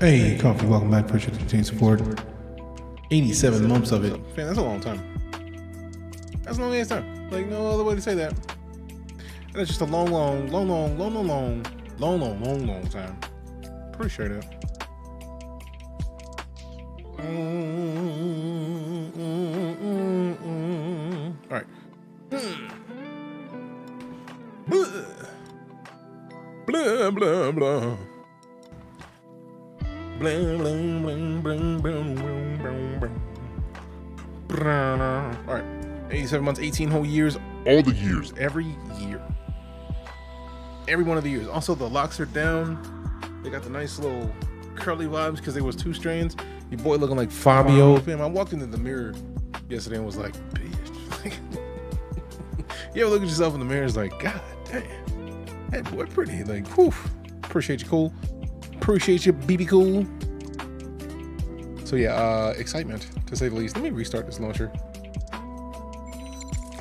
Hey, Coffee, welcome back. Appreciate the continued support. 87 months of it. Man, that's a long time. That's a long ass time. Like, no other way to say that. That's just a long time. Pretty sure that. Alright. Blah, blah, blah. Bling, bling, bling, bling, bling, bling, bling. All right, 87 months, 18 whole years, all the years, every year, every one of the years. Also, the locks are down. They got the nice little curly vibes because there was 2 strands. Your boy looking like Fabio. Fam, I walked into the mirror yesterday and was like, bitch. You ever look at yourself in the mirror? It's like, God damn, that boy pretty. Like, whew. Appreciate you, cool. Appreciate you, BB Cool. So yeah, excitement to say the least. Let me restart this launcher.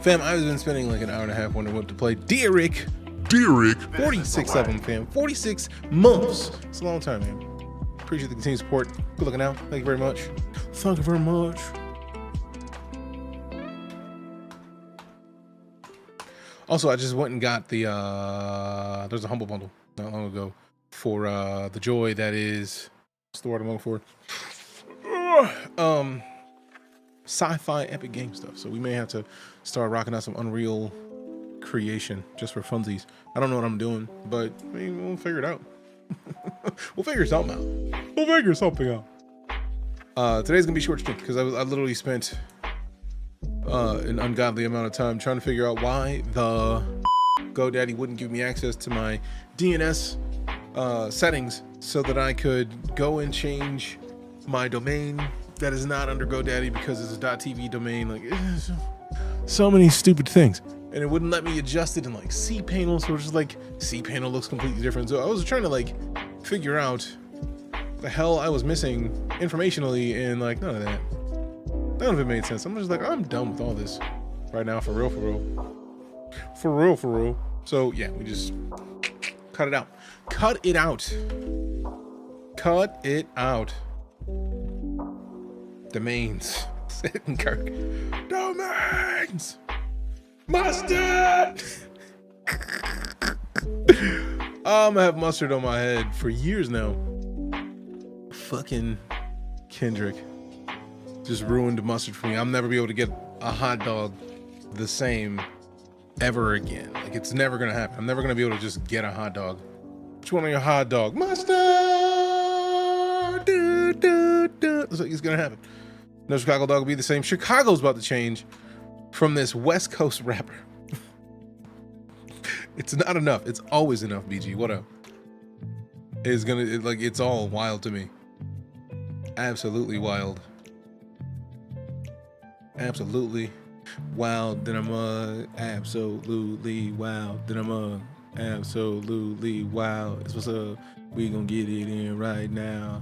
Fam, I've been spending like an hour and a half wondering what to play. Derek. 46 of them, fam. 46 months. It's a long time, man. Appreciate the continued support. Good looking out. Thank you very much. Thank you very much. Also, I just went and got the there's a Humble Bundle not long ago for the joy that is, what's the word I'm looking for? Sci-fi epic game stuff. So we may have to start rocking out some Unreal creation just for funsies. I don't know what I'm doing, but I mean, we'll figure it out. We'll figure something out. We'll figure something out. Today's gonna be short stream because I literally spent an ungodly amount of time trying to figure out why the GoDaddy wouldn't give me access to my DNS settings so that I could go and change my domain that is not under GoDaddy because it's a .tv domain. Like, so many stupid things, and it wouldn't let me adjust it in like cPanel. So it's just like cPanel looks completely different. So I was trying to like figure out the hell I was missing informationally, and like none of it made sense. I'm just like, I'm done with all this right now, for real. So yeah, we just cut it out. Cut it out. Domains. Kirk. Domains. Mustard. I'm gonna have mustard on my head for years now. Fucking Kendrick just ruined mustard for me. I'll never be able to get a hot dog the same ever again. Like, it's never gonna happen. I'm never gonna be able to just get a hot dog. Which one on your hot dog? Mustard. That's like it's gonna happen. No Chicago dog will be the same. Chicago's about to change from this West Coast rapper. It's not enough. It's always enough, BG. What up? It's all wild to me. Absolutely wild. Absolutely wild. Then I'm absolutely wild. Then I'm absolutely wild. It's what's up. We gonna get it in right now.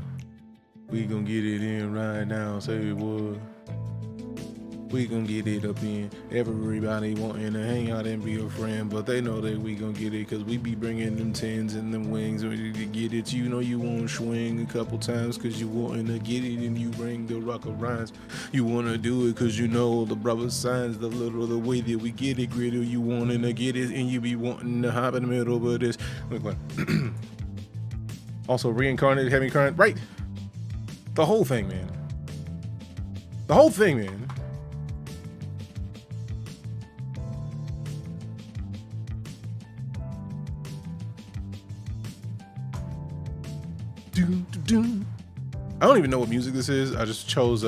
We gonna get it in right now. Say what? We gonna get it up in. Everybody wanting to hang out and be a friend, but they know that we gonna get it because we be bringing them tens and them wings. Ready to get it. You know you won't swing a couple times because you wanting to get it, and you bring the rock of rhymes. You wanna do it because you know the brother signs, the way that we get it, gritty. You wanting to get it, and you be wanting to hop in the middle, but it's also reincarnated, heavy current, right? The whole thing, man. The whole thing, man. I don't even know what music this is. I just chose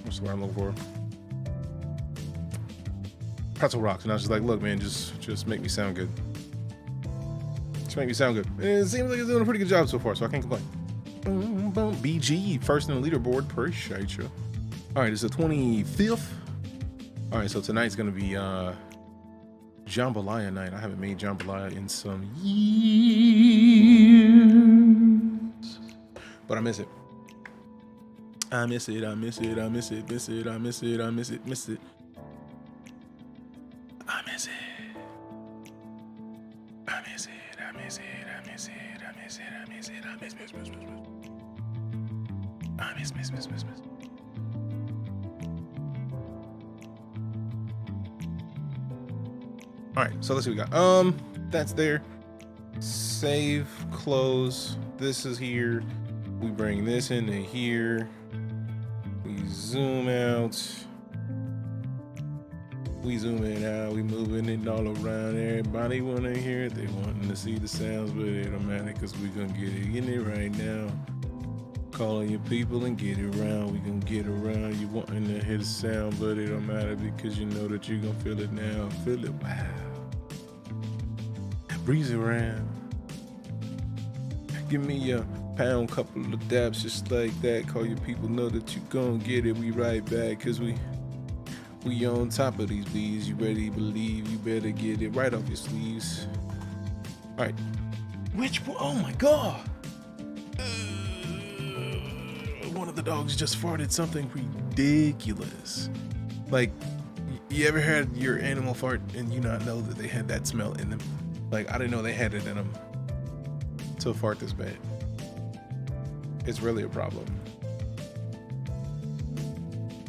what's the word I'm looking for? Pretzel Rocks. And I was just like, look, man, just make me sound good. Just make me sound good. And it seems like it's doing a pretty good job so far, so I can't complain. Boom, boom. BG, first in the leaderboard. Appreciate you. All right, it's the 25th. All right, so tonight's gonna be Jambalaya night. I haven't made jambalaya in some years, but I miss it. I miss it. I miss it. I miss it. Miss it. I miss it. I miss it. Miss it. I miss it. I miss it. I miss it. I miss it. I miss it. I miss it. I miss miss. I miss. All right, so let's see what we got. That's there. Save, close. This is here. We bring this into here. We zoom out. We zoom in out. We moving it all around. Everybody wanna hear it. They wanting to see the sounds, but it don't matter because we gonna get it in it right now. Calling your people and get it around. We gonna get around. You wanting to hear the sound, but it don't matter because you know that you gonna feel it now. Feel it, wow. Breeze around. Give me a pound, couple of dabs just like that. Call your people, know that you gonna get it. We right back because we on top of these bees. You ready to believe? You better get it right off your sleeves. All right. Which one? Oh my God. One of the dogs just farted something ridiculous. Like, you ever had your animal fart and you not know that they had that smell in them? Like, I didn't know they had it in them to fart this bad. It's really a problem.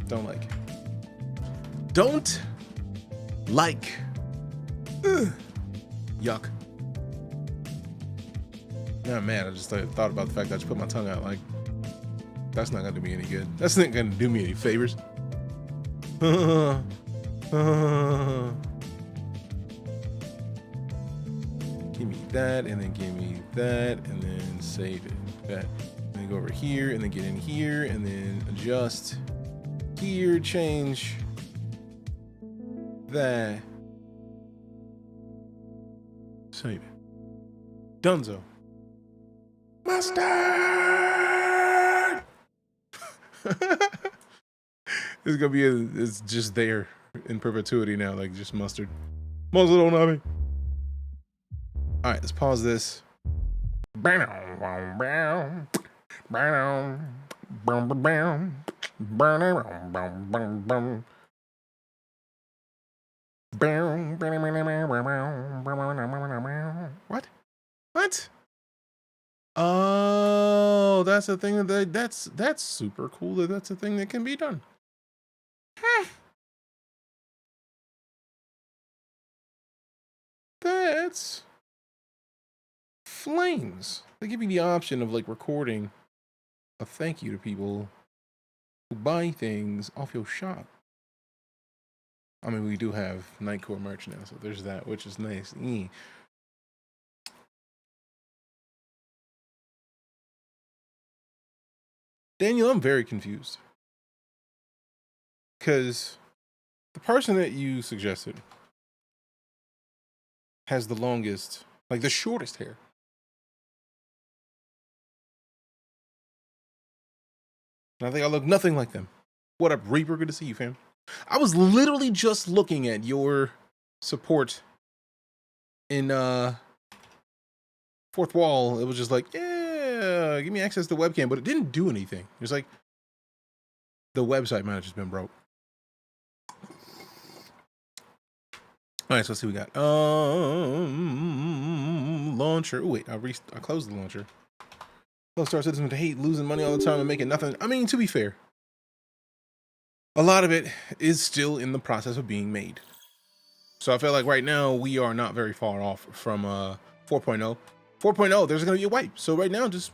Don't like it. don't like. Ugh. Yuck. Now I'm mad. I just thought about the fact that I just put my tongue out. Like, that's not gonna do me any good. That's not gonna do me any favors. Give me that, and then give me that, and then save it. That. And then go over here, and then get in here, and then adjust here, change that. Save it. Dunzo. Mustard. It's gonna be it's just there in perpetuity now, like just mustard. Mustard on me. All right, let's pause this. What? What? Oh, that's a thing that's super cool. That's a thing that can be done. That's flames. They give you the option of like recording a thank you to people who buy things off your shop. I mean, we do have Nightcore merch now, so there's that, which is nice. Daniel, I'm very confused. Because the person that you suggested has the longest, like the shortest hair. And I think I look nothing like them. What up, Reaper? Good to see you, fam. I was literally just looking at your support in Fourth Wall. It was just like, yeah, give me access to the webcam, but it didn't do anything. It was like the website might have just been broke. All right, so let's see what we got. Launcher. Oh, wait, I closed the launcher. Those StarCitizen to hate losing money all the time and making nothing. I mean, to be fair, a lot of it is still in the process of being made. So I feel like right now we are not very far off from 4.0. 4.0, there's going to be a wipe. So right now, just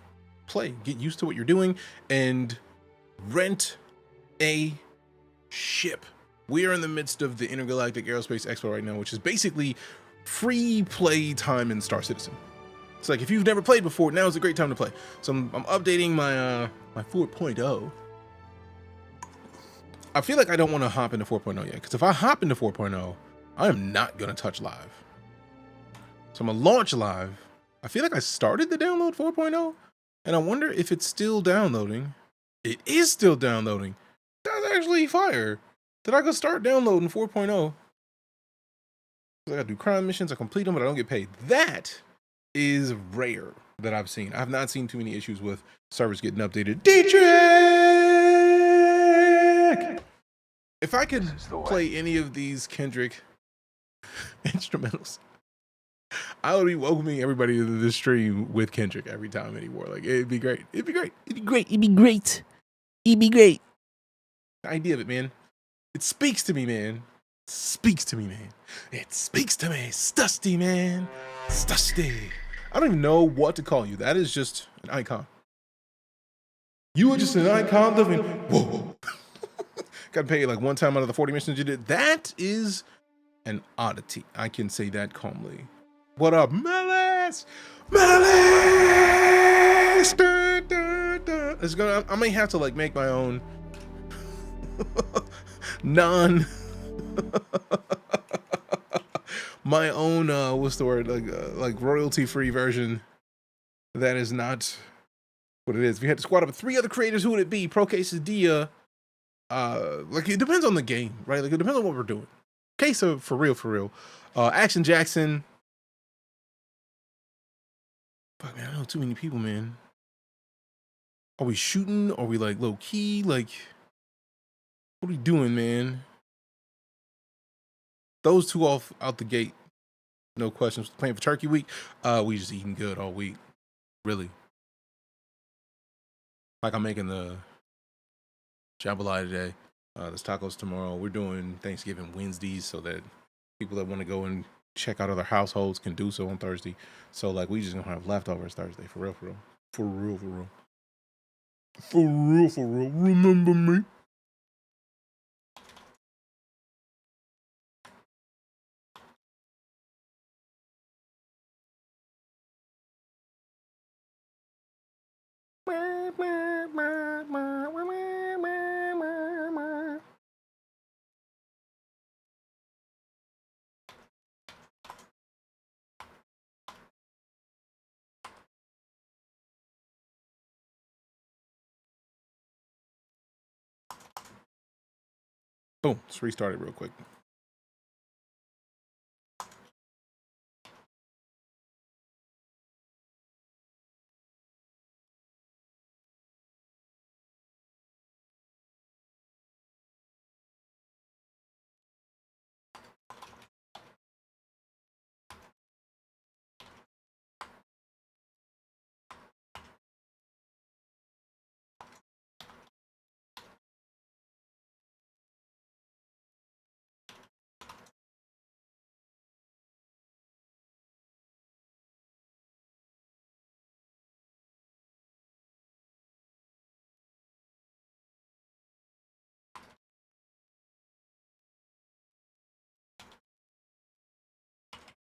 play, get used to what you're doing, and rent a ship. We are in the midst of the Intergalactic Aerospace Expo right now, which is basically free play time in StarCitizen. It's like if you've never played before, now is a great time to play. So I'm updating my my 4.0. I feel like I don't want to hop into 4.0 yet, because if I hop into 4.0, I am not going to touch live. So I'm going to launch live. I feel like I started the download 4.0, and I wonder if it's still downloading. It is still downloading. That's actually fire. Did I go start downloading 4.0? I gotta do crime missions, I complete them, but I don't get paid. That is rare that I've seen. I've not seen too many issues with servers getting updated. Dietrich! If I could play any of these Kendrick instrumentals, I would be welcoming everybody to the stream with Kendrick every time anymore. Like, it'd be great. It'd be great. It'd be great. It'd be great. It'd be great. The idea of it, man. It speaks to me, man. It speaks to me, man. It speaks to me. Stusty, man. Stusty. I don't even know what to call you. That is just an icon. You are just an icon living. Whoa. Got paid like one time out of the 40 missions you did. That is an oddity. I can say that calmly. What up, Melis? Melis! It's gonna. I may have to like make my own my own what's the word, like royalty free version that is not what it is. If you had to squad up with 3 other creators, who would it be? Pro Quesadilla. Like it depends on the game, right? Like it depends on what we're doing. Queso for real. Action Jackson. Fuck, man, I know too many people, man. Are we shooting? Are we like low key? Like, what are we doing, man? Those two off out the gate, no questions. Playing for Turkey Week. We just eating good all week, really. Like I'm making the jambalaya today. There's tacos tomorrow. We're doing Thanksgiving Wednesdays so that people that want to go and check out other households can do so on Thursday. So like we just gonna have leftovers Thursday. For real, for real. For real, for real. For real, for real. Remember me. Boom. Let's restart it real quick.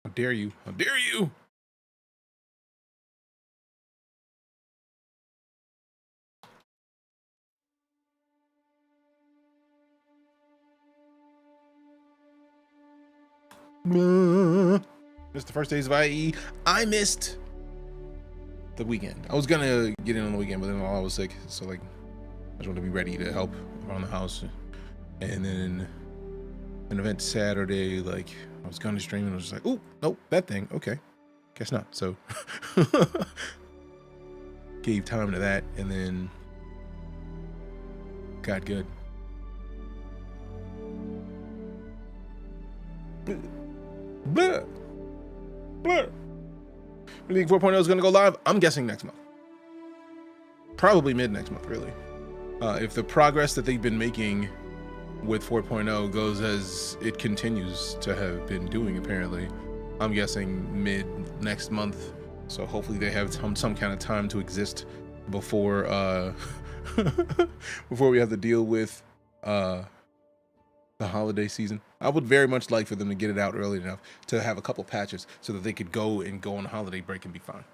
How dare you? How dare you? Missed the first days of IAE. I missed the weekend. I was gonna get in on the weekend, but then I was sick. So like, I just wanted to be ready to help around the house. And then an event Saturday, like I was gonna stream and I was just like, oh, nope, that thing. Okay, guess not. So gave time to that and then got good. Blah. Blah. League 4.0 is going to go live, I'm guessing next month. Probably mid next month, really. If the progress that they've been making with 4.0 goes as it continues to have been doing, apparently, I'm guessing mid next month. So hopefully they have some kind of time to exist before before we have to deal with the holiday season. I would very much like for them to get it out early enough to have a couple patches so that they could go on a holiday break and be fine.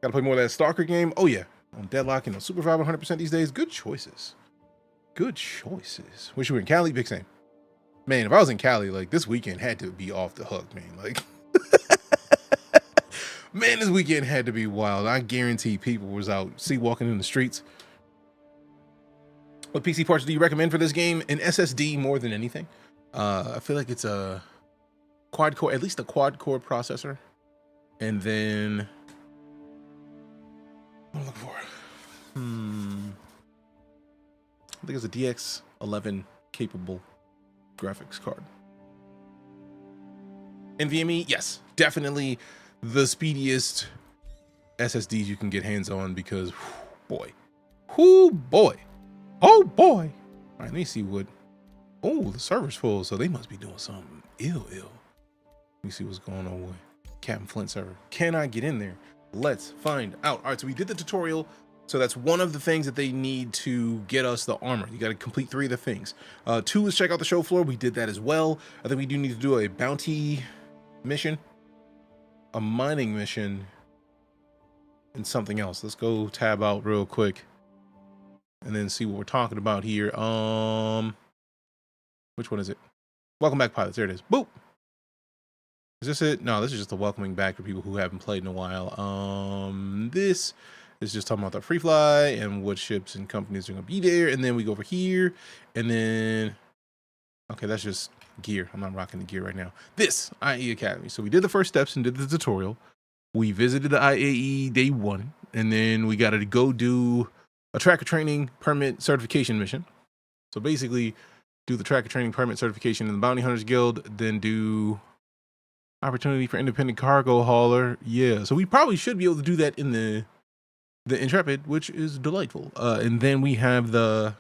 Gotta play more of that Stalker game. Oh yeah, on Deadlock and on Super 100% these days. Good choices. Good choices. Wish you were in Cali, big same. Man, if I was in Cali, like this weekend had to be off the hook, man. Like, man, this weekend had to be wild. I guarantee people was out walking in the streets. What PC parts do you recommend for this game? An SSD more than anything. I feel like it's a quad core, at least a quad core processor. And then what am I looking for? I think it's a DX11 capable graphics card. NVMe, yes, definitely the speediest SSDs you can get hands on because, boy, oh boy. Oh boy. All right, let me see what. Oh, the server's full, so they must be doing something ill. Let me see what's going on with Captain Flint server. Can I get in there? Let's find out. All right, so we did the tutorial. So that's one of the things that they need to get us the armor. You got to complete 3 of the things. 2 is check out the show floor. We did that as well. I think we do need to do a bounty mission, a mining mission, and something else. Let's go tab out real quick and then see what we're talking about here. Which one is it? Welcome back, pilots. There it is. Boop. Is this it? No, this is just a welcoming back for people who haven't played in a while. This is just talking about the free fly and what ships and companies are going to be there. And then we go over here and then, okay, that's just gear. I'm not rocking the gear right now. This IAE Academy. So we did the first steps and did the tutorial. We visited the IAE day 1, and then we got to go do a tracker training permit certification mission. So basically do the tracker training permit certification in the Bounty Hunters Guild, then do opportunity for independent cargo hauler. Yeah, so we probably should be able to do that in the Intrepid, which is delightful. And then we have the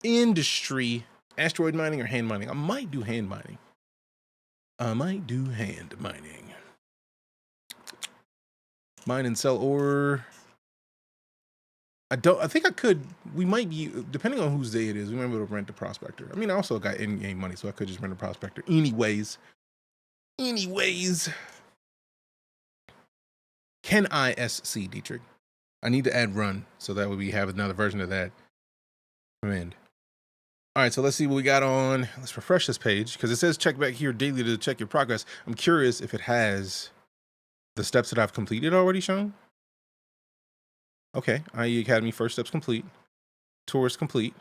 industry Asteroid mining or hand mining? I might do hand mining. Mine and sell ore. I think I could. We might be, depending on whose day it is, we might be able to rent a prospector. I mean, I also got in-game money, so I could just rent a prospector. Anyways. Can I SC, Dietrich? I need to add run, so that way we have another version of that command. All right, so let's see what we got on. Let's refresh this page, because it says check back here daily to check your progress. I'm curious if it has the steps that I've completed already shown. Okay, IAE Academy, first steps complete. Tours complete.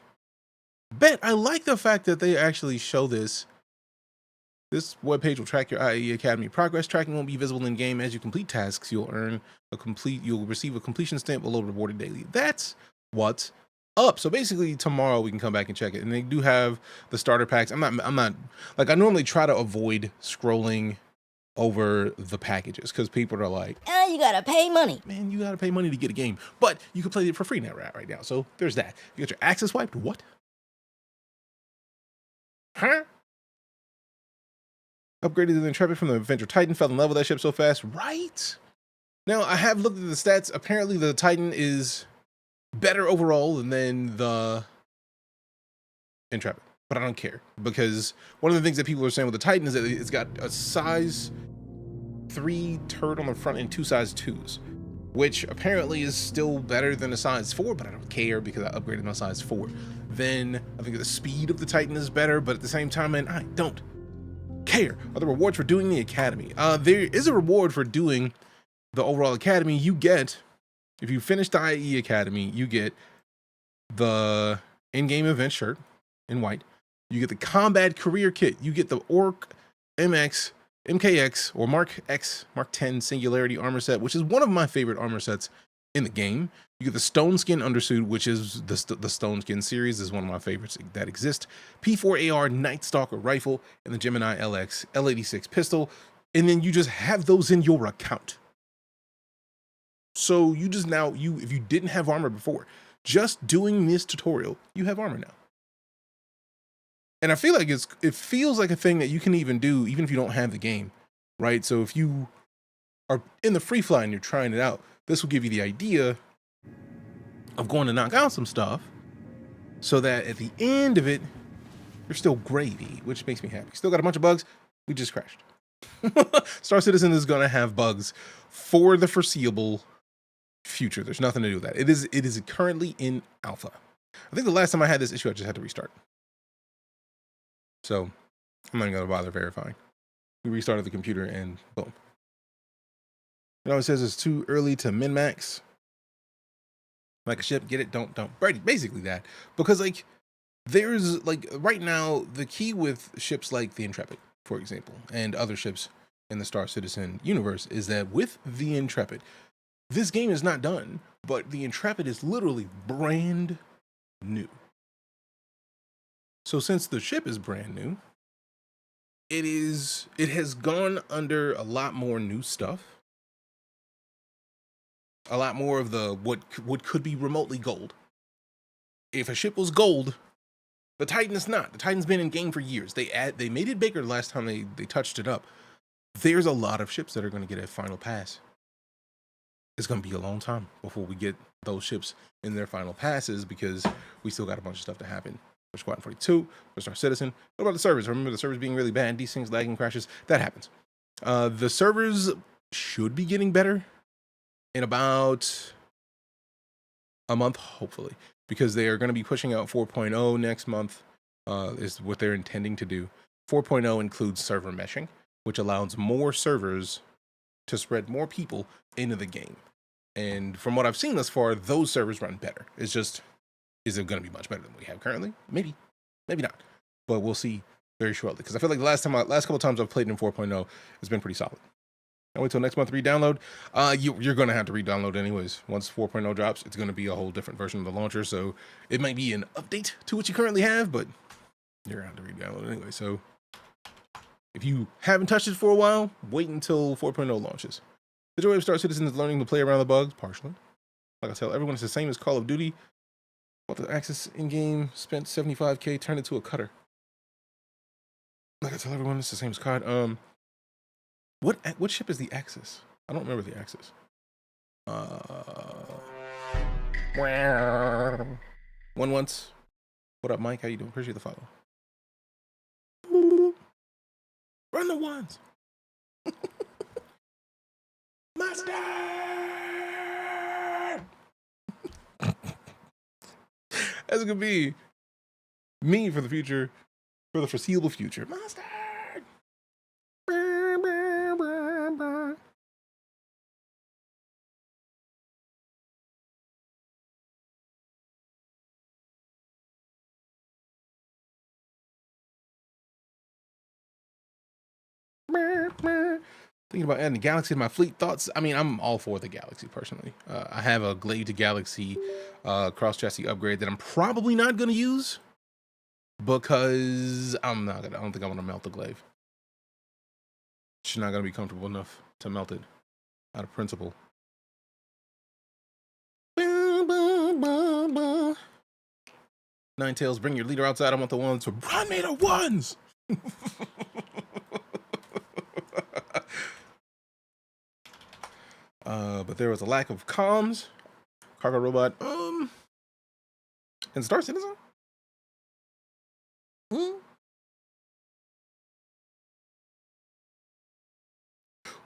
Bet, I like the fact that they actually show this. This webpage will track your IAE Academy progress. Tracking won't be visible in game. As you complete tasks, you'll receive a completion stamp below rewarded daily. That's what's up. So basically tomorrow we can come back and check it. And they do have the starter packs. I'm not like, I normally try to avoid scrolling over the packages because people are like, you gotta pay money. Man, you gotta pay money to get a game. But you can play it for free now right now. So there's that. You got your access wiped. What? Huh? Upgraded to the Intrepid from the Avenger Titan. Fell in love with that ship so fast. Right? Now, I have looked at the stats. Apparently, the Titan is better overall than the Intrepid. But I don't care. Because one of the things that people are saying with the Titan is that it's got a size 3 turret on the front and 2 size 2s. Which apparently is still better than a size 4, but I don't care because I upgraded my size 4. Then, I think the speed of the Titan is better, but at the same time, man, I don't care. Are the rewards for doing the academy? There is a reward for doing the overall academy. You get, if you finish the IAE Academy, you get the in-game event shirt in white. You get the combat career kit. You get the Orc MX, MKX, or Mark 10 Singularity armor set, which is one of my favorite armor sets in the game. You get the Stone Skin undersuit, which is the Stone Skin series, is one of my favorites that exist. P4AR Night Stalker rifle and the Gemini LX L86 pistol, and then you just have those in your account. So you just now, if you didn't have armor before, just doing this tutorial, you have armor now. And I feel like it feels like a thing that you can even do even if you don't have the game, right? So if you are in the free fly and you're trying it out, this will give you the idea of going to knock out some stuff so that at the end of it, you're still gravy, which makes me happy. Still got a bunch of bugs. We just crashed. StarCitizen is going to have bugs for the foreseeable future. There's nothing to do with that. It is currently in alpha. I think the last time I had this issue, I just had to restart. So I'm not going to bother verifying. We restarted the computer and boom. It always says it's too early to min-max. Like a ship, get it, don't. Basically that. Because like, there's like, right now, the key with ships like the Intrepid, for example, and other ships in the StarCitizen universe is that with the Intrepid, this game is not done, but the Intrepid is literally brand new. So since the ship is brand new, it has gone under a lot more new stuff. A lot more of the what could be remotely gold. If a ship was gold, the Titan is not. The Titan's been in game for years. They made it bigger the last time they touched it up. There's a lot of ships that are going to get a final pass. It's going to be a long time before we get those ships in their final passes because we still got a bunch of stuff to happen. For Squadron 42, for StarCitizen. What about the servers? Remember the servers being really bad, these things, lagging, crashes? That happens. The servers should be getting better in about a month, hopefully, because they are going to be pushing out 4.0 next month, is what they're intending to do. 4.0 includes server meshing, which allows more servers to spread more people into the game. And from what I've seen thus far, those servers run better. It's just, is it going to be much better than we have currently? Maybe, maybe not, but we'll see very shortly. Because I feel like the last couple of times I've played in 4.0, it's been pretty solid. I'll wait till next month to re-download. You're going to have to re-download anyways. Once 4.0 drops, it's going to be a whole different version of the launcher. So it might be an update to what you currently have, but you're going to have to re-download anyway. So if you haven't touched it for a while, wait until 4.0 launches. The joy of StarCitizen is learning to play around the bugs, partially. Like I tell everyone, it's the same as Call of Duty. What the access in-game, spent $75K, turned it to a cutter. Like I tell everyone, it's the same as COD. What ship is the Axis? I don't remember the Axis. One once. What up, Mike? How you doing? Appreciate the follow. Run the ones. Master. That's gonna be me for the future, for the foreseeable future. Master. Thinking about adding the Galaxy to my fleet. Thoughts? I mean, I'm all for the Galaxy personally. I have a Glade to Galaxy cross chassis upgrade that I'm probably not going to use because I don't think I want to melt the Glaive. It's not going to be comfortable enough to melt it out of principle. Ninetales, bring your leader outside. I want the ones to run me to ones. But there was a lack of comms. Cargo robot. And StarCitizen.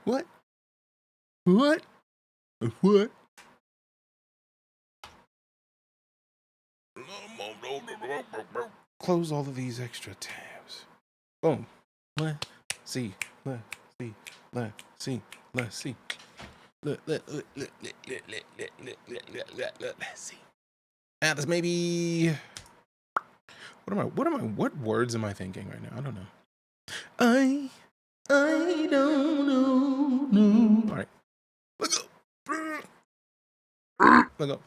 What? What? What? Close all of these extra tabs. Boom. Let's see. Let's see. Let's see. Let's see. Let's see. Atlas, maybe. What words am I thinking right now? I don't know. I don't know. No. All right. Let's go. Let's go.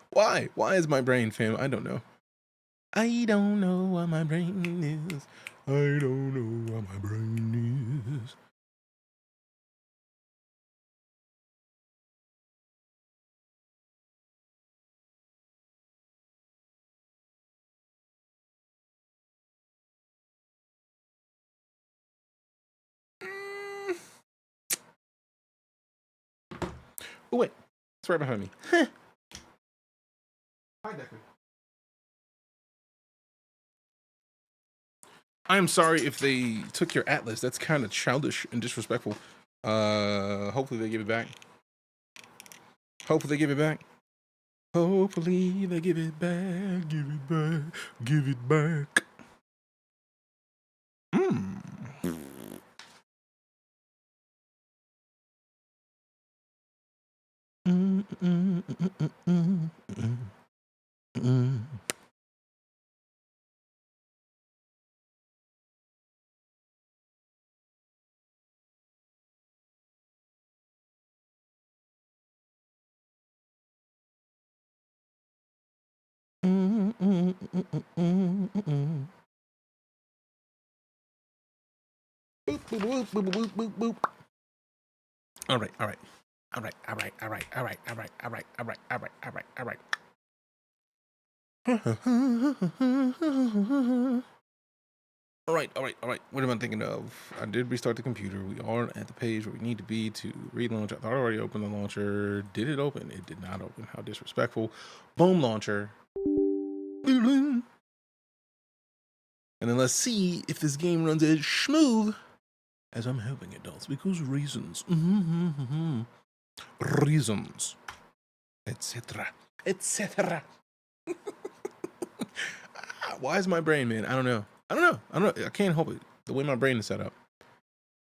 Why? Why is my brain, fam? I don't know. I don't know what my brain is. I don't know what my brain is. Oh, wait. It's right behind me. Hi, Decker. I'm sorry if they took your Atlas. That's kind of childish and disrespectful. Hopefully they give it back. Hopefully they give it back. Hopefully they give it back. Give it back. Give it back. Boop, boop, boop, boop, boop, boop, boop. All right, all right. All right, all right, all right, all right, all right, all right, all right, all right, all right, all right. All right, all right, all right. What am I thinking of? I did restart the computer. We are at the page where we need to be to relaunch. I thought I already opened the launcher. Did it open? It did not open. How disrespectful. Boom, launcher. And then let's see if this game runs as smooth as I'm hoping it does, because reasons. Reasons. Etc. Etc. Why is my brain, man? I don't know. I don't know. I can't help it. The way my brain is set up.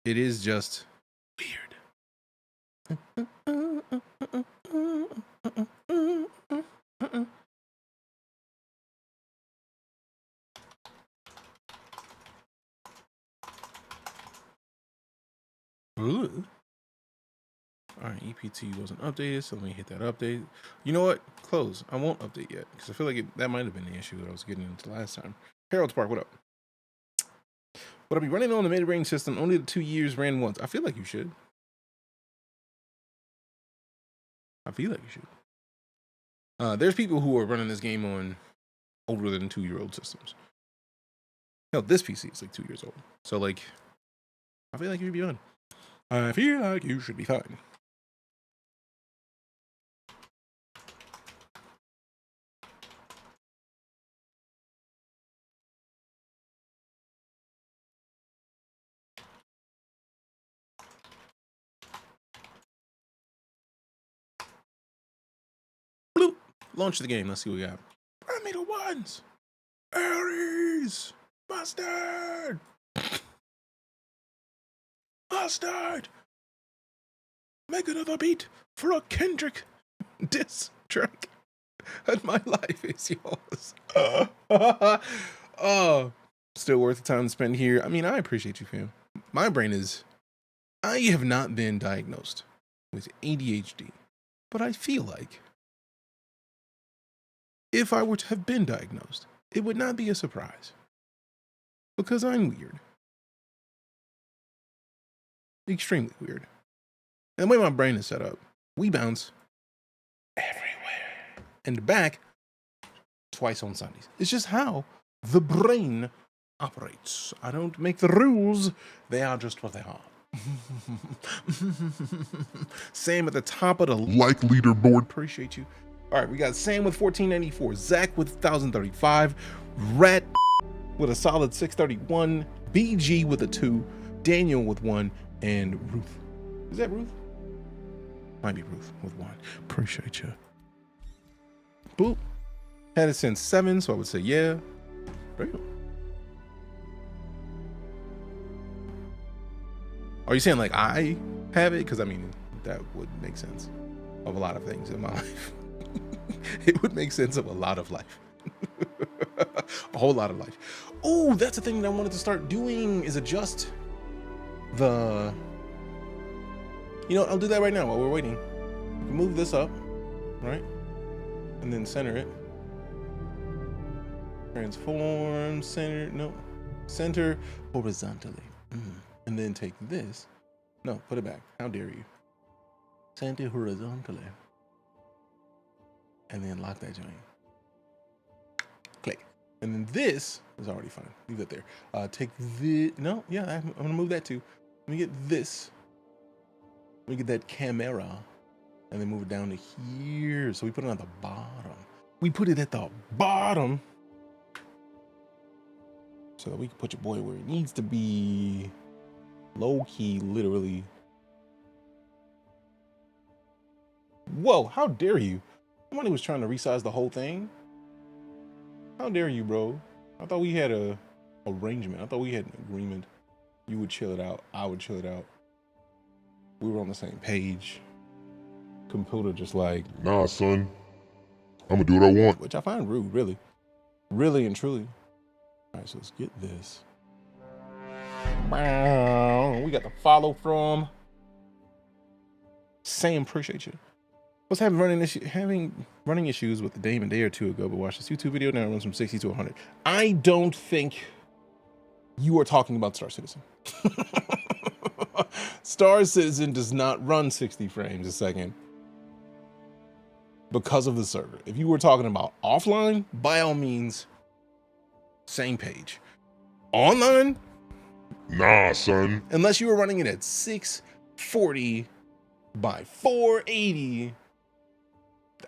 It is just weird. Ooh. All right, EPT wasn't updated, so let me hit that update. You know what? Close. I won't update yet because I feel like that might have been the issue that I was getting into last time. Harold Spark, what up? Would I be running on the mid-range system? Only the 2 years ran once. I feel like you should. I feel like you should. There's people who are running this game on older than 2-year-old systems. No, this PC is like 2 years old. So like, I feel like you should be fine. I feel like you should be fine. Bloop. Launch the game. Let's see what we got. I made a ones. Aries. Mustard. Mustard. Make another beat for a Kendrick diss track. And my life is yours. Still worth the time to spend here. I mean, I appreciate you, fam. My brain is... I have not been diagnosed with ADHD, but I feel like if I were to have been diagnosed, it would not be a surprise. Because I'm weird. Extremely weird. And the way my brain is set up, we bounce everywhere. And back twice on Sundays. It's just how the brain operates. I don't make the rules. They are just what they are. Sam at the top of the like leaderboard. Appreciate you. All right, we got Sam with 1494, Zach with 1035, Rat with a solid 631, BG with a 2, Daniel with 1, and Ruth. Is that Ruth? Might be Ruth with 1. Appreciate you. Boop. Had it since 7, so I would say yeah. Damn. Are you saying like I have it? Because I mean, that would make sense of a lot of things in my life. It would make sense of a lot of life. A whole lot of life. Oh, that's the thing that I wanted to start doing is adjust the... You know what? I'll do that right now while we're waiting. Move this up, right? And then center it. Transform, center, no. Center horizontally. And then take this. No, put it back. How dare you? Center horizontally. And then lock that joint. Click. And then this is already fine. Leave that there. Take this. No, yeah, I'm gonna move that too. Let me get this. Let me get that camera. And then move it down to here. So we put it at the bottom. We put it at the bottom. So that we can put your boy where it needs to be. Low key, literally. Whoa, how dare you? Somebody was trying to resize the whole thing. How dare you, bro? I thought we had a arrangement. I thought we had an agreement. You would chill it out. I would chill it out. We were on the same page. Computer just like, nah, son. I'm gonna do what I want. Which I find rude, really. Really and truly. All right, so let's get this. We got the follow from Sam. Appreciate you. Was having running issues with the Dame a day or two ago, but watched this YouTube video now. It runs from 60 to 100. I don't think you are talking about StarCitizen. StarCitizen does not run 60 frames a second because of the server. If you were talking about offline, by all means, same page. Online, nah, son. Unless you were running it at 640 by 480.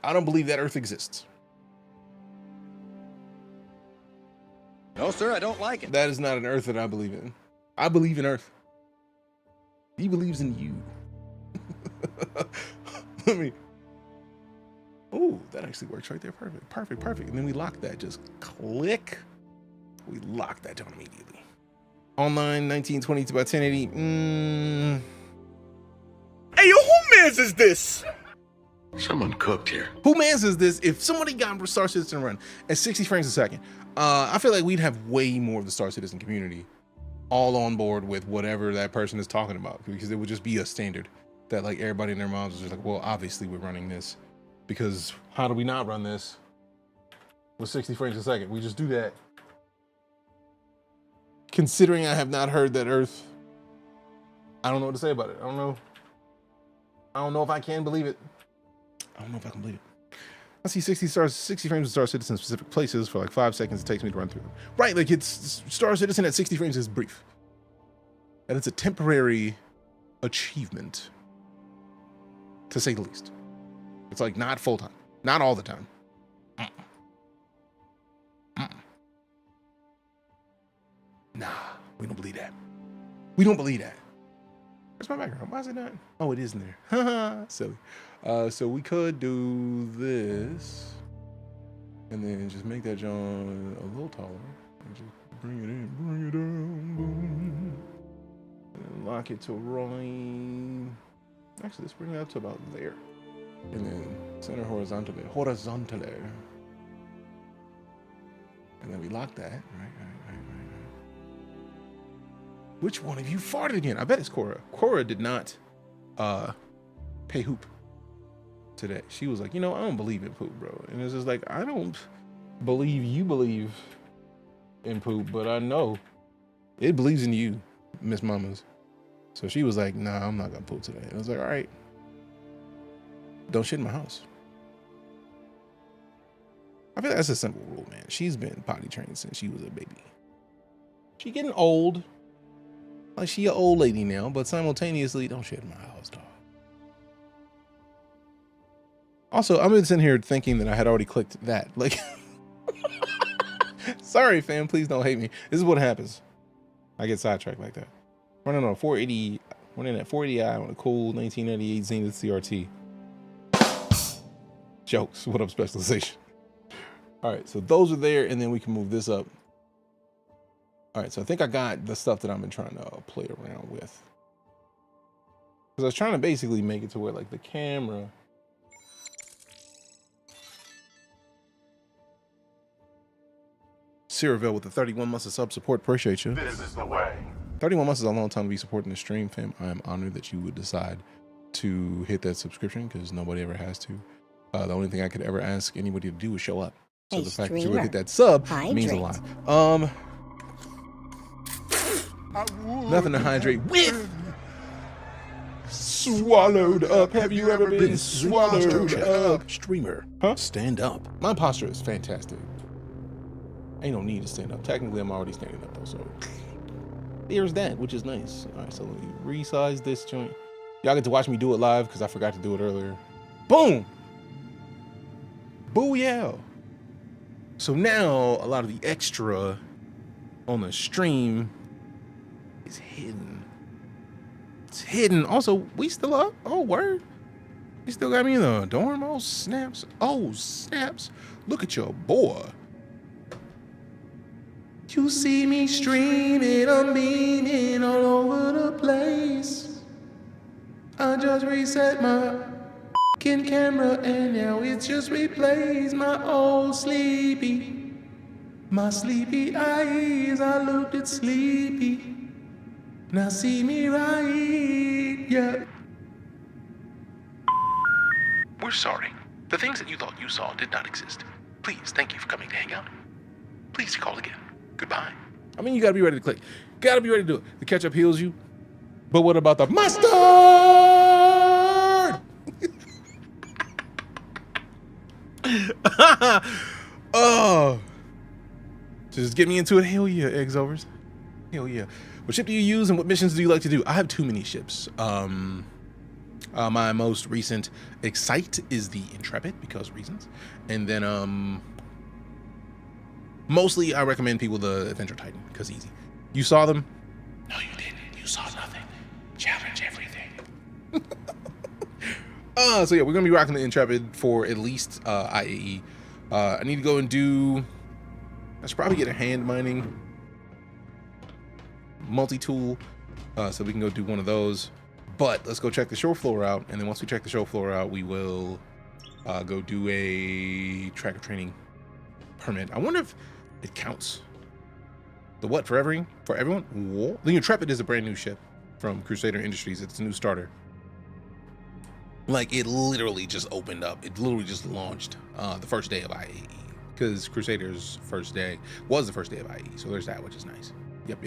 I don't believe that Earth exists. No, sir, I don't like it. That is not an Earth that I believe in. I believe in Earth. He believes in you. Let me. Oh, that actually works right there. Perfect, perfect, perfect. And then we lock that. Just click. We lock that down immediately. Online 1922 by 1080. Hey, yo, who mans is this? Someone cooked here. Who mans is this? If somebody got Star Citizen run at 60 frames a second, I feel like we'd have way more of the Star Citizen community all on board with whatever that person is talking about, because it would just be a standard that like everybody in their minds was just like, well, obviously we're running this, because how do we not run this with 60 frames a second? We just do that. Considering I have not heard that Earth, I don't know what to say about it. I don't know if I can believe it. I don't know if I can believe it. I see 60 frames of Star Citizen specific places for like 5 seconds. It takes me to run through them. Right, like it's Star Citizen at 60 frames is brief. And it's a temporary achievement, to say the least. It's like not full time, not all the time. Nah, we don't believe that. We don't believe that. Where's my background? Why is it not? Oh, it is in there. Haha, silly. So we could do this and then just make that John a little taller and just bring it in, bring it down, boom. And then lock it to right. Actually, let's bring it up to about there. And then center horizontally. And then we lock that. Right. Which one of you farted again? I bet it's Cora. Cora did not pay hoop today. She was like, I don't believe in poop, bro. And it's just like, I don't believe you believe in poop, but I know it believes in you, Miss Mamas. So she was like, nah, I'm not gonna poop today. And I was like, all right, don't shit in my house. I feel like that's a simple rule, man. She's been potty trained since she was a baby. She getting old. Like she an old lady now, but simultaneously, don't shit in my house, dog. Also, I've been sitting here thinking that I had already clicked that. Like, sorry, fam, please don't hate me. This is what happens. I get sidetracked like that. Running on a 480, running at 480i on a cool 1998 Zenith CRT. Jokes, what up, specialization? All right, so those are there, and then we can move this up. All right, so I think I got the stuff that I've been trying to play around with. Because I was trying to basically make it to where like the camera. Ciravel with the 31 months of sub support, appreciate you. This is the way. 31 months is a long time to be supporting the stream, fam. I am honored that you would decide to hit that subscription because nobody ever has to. The only thing I could ever ask anybody to do is show up. So the fact that you would hit that sub means a lot. Nothing to hydrate with. Swallowed up. Have you ever been swallowed up? Streamer. Huh? Stand up. My posture is fantastic. Ain't no need to stand up. Technically, I'm already standing up though, so there's that, which is nice. All right, so let me resize this joint. Y'all get to watch me do it live because I forgot to do it earlier. Boom! Booyah! So now a lot of the extra on the stream is hidden. It's hidden. Also, we still up. Oh, word. You still got me in the dorm. Oh, snaps. Oh, snaps. Look at your boy. You see me streaming, I'm beaming all over the place. I just reset my fucking camera and now it's just replays my old sleepy. My sleepy eyes, I looked at sleepy. Now see me right, yeah. We're sorry. The things that you thought you saw did not exist. Please, thank you for coming to hang out. Please call again. Goodbye. I mean, you gotta be ready to click. Gotta be ready to do it. The ketchup heals you. But what about the mustard? Oh. Just get me into it. Hell yeah, eggs overs. Hell yeah. What ship do you use and what missions do you like to do? I have too many ships. My most recent Excite is the Intrepid because reasons. And then mostly I recommend people the Adventure Titan because easy. You saw them? No, you didn't. You saw nothing. Challenge everything. So yeah, we're gonna be rocking the Intrepid for at least IAE. I need to go and do. I should probably get a hand mining multi-tool so we can go do one of those. But let's go check the show floor out, and then once we check the show floor out, we will go do a tracker training permit. I wonder if it counts. The what for everyone? For everyone? Whoa. The Intrepid is a brand new ship from Crusader Industries. It's a new starter. Like it literally just opened up. It literally just launched the first day of IAE because Crusader's first day was the first day of IAE. So there's that, which is nice. Yep.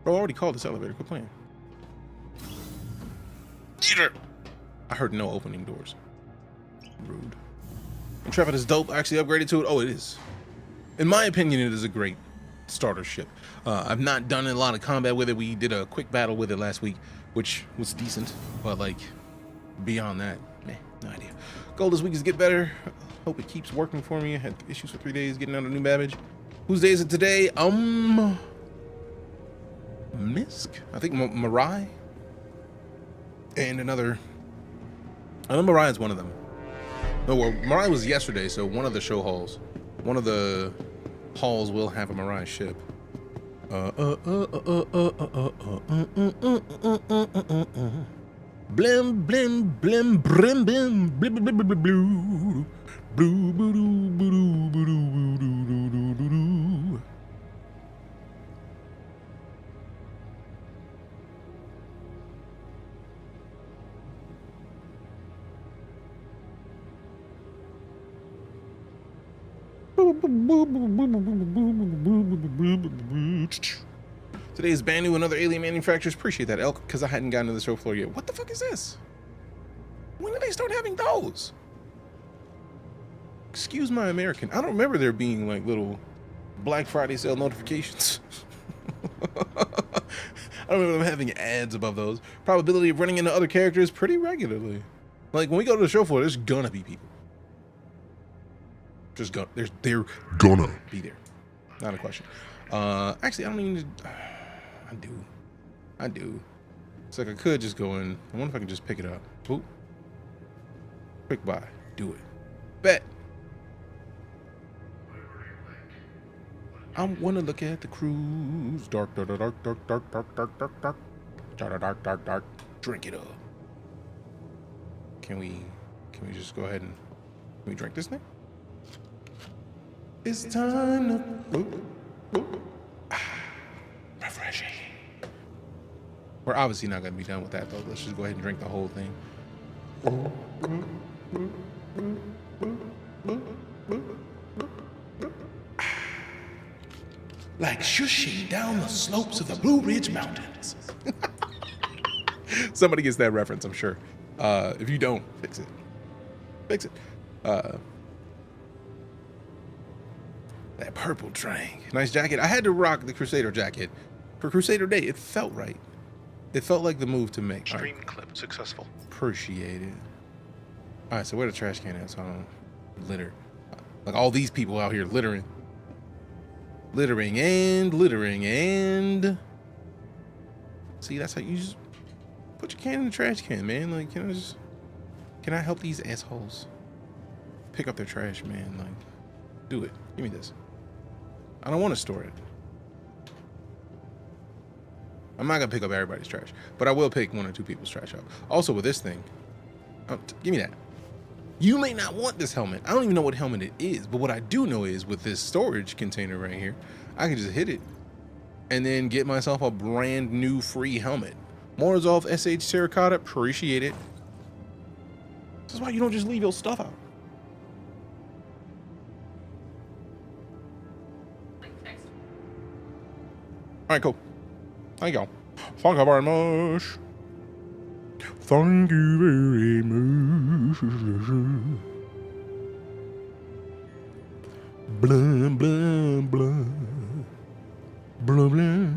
Bro, I already called this elevator. Quit playing. I heard no opening doors. Rude. Intrepid is dope. I actually upgraded to it. Oh, it is. In my opinion, it is a great starter ship. I've not done a lot of combat with it. We did a quick battle with it last week, which was decent, but like beyond that, no idea. Goal this week is get better. Hope it keeps working for me. I had issues for 3 days getting out a new babbage. Whose day is it today? Misk? I think Mirai? And another. I know Mirai is one of them. No, well, Mirai was yesterday, so one of the show halls. One of the halls will have a Mirai ship. Blim blim blim brim bim blim blim blim blue blue blue blue blue blue. Today is brand new, another alien manufacturers. Appreciate that, Elk, because I hadn't gotten to the show floor yet. What the fuck is this? When did they start having those? Excuse my American. I don't remember there being like little Black Friday sale notifications. I don't remember them having ads above those. Probability of running into other characters pretty regularly. Like when we go to the show floor, there's gonna be people. Just go. They're gonna be there. Not a question. Actually, I don't even. I do. It's like I could just go in. I wonder if I can just pick it up. Oop. Quick buy. Do it. Bet. I want to look at the cruise. Dark, dark, dark, dark, dark, dark, dark, dark, dark, dark, dark, dark, dark, dark. Drink it up. Can we just go ahead and can we drink this thing? It's time to refreshing. We're obviously not gonna be done with that though. Let's just go ahead and drink the whole thing. Like shushing down the slopes of the Blue Ridge Mountains. Somebody gets that reference, I'm sure. If you don't, fix it. Fix it. That purple drink. Nice jacket. I had to rock the Crusader jacket for Crusader Day. It felt right. It felt like the move to make. Stream clip successful. Appreciate it. All right, so where the trash can at? So I don't litter. Like all these people out here littering. Littering and see, that's how you just put your can in the trash can, man. Like, can I help these assholes pick up their trash, man? Like, do it. Give me this. I don't want to store it. I'm not gonna pick up everybody's trash, but I will pick 1 or 2 people's trash up. Also with this thing, give me that. You may not want this helmet. I don't even know what helmet it is, but what I do know is with this storage container right here, I can just hit it and then get myself a brand new free helmet. Morozov SH Terracotta, appreciate it. This is why you don't just leave your stuff out. All right, cool. Thank y'all. Thank you very much. Thank you very much. Blah, blah, blah. Blah, blah.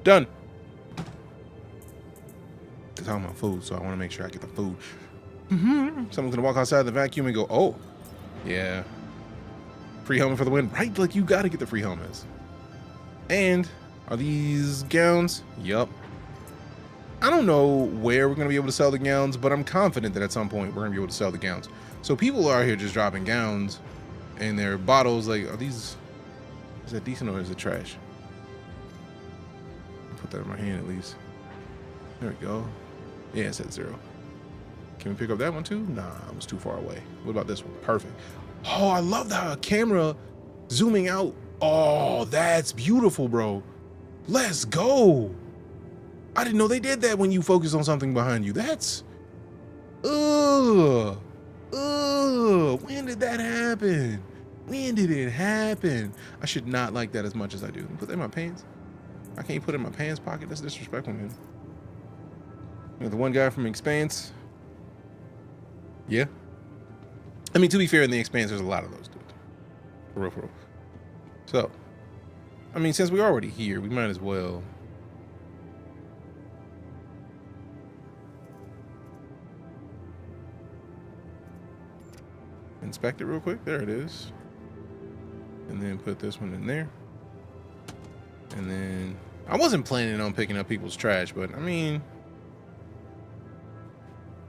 Done. It's all my food, so I want to make sure I get the food. Someone's gonna walk outside the vacuum and go, "Oh, yeah, free helmet for the win." Right? Like you got to get the free helmets. And are these gowns? Yup. I don't know where we're gonna be able to sell the gowns, but I'm confident that at some point we're gonna be able to sell the gowns. So people are here just dropping gowns in their bottles. Like, are these? Is that decent or is it trash? Put that in my hand at least. There we go. Yeah, it's at 0. Can we pick up that one too? Nah, it was too far away. What about this one? Perfect. Oh, I love the camera zooming out. Oh, that's beautiful, bro. Let's go. I didn't know they did that when you focus on something behind you. That's Ugh. Ugh. When did that happen? When did it happen? I should not like that as much as I do. Put that in my pants. I can't put it in my pants pocket. That's disrespectful, man. You know, the one guy from Expanse. Yeah. I mean, to be fair, in the Expanse, there's a lot of those dudes. For real, for real. So, I mean, since we're already here, we might as well. Inspect it real quick. There it is. And then put this one in there. And then I wasn't planning on picking up people's trash, but I mean,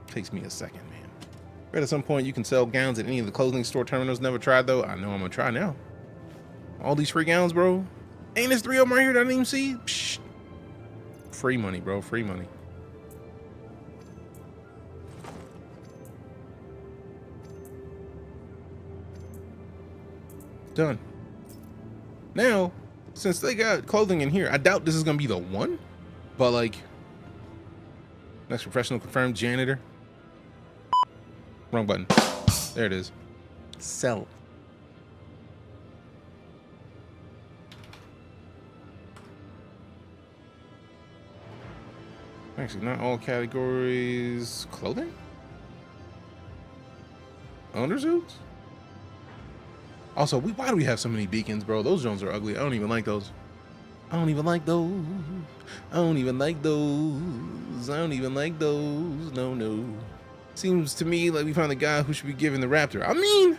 takes me a second, man. Right, at some point you can sell gowns at any of the clothing store terminals. Never tried though. I know I'm gonna try now. All these free gowns, bro. Ain't there's 3 of them right here that I didn't even see? Psh. Free money, bro. Free money. Done. Now, since they got clothing in here, I doubt this is gonna be the one, but like, next professional confirmed janitor. Wrong button. There it is. Sell. Actually, not all categories. Clothing? Undersuits? Also, why do we have so many beacons, bro? Those drones are ugly. I don't even like those. I don't even like those. I don't even like those. I don't even like those. No, no. Seems to me like we found the guy who should be given the Raptor. I mean,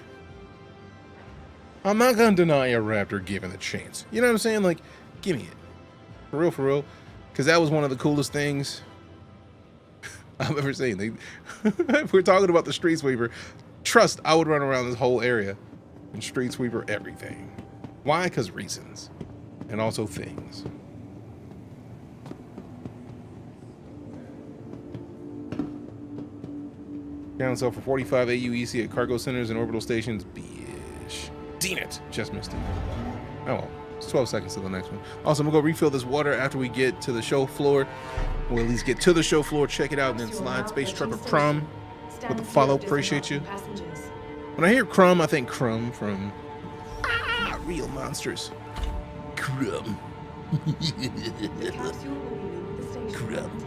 I'm not gonna deny a Raptor given the chance. You know what I'm saying? Like, give me it. For real, for real. Because that was one of the coolest things I've ever seen. If we're talking about the street sweeper, trust, I would run around this whole area and street sweeper everything. Why? Because reasons. And also things. Down sell for 45 AUEC at cargo centers and orbital stations. Bish. Damn it. Just missed it. Oh well. It's 12 seconds to the next one. Also, I'm gonna go refill this water after we get to the show floor. Or at least get to the show floor, check it out, and then slide Space Trucker Crumb with the follow. Appreciate you. When I hear Crumb, I think Crumb from Real Monsters. Crumb. Crumb.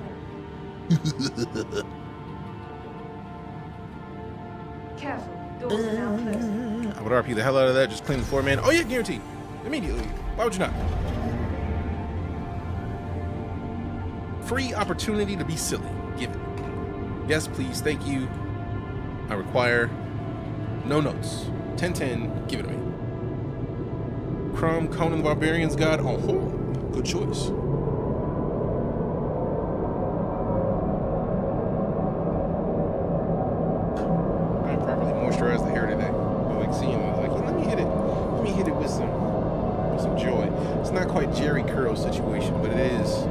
Careful, doors are now closing. I would RP the hell out of that. Just clean the floor, man. Oh yeah, guaranteed. Immediately. Why would you not? Free opportunity to be silly. Give it. Yes, please. Thank you. I require no notes. 10-10. Give it to me. Crumb, Conan the Barbarian's God. Oh, good choice. I properly moisturized the hair today. I like seeing it. I was like, let me hit it. Let me hit it with some joy. It's not quite Jerry curl situation, but it is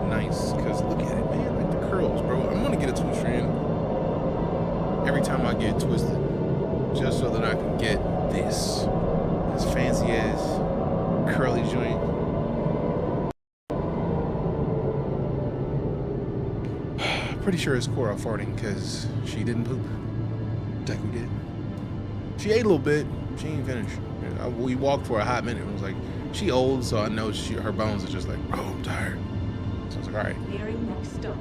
nice. Cause look at it, man. Like the curls, bro. I'm gonna get a 2-strand every time I get twisted, just so that I can get this fancy ass curly joint. Pretty sure it's Cora farting because she didn't poop. Deku did. She ate a little bit. She ain't finished. We walked for a hot minute. It was like, she old, so I know her bones are just like, oh, I'm tired. So I was like, all right. Nearing next stop.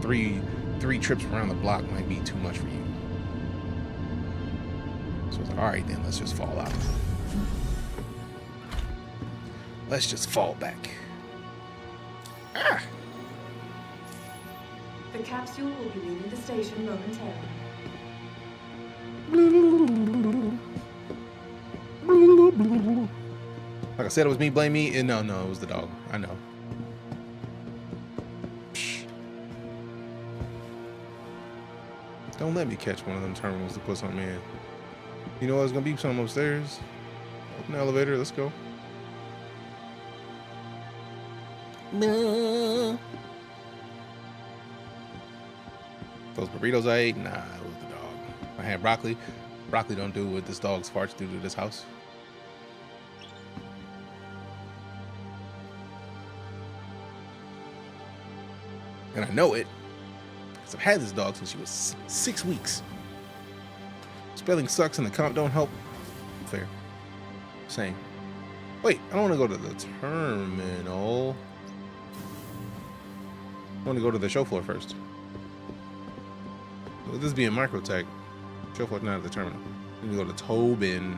Three trips around the block might be too much for you. So I was like, all right, then let's just fall out. Let's just fall back. Ah! The capsule will be leaving the station momentarily. Like I said, it was me, blame me. And no, it was the dog. I know. Psh. Don't let me catch one of them terminals to put something in. You know what's gonna be something upstairs? Open the elevator, let's go. No. Those burritos I ate, nah, it was the dog. I had broccoli. Broccoli don't do what this dog's farts do to this house. And I know it, 'Cause I've had this dog since she was 6 weeks. Spelling sucks and the comp don't help. Fair. Same. Wait, I don't want to go to the terminal. I want to go to the show floor first. With this being Microtech, show floor's not at the terminal. I need to go to Tobin.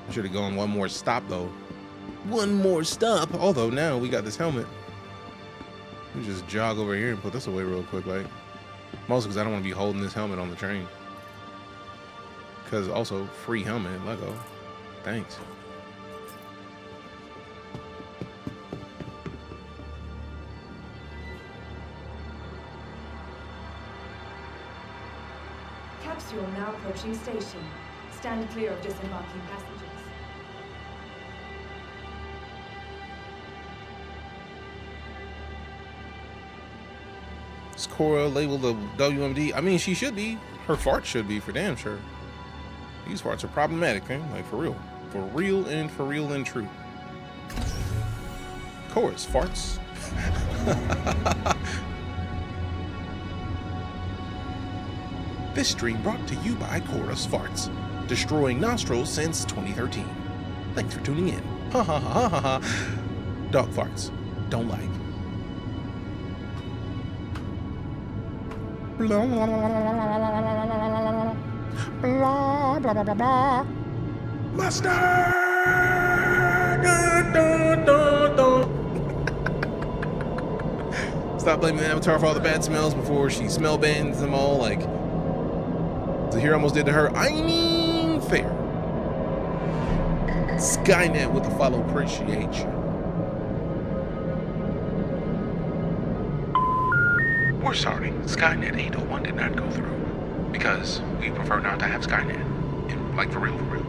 I should have gone one more stop though. One more stop. Although now we got this helmet. Let me just jog over here and put this away real quick, like. Mostly because I don't want to be holding this helmet on the train. Because also, free helmet, Lego. Thanks. Capsule now approaching station. Stand clear of disembarking passengers. Is Cora labeled a WMD? I mean, she should be. Her farts should be, for damn sure. These farts are problematic, man. Like, for real. For real and true. Cora's farts. This stream brought to you by Cora's farts. Destroying nostrils since 2013. Thanks for tuning in. Ha ha ha ha ha. Dog farts. Don't like. Blah, blah, blah, blah, blah, blah. Mustard! Dun, dun, dun, dun. Stop blaming the Avatar for all the bad smells before she smell bans them all like Zahir almost did to her. I mean, fair. Skynet with the follow, appreciate you. We're sorry, Skynet 801 did not go through because we prefer not to have Skynet. Like, for real, for real.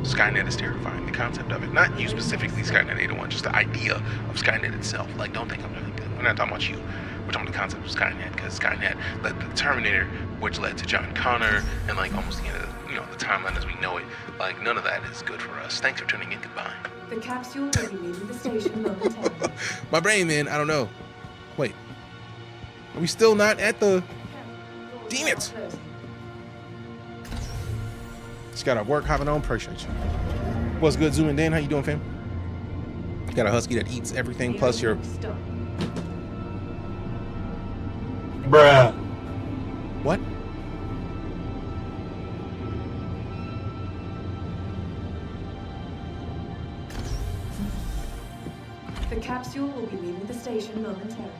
Skynet is terrifying, the concept of it. Not you specifically, Skynet 801, just the idea of Skynet itself. Like, don't think I'm really good. We're not talking about you. We're talking the concept of Skynet, because Skynet led to the Terminator, which led to John Connor, and like almost the end of the timeline as we know it. Like, none of that is good for us. Thanks for tuning in. Goodbye. The capsule will be leaving the station momentarily. My brain, man, I don't know. Wait. Are we still not at the... Damn it! Just got our work hopping on. Appreciate you. What's good, Zoom and Dan? How you doing, fam? Got a husky that eats everything, plus your... Bruh. What? The capsule will be leaving the station momentarily.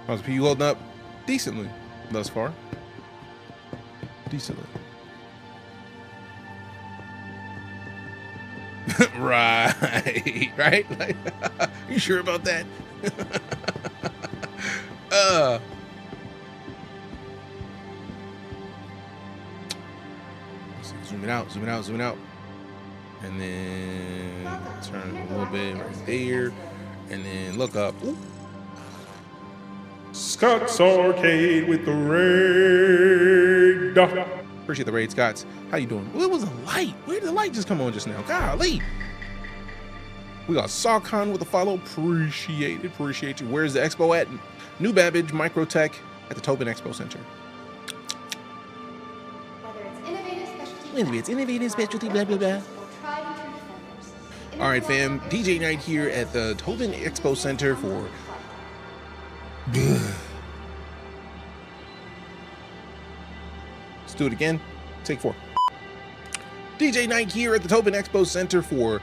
How's the PU holding up? Decently, thus far. Decently. Right. Right? Like, you sure about that? Let's see, zooming out. And then turn a little bit right there. And then look up. Ooh. Scott's Arcade with the raid. Appreciate the raid, Scotts. How you doing? Well, it was a light. Where did the light just come on just now? Golly. We got Sawcon with the follow. Appreciate it. Appreciate you. Where's the expo at? New Babbage, Microtech at the Tobin Expo Center. Whether it's innovative specialty, blah, blah, blah. All right, fam. DeejayKnight here at the Tobin Expo Center for... Let's do it again. Take 4. DeejayKnight here at the Tobin Expo Center for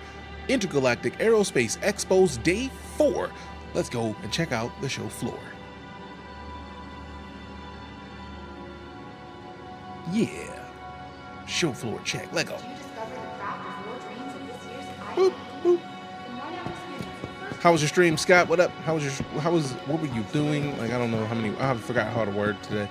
Intergalactic Aerospace Expo's Day 4. Let's go and check out the show floor. Yeah. Show floor check. Let go. Boop, boop. How was your stream, Scott? What up? What were you doing? Like, I don't know how many, I forgot how to word today.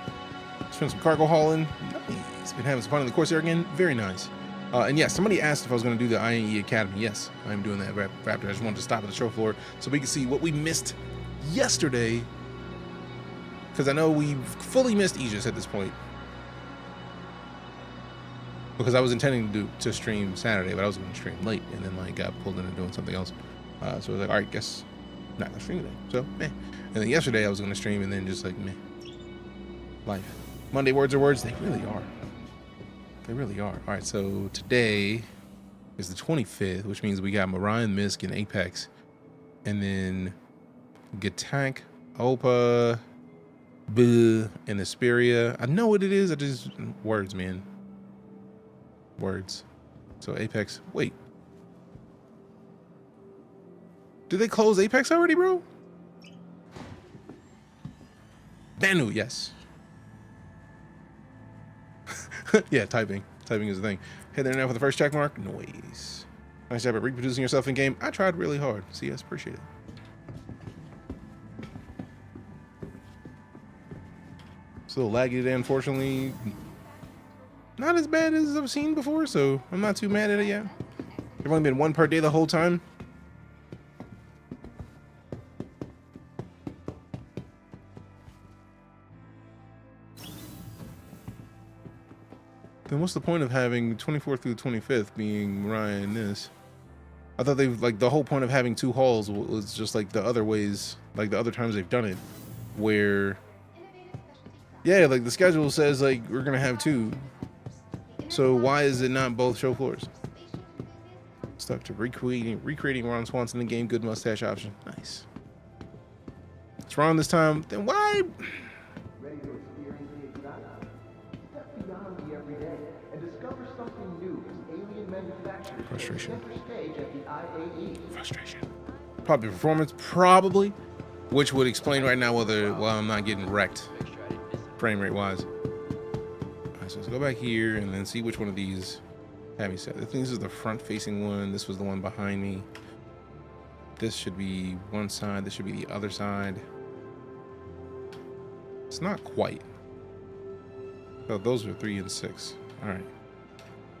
Spent some cargo hauling. Nice. Been having some fun in the Corsair again. Very nice. And yes, somebody asked if I was going to do the IAE Academy. Yes, I'm doing that, Raptor. I just wanted to stop at the show floor so we can see what we missed yesterday. Because I know we fully missed Aegis at this point. Because I was intending to stream Saturday, but I was going to stream late, and then like got pulled into doing something else. So I was like, all right, guess not gonna stream today. So, meh. And then yesterday I was gonna stream and then just like, meh. Life. Monday words are words. They really are. They really are. All right, so today is the 25th, which means we got Mariah Misk and Apex. And then Gatank, Opa, Buh, and Asperia. I know what it is. I just words, man. Words. So Apex. Wait. Did they close Apex already, bro? Banu, yes. Yeah, typing. Typing is the thing. Hey there now for the first check mark. Noise. Nice job at reproducing yourself in game. I tried really hard. CS, appreciate it. It's a little laggy today, unfortunately. Not as bad as I've seen before, so I'm not too mad at it yet. There's only been one per day the whole time. Then what's the point of having 24th through 25th being Mariah and this? I thought they've, like, the whole point of having two halls was just like the other ways, like the other times they've done it, where, yeah, like the schedule says like we're gonna have two. So why is it not both show floors? Stuck to recreating Ron Swanson in the game. Good mustache option. Nice. It's Ron this time. Then why? Ready to experience the exotic? Step beyond the everyday and discover something new as alien manufacturers Frustration. take center stage at the IAE. Frustration. Probably performance. Probably. Which would explain right now whether I'm not getting wrecked frame rate wise. Alright, so let's go back here and then see which one of these have me set. I think this is the front facing one. This was the one behind me. This should be one side. This should be the other side. It's not quite. Oh, those are 3 and 6. All right.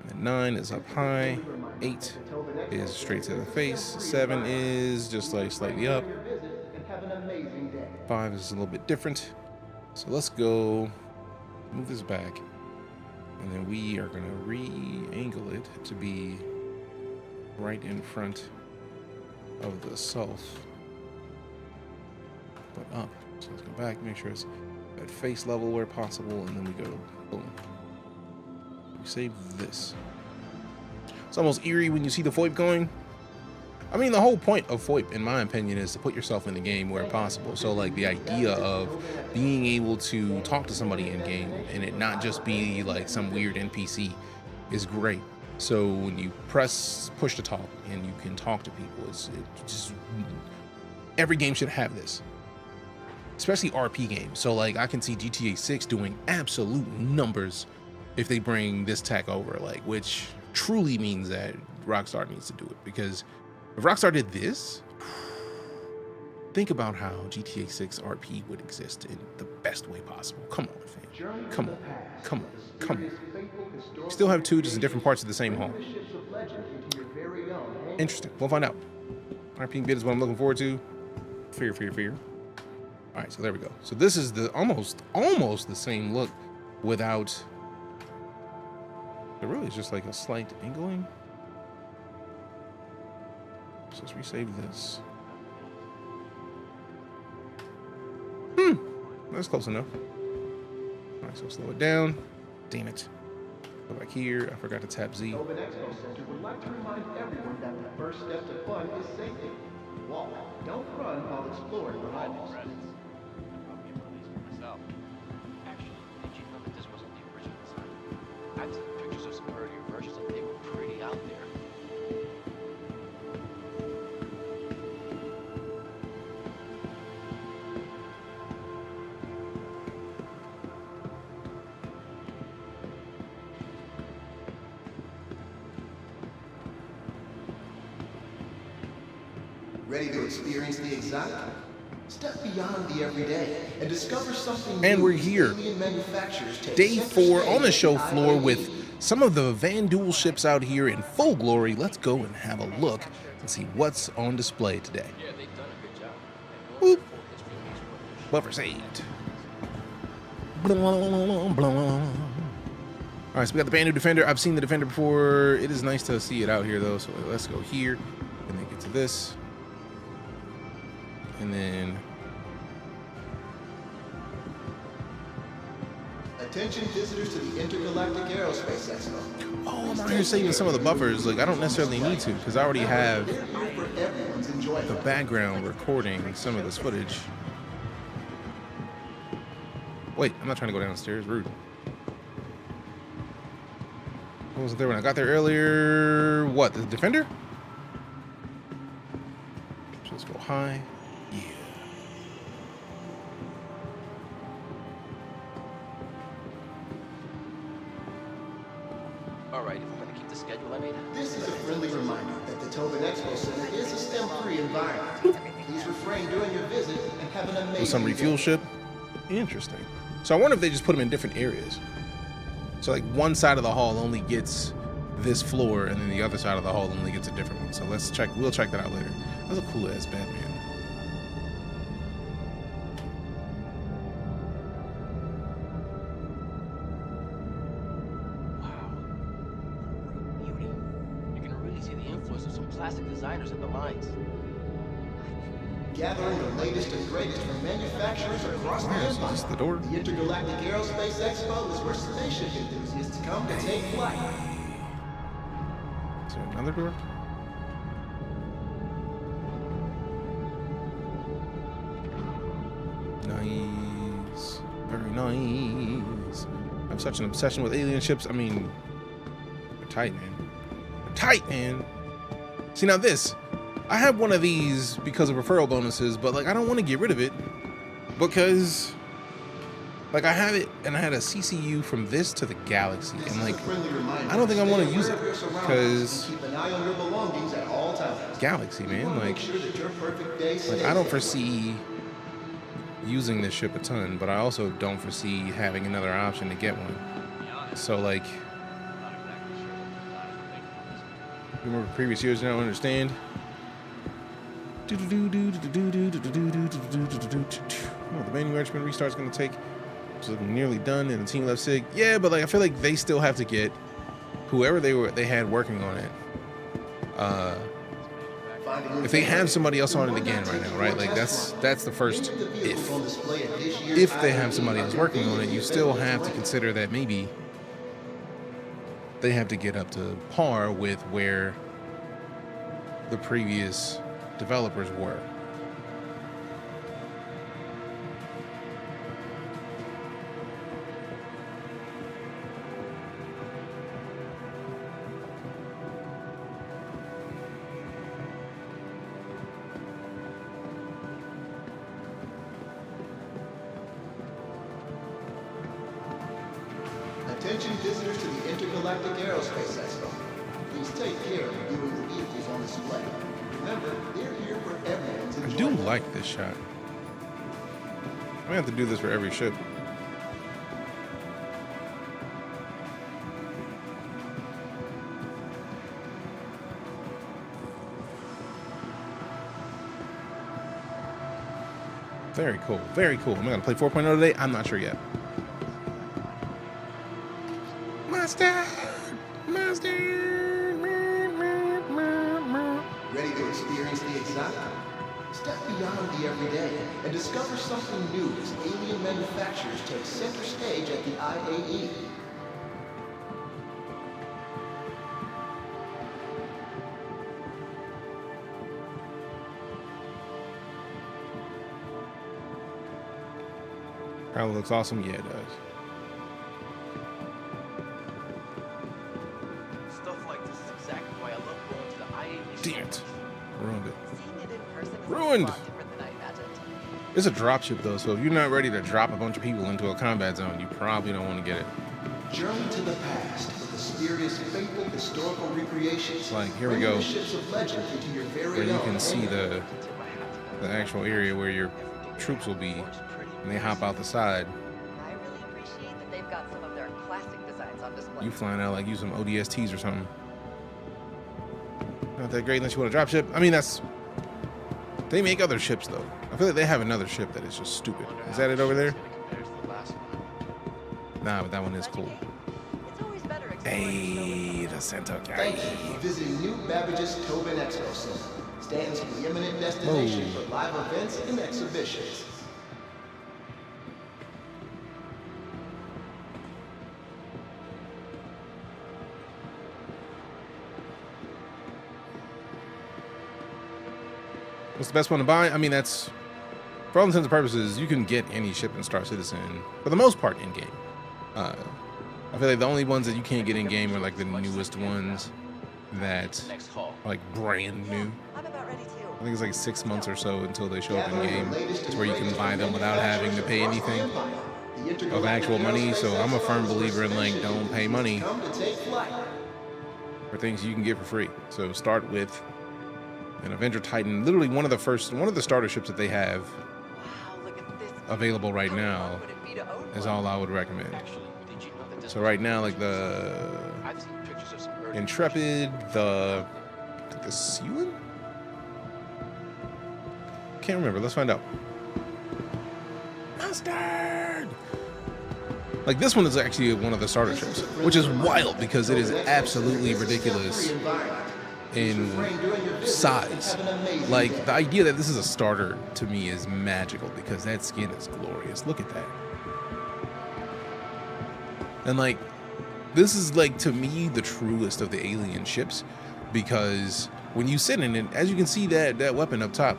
And then 9 is up high. 8 is straight to the face. 7 is just like slightly up. 5 is a little bit different. So let's go move this back. And then we are going to re-angle it to be right in front of the self, but up. So let's go back, make sure it's at face level where possible, and then we go, boom. We save this. It's almost eerie when you see the FOIP going. I mean, the whole point of FOIP, in my opinion, is to put yourself in the game where possible. So, like, the idea of being able to talk to somebody in game and it not just be like some weird NPC is great. So when you push to talk and you can talk to people, it just, every game should have this, especially RP games. So like I can see GTA 6 doing absolute numbers if they bring this tech over, like, which truly means that Rockstar needs to do it, because if Rockstar did this, think about how GTA 6 RP would exist in the best way possible. Come on, fam. Come on. Come on. Come on. We still have 2, just in different parts of the same hall. Interesting. We'll find out. RP bit is what I'm looking forward to. Fear. All right, so there we go. So this is the almost the same look without. It really is just like a slight angling. So let's resave this. That's close enough. All right, so slow it down. Damn it. Go back here. I forgot to tap Z. Open Expo Center would like to remind everyone that the first step to fun is safety. Walk, don't run while exploring the halls. Actually, did you know that this wasn't the original design? I've seen pictures of some earlier versions and they were pretty out there. Ready to experience the exotic? Step beyond the everyday and discover something And new we're here. alien manufacturers take Day center 4 stage on the at show floor IAE. with some of the Van Duel ships out here in full glory. Let's go and have a look and see what's on display today. Yeah, they've done a good job. Boop. Buffer saved. All right, so we got the Banu Defender. I've seen the Defender before. It is nice to see it out here, though. So let's go here and then get to this. And then Attention visitors to the Intergalactic Aerospace Expo. oh, I'm out here saving some of the buffers. Like I don't necessarily need to because I already have They're here for everyone's enjoyment. the background recording some of this footage. Wait, I'm not trying to go downstairs. Rude. What was it there when I got there earlier? What, the Defender? So let's go high. Yeah. Alright, if I'm gonna keep the schedule I made. This is a friendly reminder that the Tobin Expo Center is a STEM-free environment. Please refrain during your visit and have an amazing With some refuel day. ship. Interesting. So I wonder if they just put them in different areas. So like one side of the hall only gets this floor, and then the other side of the hall only gets a different one. So let's check. We'll check that out later. That's a cool ass Batman. Wow. Beauty. You can really see the influence of some classic designers in the lines. Gathering the latest and greatest from manufacturers across the Wow, so this is the door. The Intergalactic Aerospace Expo is where spaceship enthusiasts come to take flight. Is there another door? Nice. Very nice. I have such an obsession with alien ships. I mean, they're tight, man. They're tight, man. See, now this. I have one of these because of referral bonuses, but like I don't want to get rid of it because like I have it and I had a CCU from this to the Galaxy and like I don't think I want to use it because Keep an eye on your belongings at all times. Galaxy, man, Make like sure that your perfect day stays I don't there. foresee using this ship a ton, but I also don't foresee having another option to get one. So like, you remember previous years? I don't understand. Oh, the manufacturing restart's gonna take. It's nearly done, and the team left SIG. Yeah, but like I feel like they still have to get whoever they had working on it. If they have somebody else on it again right now, right? Like that's the first if they have somebody else working on it, you still have to consider that maybe they have to get up to par with where the previous developers were. Attention visitors to the Intergalactic Aerospace Expo. Please take care of viewing the vehicles on display. Remember, they're here for everyone's I do enjoyment. like this shot. I may have to do this for every ship. Very cool. Very cool. Am I gonna play 4.0 today? I'm not sure yet. Master! Ready to experience the exotic? Step beyond the everyday and discover something new as alien manufacturers take center stage at the IAE. Probably looks awesome. Yeah, it does. Stuff like this is exactly why I love going to the IAE. Damn it. Ruined it. Seeing it in person is Ruined. a lot different than I imagined. It's a dropship though, so if you're not ready to drop a bunch of people into a combat zone, you probably don't want to get it. Journey to the past with the spirited, faithful historical recreations. Like, here we Bring go. the ships of legend into your very Where you own can see hangar. the actual area where your troops will be, and they hop out the side. I really appreciate that they've got some of their classic designs on display. You flying out like you some ODSTs or something. Not that great unless you want to drop ship. I mean, that's. They make other ships though. I feel like they have another ship that is just stupid. Is that it over there? Nah, but that one is cool. It's always better exploring Hey, the Centaur guy. Thank you for visiting New Babbage's Tobin Expo Center. Stands the imminent destination for live events and exhibitions. What's the best one to buy? I mean, that's, for all intents and purposes, you can get any ship in StarCitizen for the most part in game. I feel like the only ones that you can't get in game are like the newest ones that are like brand new. I'm about ready too. I think it's like 6 months or so until they show up in game. It's where you can buy them without having to pay anything of actual money. So I'm a firm believer in like don't pay money for things you can get for free. So start with an Avenger Titan, literally one of the starter ships that they have Wow, look at this. available right How now fun would it be to own is one? all I would recommend. Actually, did you know that this So was right now, the like the I've seen pictures of some early Intrepid, the Sealand? Can't remember. Let's find out. Mustard! Like this one is actually one of the starter ships, which is wild because it is absolutely ridiculous in size. Like the idea that this is a starter to me is magical because that skin is glorious. Look at that. And like this is like to me the truest of the alien ships because when you sit in it, as you can see that weapon up top,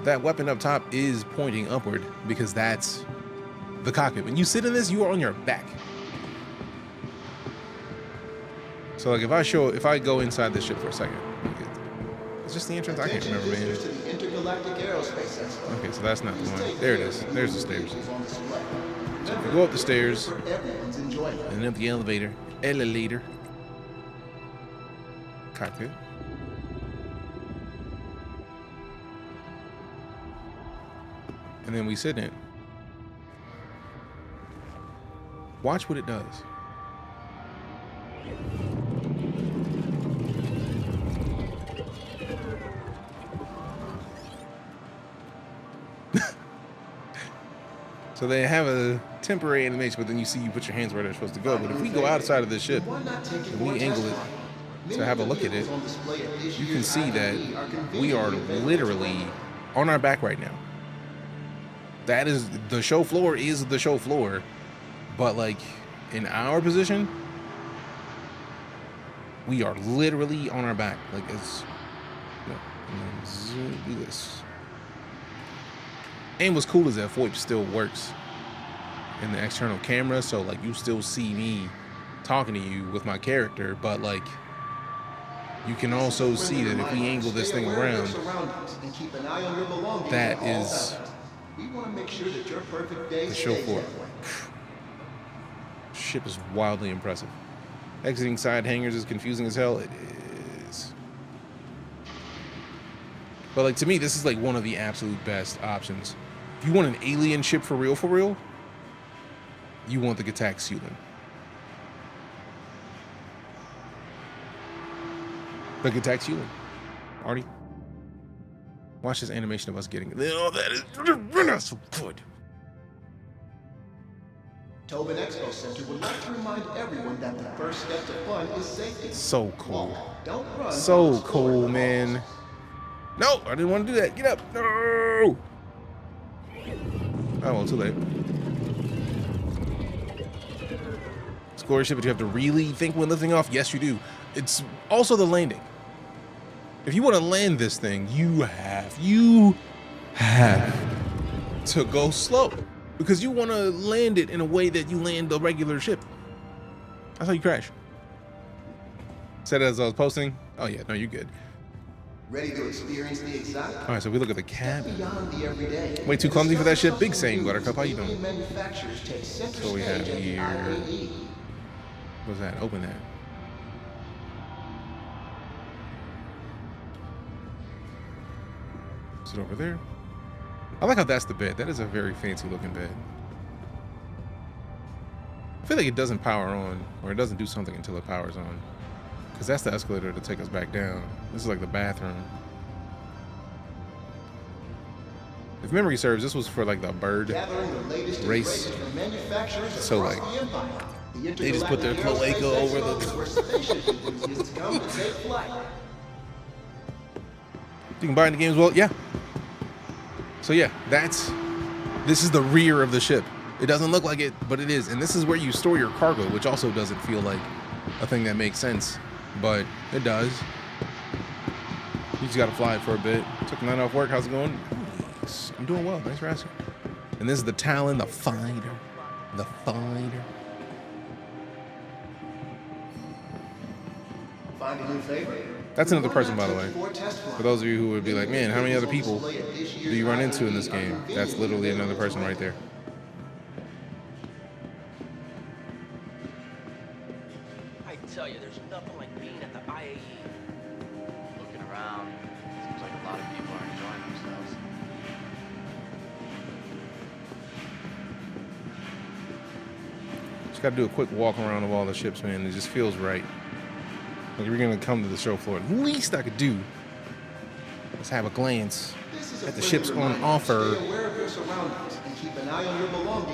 that weapon up top is pointing upward because that's the cockpit. When you sit in this, you are on your back. So like if I go inside this ship for a second, it's just the entrance. I can't remember, man. Visitors to the Intergalactic Aerospace Expo. Okay, so that's not the one. There it is. There's the stairs. So if you go up the stairs For everyone's enjoyment. and up the elevator, cockpit. And then we sit in it. Watch what it does. So they have a temporary animation, but then you see you put your hands where they're supposed to go. But if we go outside of this ship and we angle it to have a look at it, you can see that we are literally on our back right now. That is, the show floor is the show floor, but like in our position, we are literally on our back. Like it's, do this. And what's cool is that VoIP still works in the external camera, so like you still see me talking to you with my character, but like you can also see that if we angle this thing around, that is the show floor. Ship is wildly impressive. Exiting side hangars is confusing as hell. It is. But like to me, this is like one of the absolute best options. If you want an alien ship for real, you want the Gattac Sealand. The Gattac Sealand. Artie, watch this animation of us getting it. Oh, that is so good. Tobin Expo Center would like to remind everyone that the first step to fun is safety. So cool. Don't run. So cool, man. No, I didn't want to do that. Get up. No. Oh, well, too late. Score ship, but you have to really think when lifting off. Yes, you do. It's also the landing. If you want to land this thing, you have to go slow because you want to land it in a way that you land a regular ship. That's how you crash. Said as I was posting. Oh yeah, no, you're good. Ready to experience the exotic? All right, so we look at the cabin. Beyond the everyday. Way too clumsy for that shit. Big same, Buttercup. How you doing? Alien manufacturers take center So we have stage at the here. IAE. What's that? Open that. Is it over there? I like how that's the bed. That is a very fancy looking bed. I feel like it doesn't power on, or it doesn't do something until it powers on. Because that's the escalator to take us back down. This is like the bathroom. If memory serves, this was for like the bird Gathering the latest race. from manufacturers So across like, the empire. The they just put their Intergalactic cloaca Aerospace over Expo is the... where spaceship enthusiasts come to take flight. You can buy in the game as well. Yeah. So yeah, this is the rear of the ship. It doesn't look like it, but it is. And this is where you store your cargo, which also doesn't feel like a thing that makes sense, but it does. You just gotta fly it for a bit. Took a night off work. How's it going? Nice. I'm doing well. Thanks for asking. And this is the Talon, the fighter. The fighter. Find a new favorite? That's another person, by the way. For those of you who would be like, man, how many other people do you run into in this game? That's literally another person right there. I tell you, there's nothing like being at the IAE. Looking around, seems like a lot of people are enjoying themselves. Just gotta do a quick walk around of all the ships, man. It just feels right. Like if you're gonna come to the show floor, the least I could do is have a glance at the ships on offer.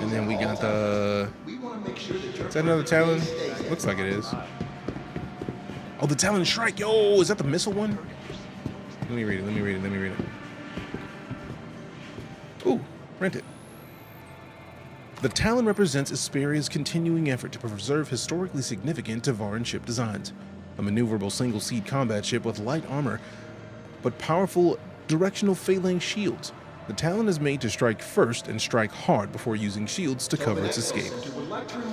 And then we got the, is that another Talon? Looks like it is. Oh, the Talon Strike. Yo, is that the missile one? Let me read it. Ooh, rent it. The Talon represents Esperia's continuing effort to preserve historically significant Tavaran ship designs. A maneuverable single-seat combat ship with light armor, but powerful directional phalanx shields. The Talon is made to strike first and strike hard before using shields to cover its escape.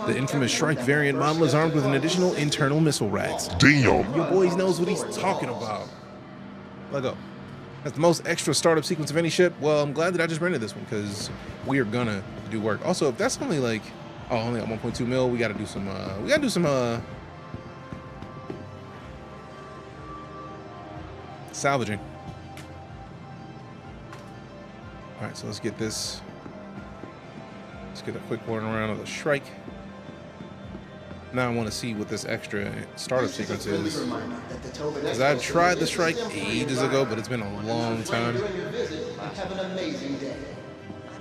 The infamous Strike variant model is armed with an additional internal missile racks. Damn! Your boy knows what he's talking about. Let go. That's the most extra startup sequence of any ship. Well, I'm glad that I just rented this one because we are gonna do work. Also, if that's only like, oh, only at 1.2 mil, we gotta do some, salvaging. All right, so let's get this. Let's get a quick one around of the Shrike. Now I want to see what this extra startup sequence is. Because I tried the Shrike ages ago, but it's been a long time. I'm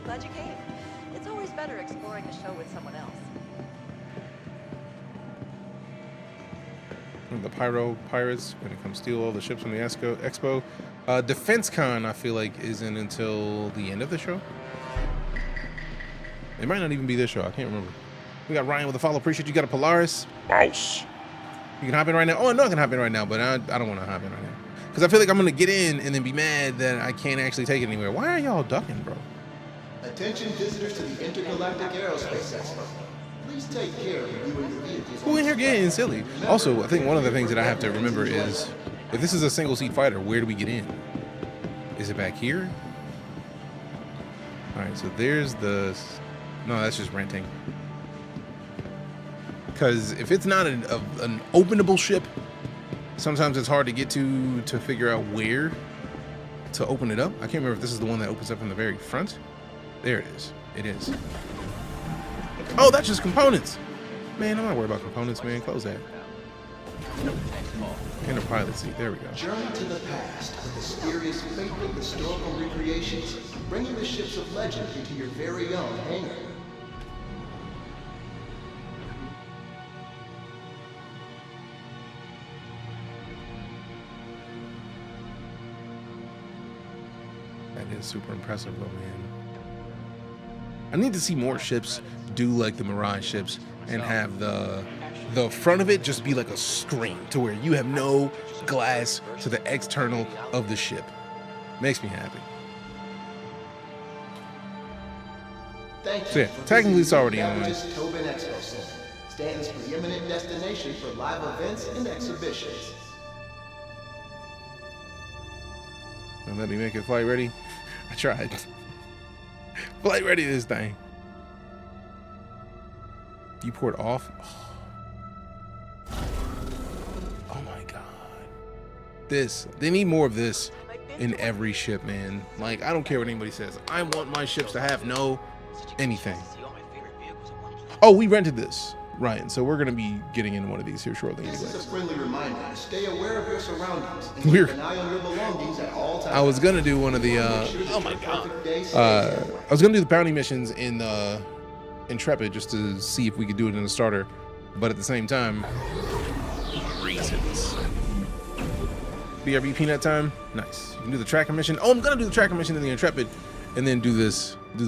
glad you came. It's always better exploring a show with someone else. The Pyro Pirates gonna come steal all the ships from the Expo. Defense Con, I feel like, isn't until the end of the show. It might not even be this show. I can't remember. We got Ryan with a follow. Appreciate you. Got a Polaris. Mouse. You can hop in right now. Oh, I know I can hop in right now, but I don't want to hop in right now because I feel like I'm gonna get in and then be mad that I can't actually take it anywhere. Why are y'all ducking, bro? Attention visitors to the Intergalactic Aerospace Expo. Please take care of you and your vehicles. Who in here getting silly? Also, I think one of the things that I have to remember is if this is a single seat fighter, where do we get in? Is it back here? All right, so there's the, no, that's just renting. Because if it's not an openable ship, sometimes it's hard to get to figure out where to open it up. I can't remember if this is the one that opens up from the very front. There it is. It is. Oh, that's just components. Man, I'm not worried about components, man. Close that. And a pilot seat. There we go. Journey to the past with mysterious, fateful historical recreations, bringing the ships of legend into your very own hangar. That is super impressive, though, man. I need to see more ships do like the Mirage ships and have the front of it just be like a screen to where you have no glass to the external of the ship. Makes me happy. So yeah, technically it's already on. Tobin Expo Center stands preeminent destination for live events and exhibitions. Don't let me make it flight ready. I tried. Flight ready this thing. You poured off. Oh my god. This. They need more of this in every ship, man. Like, I don't care what anybody says. I want my ships to have no anything. Oh, we rented this. Ryan, so we're gonna be getting into one of these here shortly. This is a friendly reminder to stay aware of your surroundings and Weird. keep an eye on your belongings at all times. I was gonna do one of the oh my god. I was gonna do the bounty missions in Intrepid just to see if we could do it in a starter, but at the same time, reasons. BRB peanut time. Nice. You can do the tracker mission. Oh, I'm gonna do the tracker mission in the Intrepid, and then do the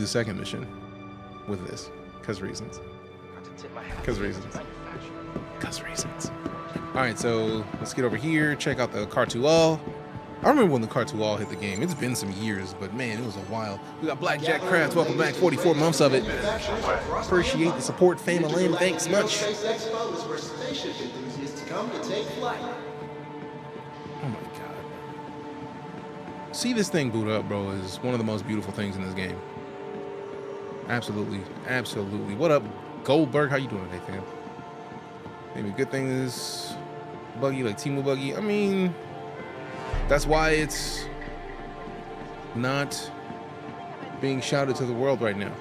second mission with this, cause reasons. Cause reasons. Cause reasons. All right, so let's get over here. Check out the Car2All. I remember when the Car2All hit the game. It's been some years, but man, it was a while. We got Blackjack Crafts. Welcome back. 44 months of it. Appreciate the support, family. Thanks much. Expo is where spaceship enthusiasts come to take flight. Oh my god. See this thing boot up, bro, is one of the most beautiful things in this game. Absolutely. Absolutely. What up, Goldberg? How you doing today, fam? Maybe a good thing is buggy like Timu buggy. I mean, that's why it's not being shouted to the world right now.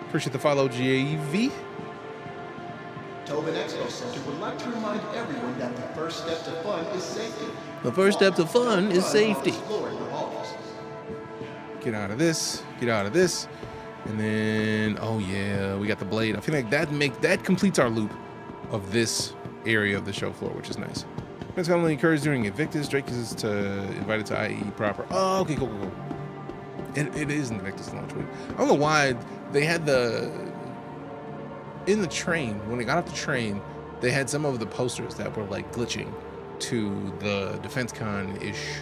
Appreciate the follow, GAV. Tobin Expo Center would like to remind everyone that the first step to fun is safety. The first step to fun is safety. Exploring the halls. Get out of this. Get out of this. And then, oh yeah, we got the blade. I feel like that completes our loop of this area of the show floor, which is nice. It's commonly encouraged during Invictus. Drake is invited to IAE proper. Oh, okay, cool. It is an Invictus launch week. I don't know why they had in the train, when they got off the train, they had some of the posters that were like glitching to the DefenseCon-ish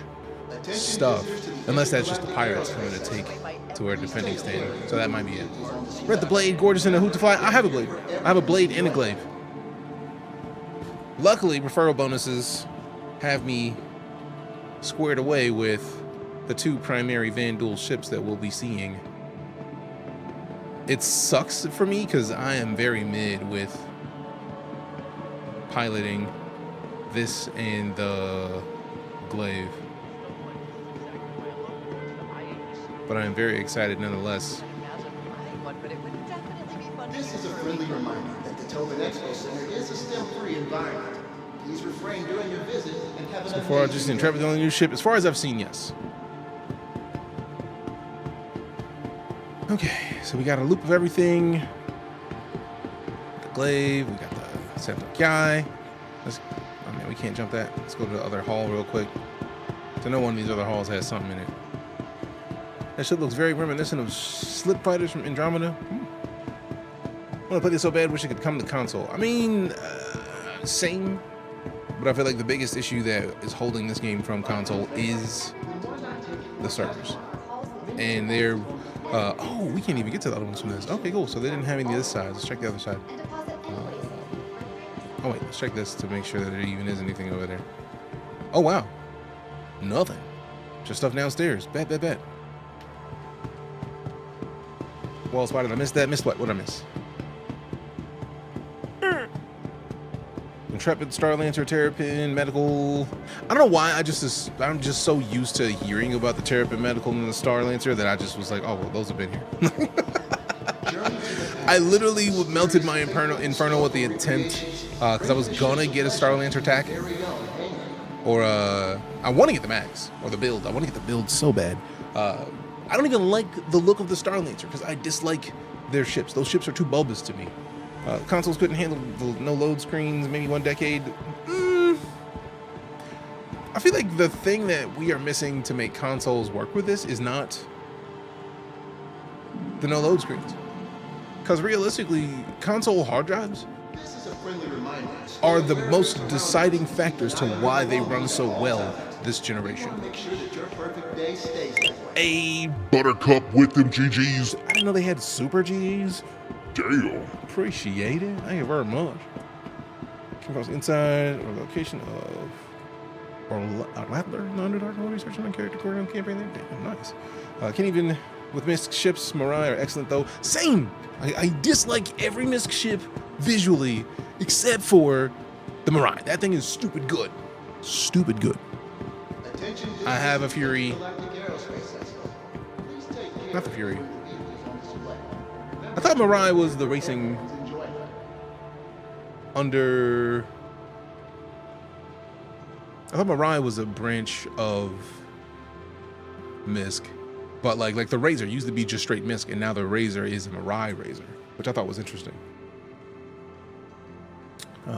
stuff. Unless that's just the pirates coming to take to our defending stand. So that might be it. Red the blade, gorgeous in a hoot to fly. I have a blade. I have a blade and a glaive. Luckily, referral bonuses have me squared away with the 2 primary Vanduul ships that we'll be seeing. It sucks for me because I am very mid with piloting this and the glaive. But I am very excited nonetheless. This is a friendly reminder that the Tobin Expo Center is a STEM-free environment. Please refrain during your visit and have an So far, just Intrepid, the only new ship. As far as I've seen, yes. Okay, so we got a loop of everything. The glaive, we got the Santa Guy. Oh man, we can't jump that. Let's go to the other hall real quick. So no one of these other halls has something in it. That shit looks very reminiscent of slip fighters from Andromeda. I want to play this so bad, wish it could come to console. I mean, same. But I feel like the biggest issue that is holding this game from console is the servers. And they're, oh, we can't even get to the other ones from this. Okay, cool. So they didn't have any of this side. Let's check the other side. Oh wait, let's check this to make sure that there even is anything over there. Oh wow, nothing. Just stuff downstairs. Bet. Wall spotted. I missed that. Missed what? What'd I miss? Intrepid, Starlancer, Terrapin, Medical. I don't know why. I'm just so used to hearing about the Terrapin Medical and the Starlancer that I just was like, oh well, those have been here. I literally melted my Inferno with the intent, because I was gonna get a Starlancer attack, or I want to get the Max or the build. I want to get the build so bad. I don't even like the look of the Starlancer because I dislike their ships. Those ships are too bulbous to me. Consoles couldn't handle the no load screens, maybe 1 decade. I feel like the thing that we are missing to make consoles work with this is not the no load screens. Because realistically, console hard drives are the most deciding factors to why they run so well this generation. A Buttercup with them GGs. I didn't know they had super GGs. Damn. Appreciate it. Thank you very much. Came across inside or location of Rattler, non-dark mode research on character program campaign there. Damn, nice. Can't even with MISC ships. Mirai are excellent though. Same. I dislike every MISC ship visually except for the Mirai. That thing is stupid good. Stupid good. I have a Fury. Not the Fury. I thought Mirai was the racing under. I thought Mirai was a branch of MISC, but like the Razor used to be just straight MISC, and now the Razor is a Mirai Razor, which I thought was interesting.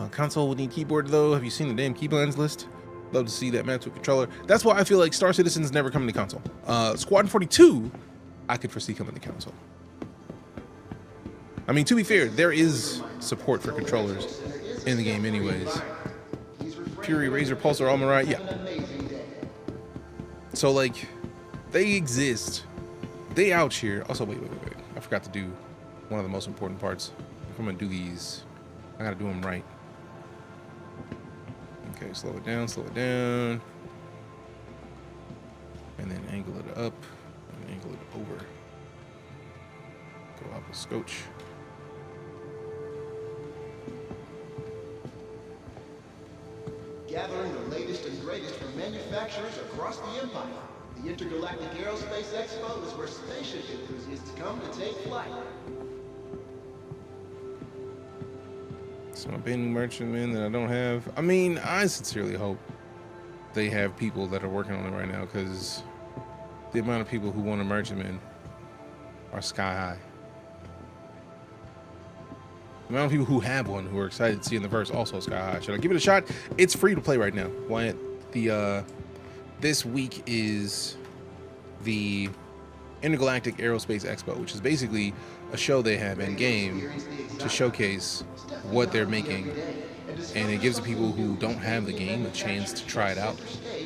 Console would need keyboard though. Have you seen the damn keybinds list? Love to see that match with controller. That's why I feel like StarCitizen's never coming to console. Squadron 42, I could foresee coming to console. I mean, to be fair, there is support for controllers in the game anyways. Fury, Razor, Pulsar, all right, yeah. So like, they exist. They out here. Also, wait. I forgot to do one of the most important parts. If I'm gonna do these, I gotta do them right. Okay, slow it down, and then angle it up and angle it over. Go up with scotch. Gathering the latest and greatest from manufacturers across the empire, the Intergalactic Aerospace Expo is where spaceship enthusiasts come to take flight. So a brand new merchantman that I don't have. I mean, I sincerely hope they have people that are working on it right now, because the amount of people who want a merchantman are sky high. The amount of people who have one who are excited to see in the verse also sky high. Should I give it a shot? It's free to play right now. Wyatt, this week is the Intergalactic Aerospace Expo, which is basically a show they have in game to showcase what they're making, and it gives the people who don't have the game a chance to try it out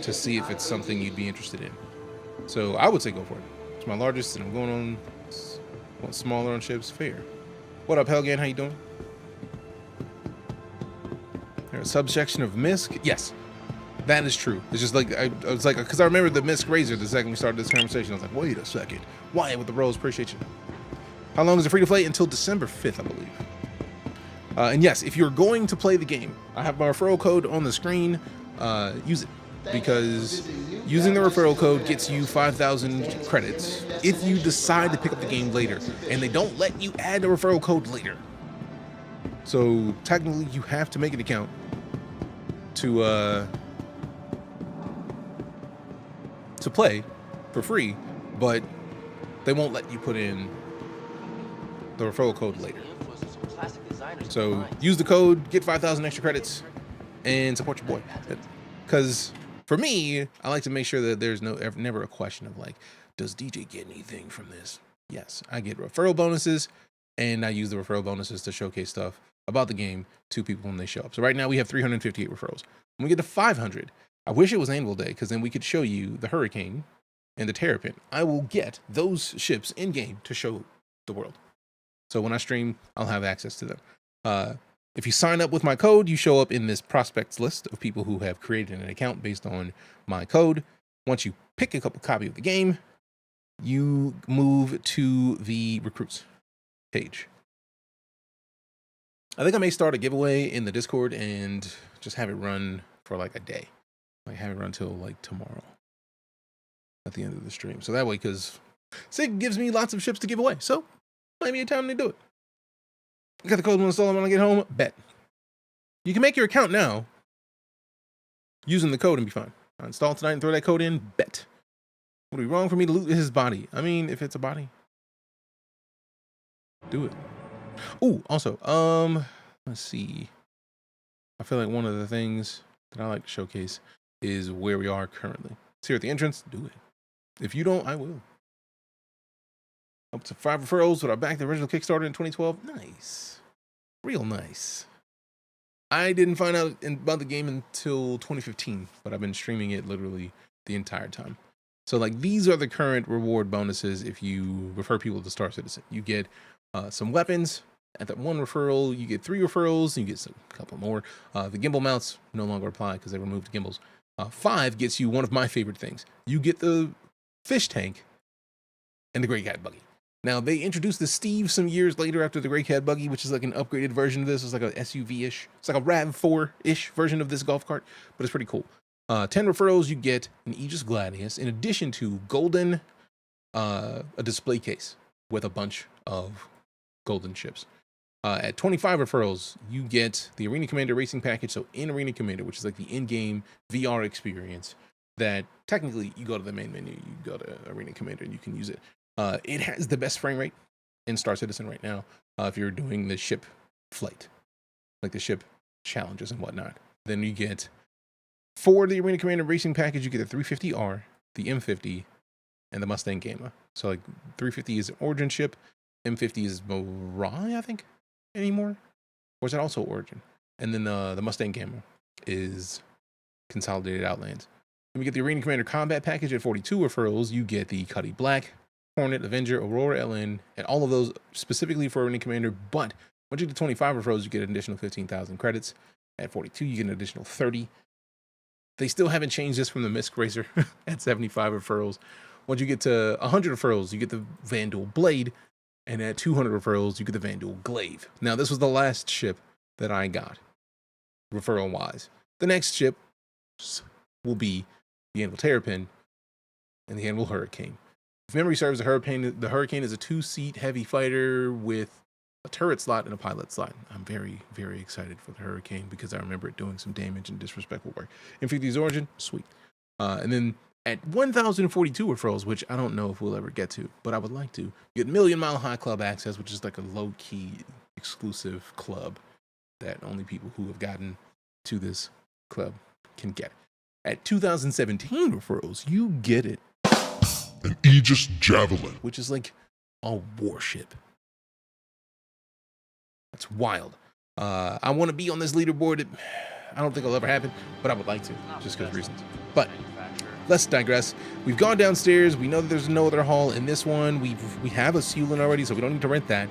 to see if it's something you'd be interested in. So I would say go for it. It's my largest, and I'm going on smaller on ships. Fair. What up, Helgan? How you doing? There's a subsection of MISC. Yes, that is true. It's just like I was like, because I remember the MISC Razor the second we started this conversation. I was like, wait a second. Why with the Rose? Appreciate you. How long is it free to play? Until December 5th, I believe. And yes, if you're going to play the game, I have my referral code on the screen. Use it, because using the referral code gets you 5,000 credits if you decide to pick up the game later, and they don't let you add the referral code later. So technically, you have to make an account to play for free, but they won't let you put in the referral code later. So use the code, get 5,000 extra credits, and support your boy. Because for me, I like to make sure that there's never a question of like, does DJ get anything from this? Yes, I get referral bonuses, and I use the referral bonuses to showcase stuff about the game to people when they show up. So right now we have 358 referrals. When we get to 500, I wish it was Anvil Day, because then we could show you the Hurricane and the Terrapin. I will get those ships in game to show the world. So when I stream, I'll have access to them. If you sign up with my code, you show up in this prospects list of people who have created an account based on my code. Once you pick a copy of the game, you move to the recruits page. I think I may start a giveaway in the Discord and just have it run for like a day. Like have it run till like tomorrow at the end of the stream. So that way, because SIG gives me lots of ships to give away. So might be a time to do it. Got the code when install when I get home. Bet. You can make your account now using the code and be fine. I install tonight and throw that code in. Bet. Would it be wrong for me to loot his body? I mean, if it's a body, do it. Oh, also, let's see. I feel like one of the things that I like to showcase is where we are currently. It's here at the entrance. Do it. If you don't, I will. Up to 5 referrals, but I backed the original Kickstarter in 2012. Nice. Real nice. I didn't find out about the game until 2015, but I've been streaming it literally the entire time. So like these are the current reward bonuses if you refer people to StarCitizen. You get some weapons. At that 1 referral, you get 3 referrals, and you get a couple more. The gimbal mounts no longer apply because they removed the gimbals. 5 gets you one of my favorite things. You get the fish tank and the Great Cat Buggy. Now, they introduced the Steve some years later after the Great Cat Buggy, which is like an upgraded version of this. It's like a SUV-ish. It's like a RAV4-ish version of this golf cart, but it's pretty cool. 10 referrals, you get an Aegis Gladius, in addition to golden, a display case with a bunch of golden ships. At 25 referrals, you get the Arena Commander Racing Package. So in Arena Commander, which is like the in-game VR experience, that technically you go to the main menu, you go to Arena Commander, and you can use it. It has the best frame rate in StarCitizen right now if you're doing the ship flight, like the ship challenges and whatnot. Then you get For the Arena Commander Racing package, you get the 350R, the M50, and the Mustang Gamma. So like 350 is an Origin ship, M50 is Mirai, I think, anymore. Or is that also Origin? And then the Mustang Gamma is Consolidated Outlands. When we get the Arena Commander Combat package at 42 referrals, you get the Cuddy Black, Hornet, Avenger, Aurora LN, and all of those specifically for Arena Commander. But once you get to 25 referrals, you get an additional 15,000 credits. At 42, you get an additional 30. They still haven't changed this from the Misk Racer at 75 referrals. Once you get to 100 referrals, you get the Vandal Blade. And at 200 referrals, you get the Vandal Glaive. Now, this was the last ship that I got, referral-wise. The next ship will be the Anvil Terrapin and the Anvil Hurricane. If memory serves, the Hurricane is a 2-seat heavy fighter with a turret slot and a pilot slot. I'm very, very excited for the Hurricane because I remember it doing some damage and disrespectful work. M50's Origin, sweet. And then at 1,042 referrals, which I don't know if we'll ever get to, but I would like to, you get Million Mile High Club access, which is like a low-key exclusive club that only people who have gotten to this club can get. At 2017 referrals, you get it. An Aegis Javelin, which is like a warship. That's wild. I want to be on this leaderboard. I don't think it'll ever happen, but I would like to, just because reasons. But let's digress. We've gone downstairs. We know that there's no other hall in this one. We have a Sulin already, so we don't need to rent that.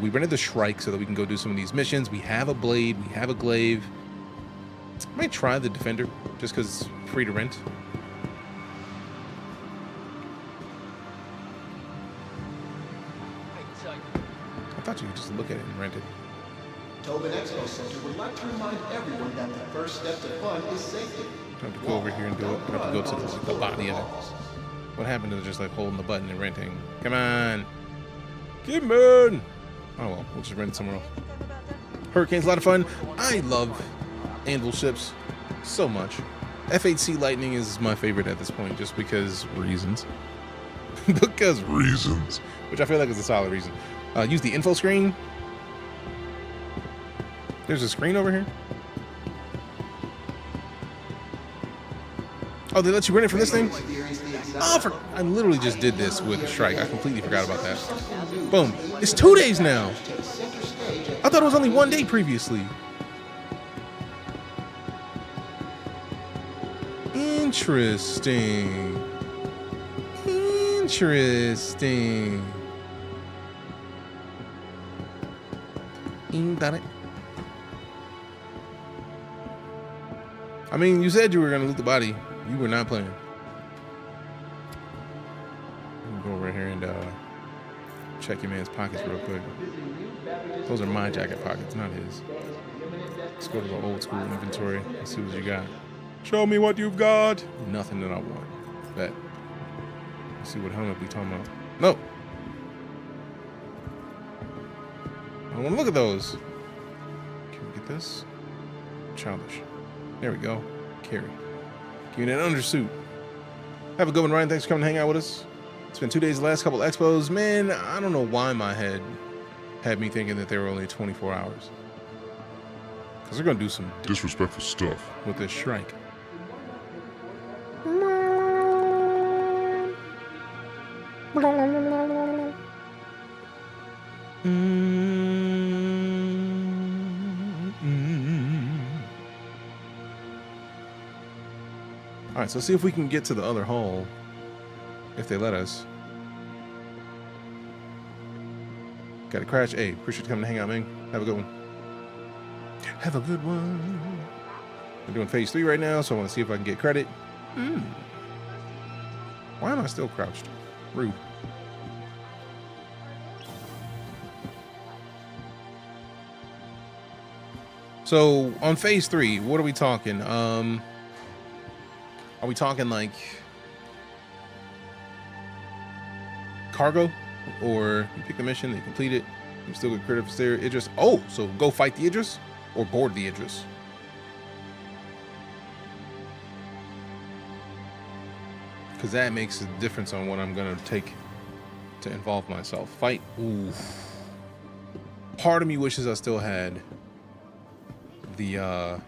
We rented the Shrike so that we can go do some of these missions. We have a Blade. We have a Glaive. I might try the Defender, just because it's free to rent. I thought you could just look at it and rent it. Tobin Expo Center would like to remind everyone that the first step to fun is safety. I have to go over here and do it. I have to go to the body of it. What happened to just like holding the button and renting? Come on. Come on. Oh well, we'll just rent it somewhere else. Hurricane's a lot of fun. I love Anvil ships so much. F8C Lightning is my favorite at this point just because reasons. Because reasons. Which I feel like is a solid reason. Use the info screen. There's a screen over here. Oh, they let you rent it from this thing? Oh, I literally just did this with a Shrike. I completely forgot about that. Boom. It's 2 days now. I thought it was only 1 day previously. Interesting. Interesting. Ain't that it? I mean, you said you were gonna loot the body. You were not playing. I'm gonna go over here and check your man's pockets real quick. Those are my jacket pockets, not his. Let's go to the old school inventory and see what you got. Show me what you've got. Nothing that I want. Bet. Let's see what helmet we talking about. No. I want to look at those. Can we get this? Childish. There we go. Carry. Give me that undersuit. Have a good one, Ryan. Thanks for coming to hang out with us. It's been 2 days, the last couple expos. Man, I don't know why my head had me thinking that they were only 24 hours. Because they're going to do some disrespectful stuff with this Shrike. All right, so see if we can get to the other hall, if they let us. Got a crash. Hey, appreciate you coming to hang out, man. Have a good one. Have a good one. We're doing phase 3 right now, so I want to see if I can get credit. Why am I still crouched? Rude. So on phase 3, what are we talking? Are we talking like cargo, or you pick the mission, they complete it, you still get credit for their Idris? Oh, so go fight the Idris or board the Idris? Because that makes a difference on what I'm gonna take to involve myself. Fight. Ooh. Part of me wishes I still had the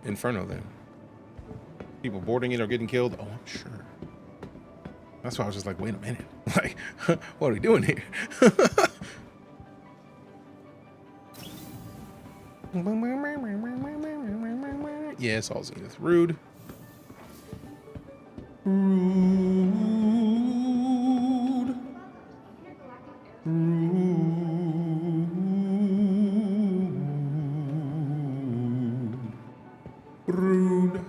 Inferno then? People boarding it or getting killed? Oh, I'm sure. That's why I was just like, wait a minute. Like, what are we doing here? Yeah, it's all Zenith. Rude. Rude. Rude. Rude.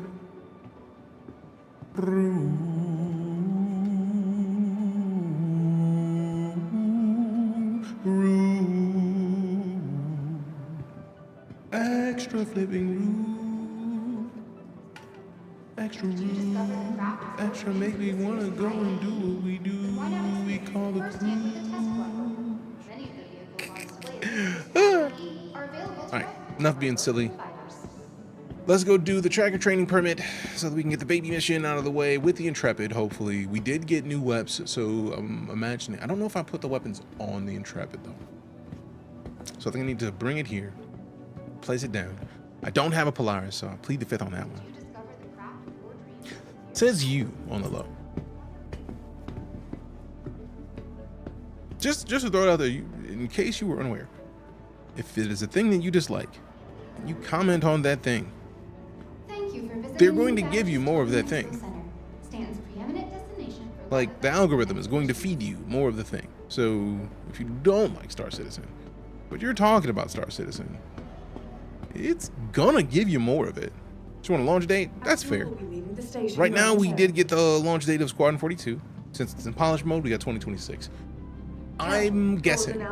Rude. Extra flipping rude. Extra rude. Extra make me want to go and do what we do. We call the crew. Alright, enough being silly. Let's go do the tracker training permit so that we can get the baby mission out of the way with the Intrepid, hopefully. We did get new weapons, so I'm imagining... I don't know if I put the weapons on the Intrepid, though. So I think I need to bring it here, place it down. I don't have a Polaris, so I'll plead the fifth on that one. It says you on the low. Just to throw it out there, in case you were unaware, if it is a thing that you dislike, you comment on that thing, they're going to give you more of that thing. Like, the algorithm is going to feed you more of the thing. So if you don't like StarCitizen, but you're talking about StarCitizen, it's gonna give you more of it. Just want a launch date? That's fair. Right now, we did get the launch date of Squadron 42. Since it's in polished mode, we got 2026. I'm guessing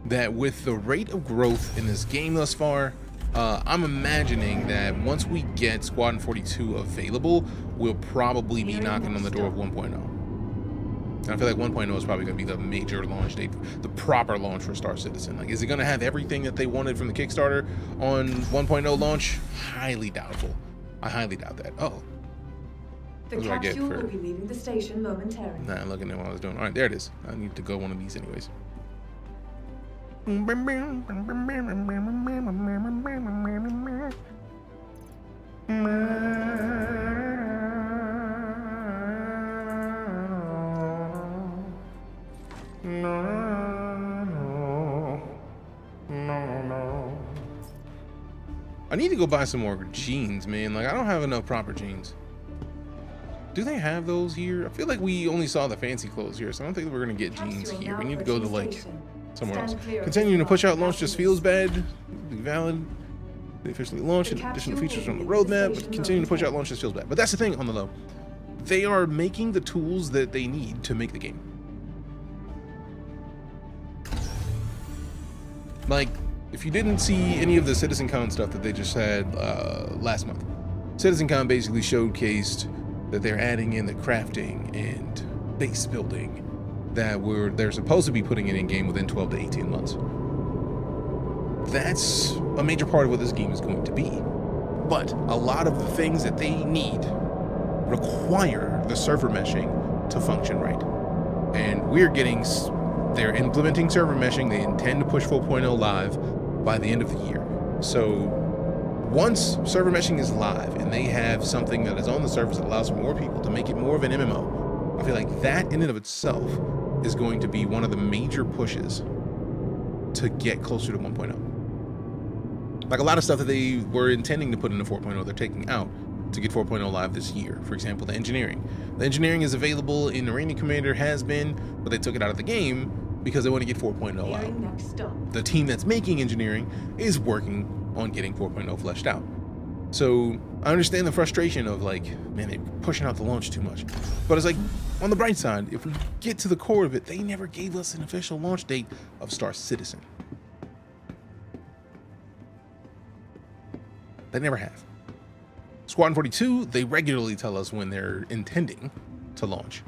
that with the rate of growth in this game thus far, I'm imagining that once we get Squadron 42 available, we'll probably be knocking on the door of 1.0. And I feel like 1.0 is probably going to be the major launch date, the proper launch for StarCitizen. Like, is it going to have everything that they wanted from the Kickstarter on 1.0 launch? Highly doubtful. I highly doubt that. Oh. The capsule will be leaving the station momentarily. Nah, looking at what I was doing. All right, there it is. I need to go one of these anyways. I need to go buy some more jeans, man. Like, I don't have enough proper jeans. Do they have those here? I feel like we only saw the fancy clothes here, so I don't think we're gonna get jeans here. We need to go to, like, somewhere else. Continuing to push out launch just feels bad. Be valid. They officially launched additional features on the roadmap, but continuing to push out launch just feels bad. But that's the thing on the low. They are making the tools that they need to make the game. Like, if you didn't see any of the CitizenCon stuff that they just had last month, CitizenCon basically showcased that they're adding in the crafting and base building that they're supposed to be putting it in game within 12 to 18 months. That's a major part of what this game is going to be. But a lot of the things that they need require the server meshing to function right. And they're implementing server meshing. They intend to push 4.0 live by the end of the year. So once server meshing is live and they have something that is on the servers that allows for more people to make it more of an MMO, I feel like that in and of itself is going to be one of the major pushes to get closer to 1.0. Like a lot of stuff that they were intending to put into 4.0, they're taking out to get 4.0 live this year. For example, the engineering. The engineering is available in Iranian Commander, has been, but they took it out of the game because they want to get 4.0 live. The team that's making engineering is working on getting 4.0 fleshed out. So I understand the frustration of like, man, they're pushing out the launch too much. But it's like, on the bright side, if we get to the core of it, they never gave us an official launch date of StarCitizen. They never have. Squadron 42, they regularly tell us when they're intending to launch.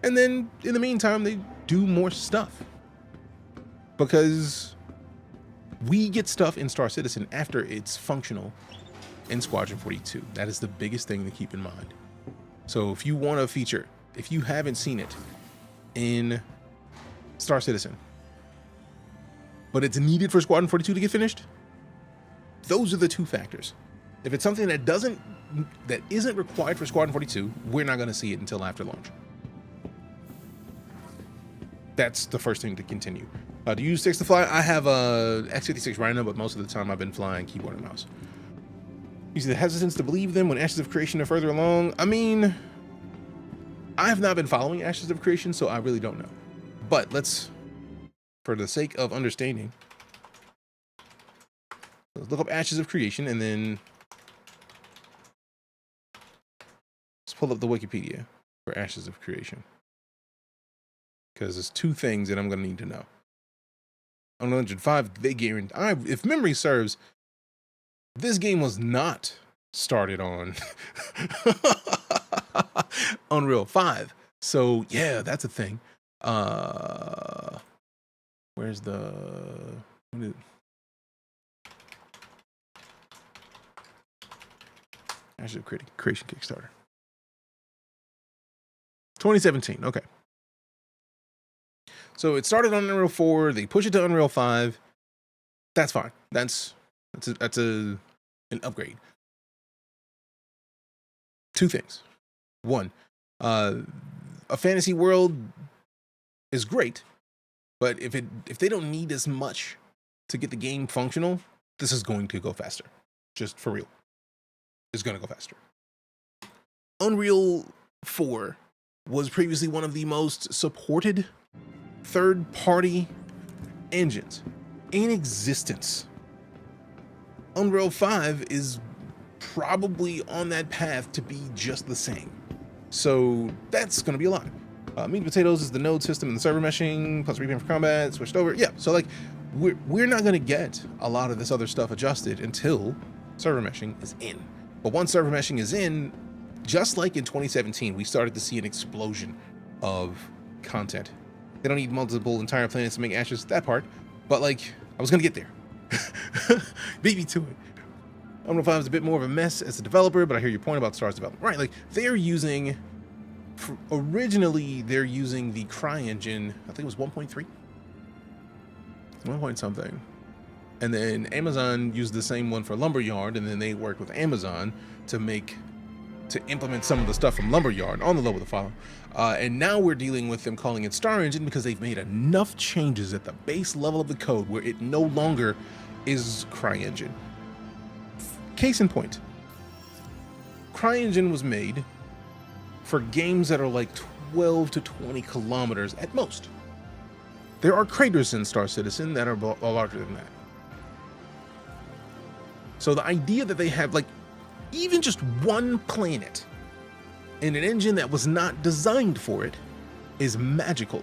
And then in the meantime, they do more stuff. Because we get stuff in StarCitizen after it's functional in Squadron 42. That is the biggest thing to keep in mind. So if you want a feature, if you haven't seen it in StarCitizen, but it's needed for Squadron 42 to get finished, those are the two factors. If it's something that isn't required for Squadron 42, we're not going to see it until after launch. That's the first thing to continue. To use sticks to fly, I have a X56 Rhino, but most of the time I've been flying keyboard and mouse. You see the hesitance to believe them when Ashes of Creation are further along. I mean, I have not been following Ashes of Creation, so I really don't know. But let's, for the sake of understanding, let's look up Ashes of Creation and then let's pull up the Wikipedia for Ashes of Creation. Because there's two things that I'm going to need to know. Unreal Engine 5, they guarantee, if memory serves, this game was not started on Unreal 5. So yeah, that's a thing. Where's the Ashes of Creation Kickstarter? 2017. Okay. So it started on Unreal 4. They push it to Unreal 5. That's fine. That's an upgrade. Two things. One, a fantasy world is great, but if they don't need as much to get the game functional, this is going to go faster. Just for real. It's going to go faster. Unreal 4 was previously one of the most supported third-party engines in existence. Unreal 5 is probably on that path to be just the same. So that's going to be a lot. Meat and potatoes is the node system and the server meshing, plus repaint for combat, switched over. Yeah, so like we're not going to get a lot of this other stuff adjusted until server meshing is in. But once server meshing is in, just like in 2017, we started to see an explosion of content. They don't need multiple entire planets to make Ashes, that part. But like, I was going to get there. Beat me to it. Unreal 5 is a bit more of a mess as a developer, but I hear your point about Star's development. Right, like they're using, originally they're using the CryEngine, I think it was 1.3? 1 point something. And then Amazon used the same one for Lumberyard, and then they worked with Amazon to implement some of the stuff from Lumberyard on the low of the file. And now we're dealing with them calling it StarEngine because they've made enough changes at the base level of the code where it no longer is CryEngine. Case in point, CryEngine was made for games that are like 12 to 20 kilometers at most. There are craters in StarCitizen that are larger than that. So the idea that they have like even just one planet in an engine that was not designed for it is magical.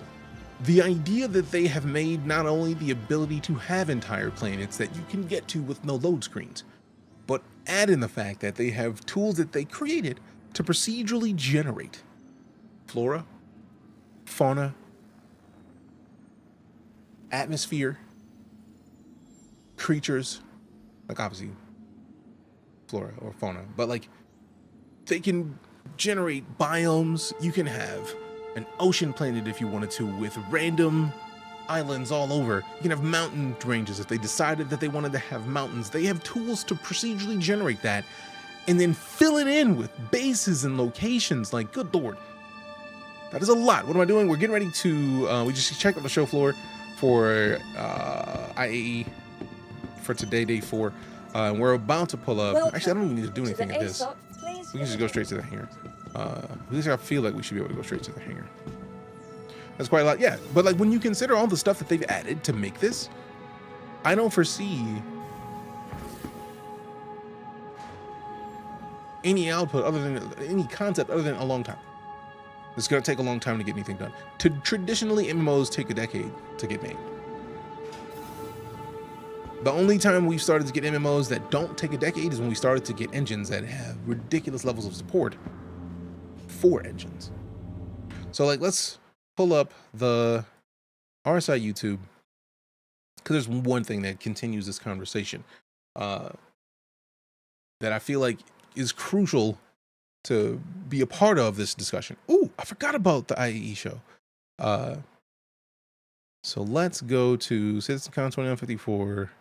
The idea that they have made not only the ability to have entire planets that you can get to with no load screens, but add in the fact that they have tools that they created to procedurally generate flora, fauna, atmosphere, creatures, like obviously flora or fauna, but like they can generate biomes. You can have an ocean planet if you wanted to with random islands all over. You can have mountain ranges if they decided that they wanted to have mountains. They have tools to procedurally generate that and then fill it in with bases and locations. Like, good lord, that is a lot. What am I doing? We're getting ready to we just checked out the show floor for IAE for today, day 4. And we're about to pull up. Actually, I don't even need to do anything at this. We can just go straight to the hangar. At least I feel like we should be able to go straight to the hangar. That's quite a lot, yeah. But like when you consider all the stuff that they've added to make this, I don't foresee any output other than any concept other than a long time. It's gonna take a long time to get anything done. Traditionally, MMOs take a decade to get made. The only time we've started to get MMOs that don't take a decade is when we started to get engines that have ridiculous levels of support for engines. So like, let's pull up the RSI YouTube, because there's one thing that continues this conversation that I feel like is crucial to be a part of this discussion. Ooh, I forgot about the IAE show. So let's go to CitizenCon 2154.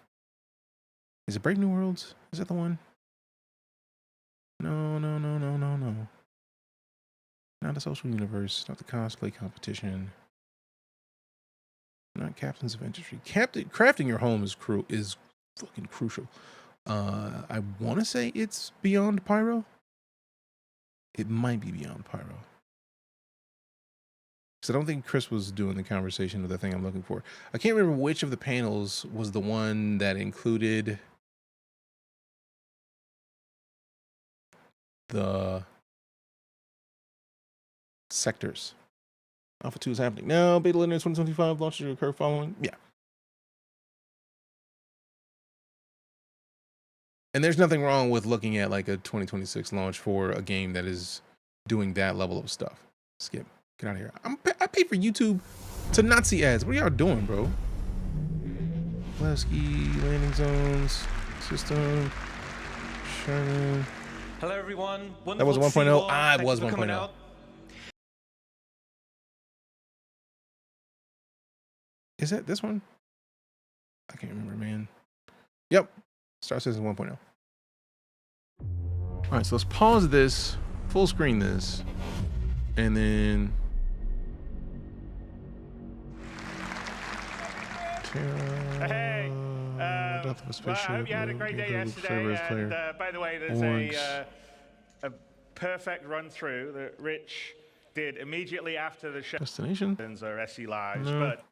Is it Brave New Worlds? Is that the one? No, no, no, no, no, no. Not a social universe. Not the cosplay competition. Not captains of industry. Crafting your home is fucking crucial. I want to say it's Beyond Pyro. It might be Beyond Pyro. Because I don't think Chris was doing the conversation with the thing I'm looking for. I can't remember which of the panels was the one that included the sectors. Alpha 2 is happening now. Beta Linear 2025 launch to occur following. Yeah. And there's nothing wrong with looking at like a 2026 launch for a game that is doing that level of stuff. Skip. Get out of here. I pay for YouTube to not see ads. What are y'all doing, bro? Lasky, landing zones, system, Sherman. Hello, everyone. That was 1.0. I was 1.0. Is that this one? I can't remember, man. Yep. StarCitizen 1.0. All right, so let's pause this, full screen this, and then Hey, well, I hope you had a great day yesterday. And by the way, there's a perfect run through that Rich did immediately after the show. Destination or SE Lives, no. but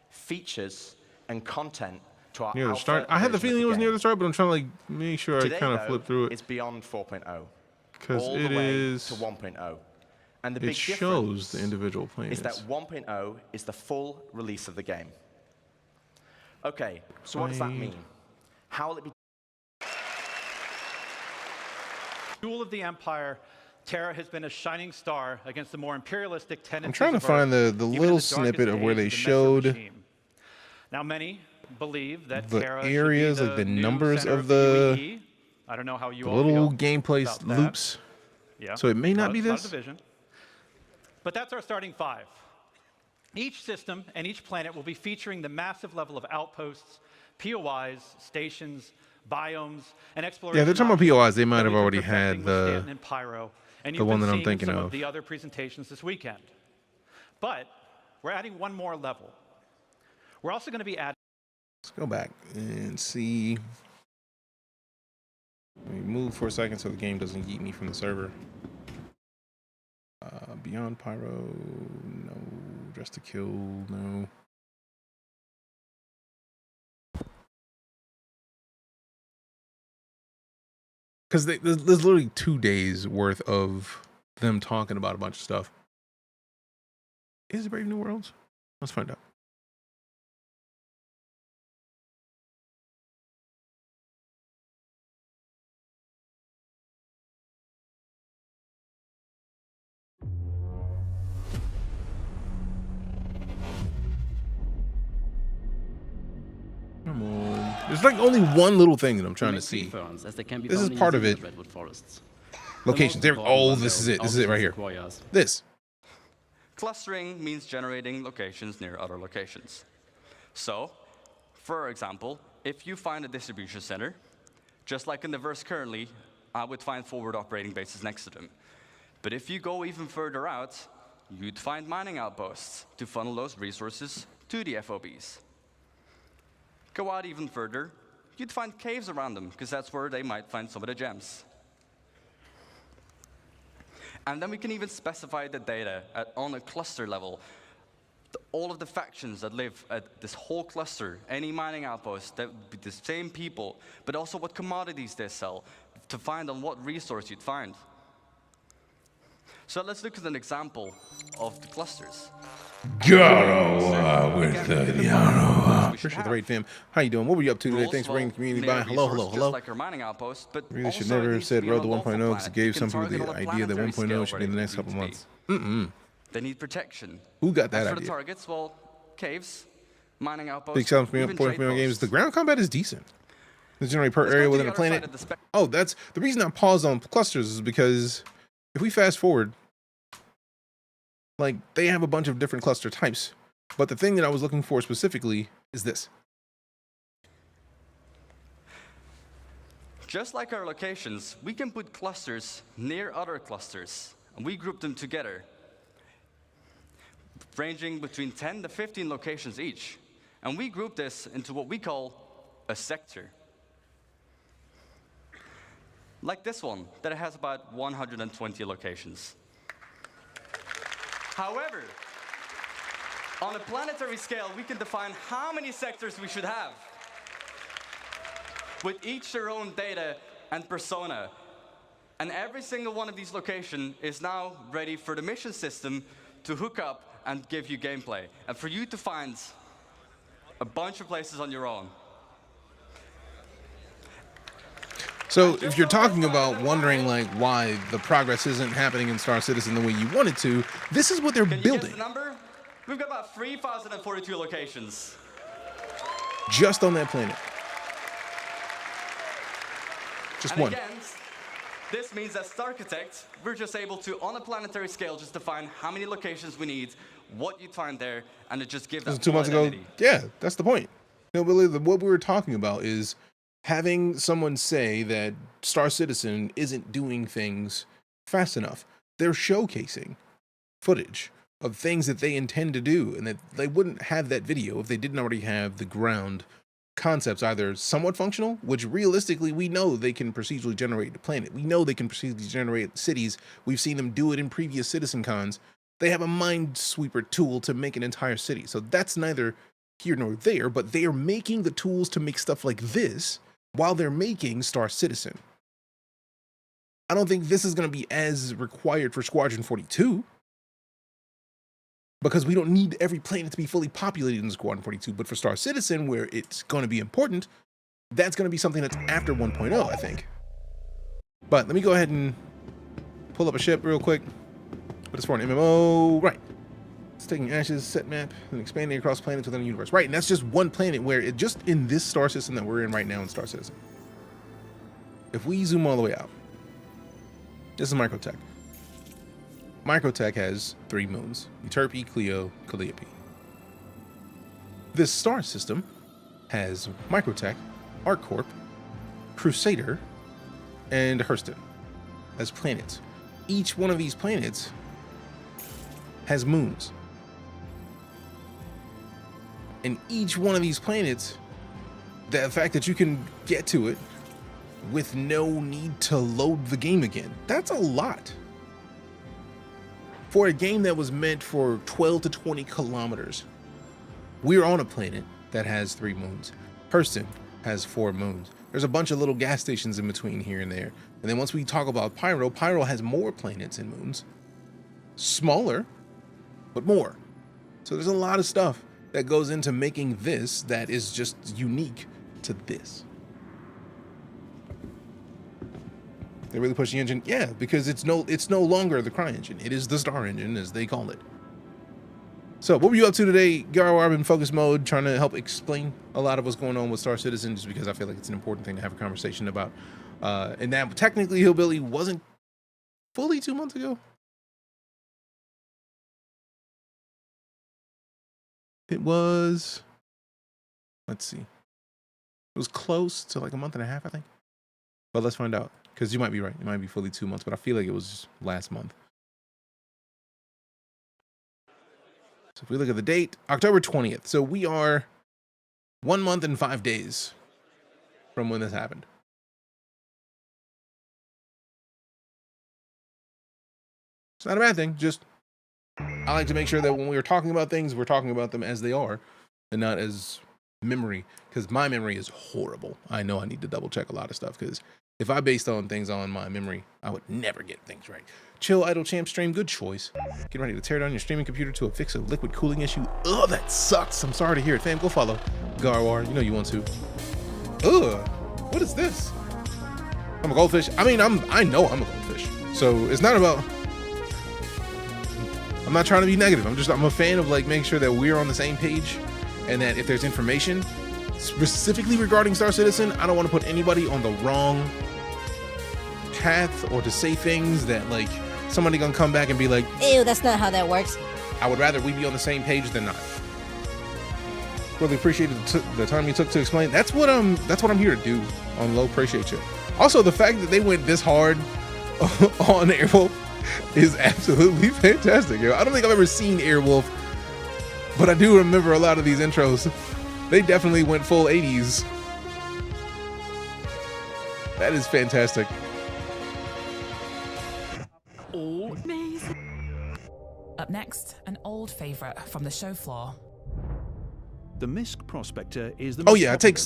features and content to our near the start. I had the feeling it was near the start, but I'm trying to like make sure Today, I kind of flip through it. It's beyond 4.0 because it is to 1.0. And the it big shows difference the individual planets. is that 1.0 is the full release of the game. Okay, so what does that mean? How will it be? Duel of the Empire, Terra has been a shining star against the more imperialistic tendencies. I'm trying to find the little snippet of where they showed now many believe that the Terra areas, should be like the new numbers center of the IAE. I don't know how you the all little feel gameplay about loops. That. Yeah. So it may not be this. Division. But that's our starting 5. Each system and each planet will be featuring the massive level of outposts, POIs, stations, biomes, and exploration. Yeah, they're talking about POIs. They might have already had the one that I'm thinking of. The other presentations this weekend. But we're adding one more level. We're also going to be adding. Let's go back and see. Let me move for a second so the game doesn't yeet me from the server. Beyond Pyro, no. Dress to Kill, no. Because there's literally 2 days worth of them talking about a bunch of stuff. Is it Brave New Worlds? Let's find out. Come on. There's like only one little thing that I'm trying to see. This is part of it. Locations. There. Oh, this is it. This is it right here. This. Clustering means generating locations near other locations. So, for example, if you find a distribution center, just like in the verse currently, I would find forward operating bases next to them. But if you go even further out, you'd find mining outposts to funnel those resources to the FOBs. Go out even further, you'd find caves around them, because that's where they might find some of the gems. And then we can even specify the data on a cluster level. All of the factions that live at this whole cluster, any mining outpost, that would be the same people, but also what commodities they sell, to find on what resource you'd find. So let's look at an example of the clusters. Appreciate the rate, fam. How you doing? What were you up to today? Thanks for bringing the community by. Hello, hello, hello. Like our mining outpost, but really should never have said road to 1.0 because it gave some people the idea that 1.0 should be in the next couple months. They need protection. Who got that for idea? The targets, well, caves, mining outposts. Big challenge for me on games. The ground combat is decent. It's generally per area within a planet. Oh, that's the reason I paused on clusters is because if we fast forward, like they have a bunch of different cluster types, but the thing that I was looking for specifically is this. Just like our locations, we can put clusters near other clusters, and we group them together, ranging between 10 to 15 locations each. And we group this into what we call a sector. Like this one, that has about 120 locations. However, on a planetary scale, we can define how many sectors we should have, with each their own data and persona. And every single one of these locations is now ready for the mission system to hook up and give you gameplay, and for you to find a bunch of places on your own. So if you're talking about wondering like why the progress isn't happening in StarCitizen the way you want it to, this is what they're building. Can you guess the number? We've got about 3,042 locations. Just on that planet. Just one. Again, this means that StarCitect, we're just able to, on a planetary scale, just define how many locations we need, what you find there, and to just give that 2 months ago. Yeah, that's the point. You know, Billy, what we were talking about is having someone say that StarCitizen isn't doing things fast enough. They're showcasing footage of things that they intend to do, and that they wouldn't have that video if they didn't already have the ground concepts either somewhat functional, which realistically we know they can procedurally generate the planet. We know they can procedurally generate cities. We've seen them do it in previous Citizen Cons. They have a Minesweeper tool to make an entire city. So that's neither here nor there, but they are making the tools to make stuff like this while they're making StarCitizen. I don't think this is going to be as required for Squadron 42, because we don't need every planet to be fully populated in Squadron 42, but for StarCitizen, where it's going to be important, that's going to be something that's after 1.0, I think. But let me go ahead and pull up a ship real quick. But it's for an MMO, right. It's taking Ash's set map and expanding across planets within the universe. Right, and that's just one planet where it just in this star system that we're in right now in StarCitizen. If we zoom all the way out, this is Microtech. Microtech has 3 moons: Euterpe, Clio, Calliope. This star system has Microtech, ArcCorp, Crusader, and Hurston as planets. Each one of these planets has moons. And each one of these planets, the fact that you can get to it with no need to load the game again, that's a lot. For a game that was meant for 12 to 20 kilometers, we're on a planet that has 3 moons. Hurston has 4 moons. There's a bunch of little gas stations in between here and there. And then once we talk about Pyro, Pyro has more planets and moons. Smaller, but more. So there's a lot of stuff that goes into making this that is just unique to this. They really push the engine, yeah, because it's no longer the Cry engine. It is the Star engine, as they call it. So what were you up to today, Garo? I'm in focus mode, trying to help explain a lot of what's going on with StarCitizen, just because I feel like it's an important thing to have a conversation about. And that technically Hillbilly wasn't fully 2 months ago. It was, let's see. It was close to like a month and a half, I think. But let's find out, because you might be right. It might be fully 2 months, but I feel like it was last month. So if we look at the date, October 20th. So we are 1 month and 5 days from when this happened. It's not a bad thing. Just, I like to make sure that when we're talking about things, we're talking about them as they are and not as memory, because my memory is horrible. I know I need to double check a lot of stuff, because if I based on things on my memory, I would never get things right. Chill, Idle Champ stream, good choice. Get ready to tear down your streaming computer to fix a liquid cooling issue. Ugh, that sucks. I'm sorry to hear it, fam. Go follow Garwar. You know you want to. Ugh, what is this? I'm a goldfish. I mean, I know I'm a goldfish. So it's not about, I'm not trying to be negative. I'm a fan of like making sure that we're on the same page, and that if there's information specifically regarding StarCitizen, I don't want to put anybody on the wrong path or to say things that like somebody gonna come back and be like, ew, that's not how that works. I would rather we be on the same page than not. Really appreciated the time you took to explain. That's what I'm here to do on low. Appreciate you. Also, the fact that they went this hard on Airwolf is absolutely fantastic. Yo. I don't think I've ever seen Airwolf, but I do remember a lot of these intros. They definitely went full 80s. That is fantastic. Up next, an old favorite from the show floor. The MISC Prospector is the oh yeah, I take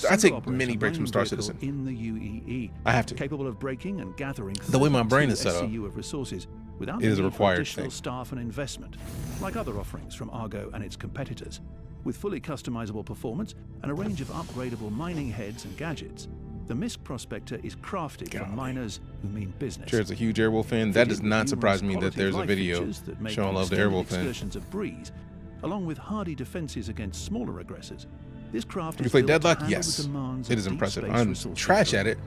mini breaks from StarCitizen in the UEE. I have to. Capable of breaking and gathering the way my brain is set up. of resources without it is a required additional thing. Staff and investment, like other offerings from Argo and its competitors, with fully customizable performance and a range of upgradable mining heads and gadgets. The MISC Prospector is crafted for miners who mean business. Jared's a huge Airwolf fan. That does not surprise me that there's a video showing love to Airwolf fans. Of breeze, along with hardy defenses against smaller aggressors. This craft Have you played Deadlock? Yes. It is impressive. I'm trash at it,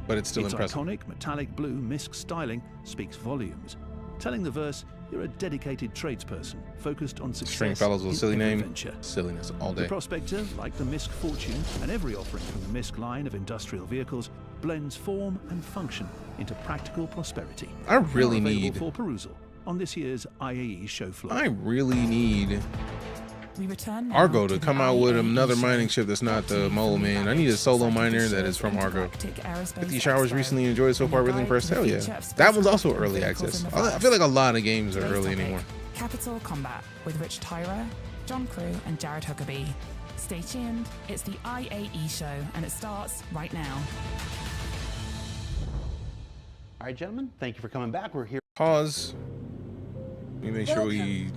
but it's still impressive. Its iconic metallic blue MISC styling speaks volumes, telling the verse you're a dedicated tradesperson focused on success. Stringfellows with a silly name. Venture. Silliness all day. The Prospector, like the MISC Fortune and every offering from the MISC line of industrial vehicles, blends form and function into practical prosperity. I really need for perusal on this year's IAE show floor. I really need We return Argo to come out with another mining ship that's not the Mole Man. I need a solo miner that is from Argo. 50 Showers recently enjoyed it so far. Really impressed. Hell yeah. That one's also early access. I feel like a lot of games are early anymore. Capital Combat with Rich Tyra, John Crew, and Jared Huckabee. Stay tuned. It's the IAE show, and it starts right now. All right, gentlemen, thank you for coming back. We're here. Pause. Let me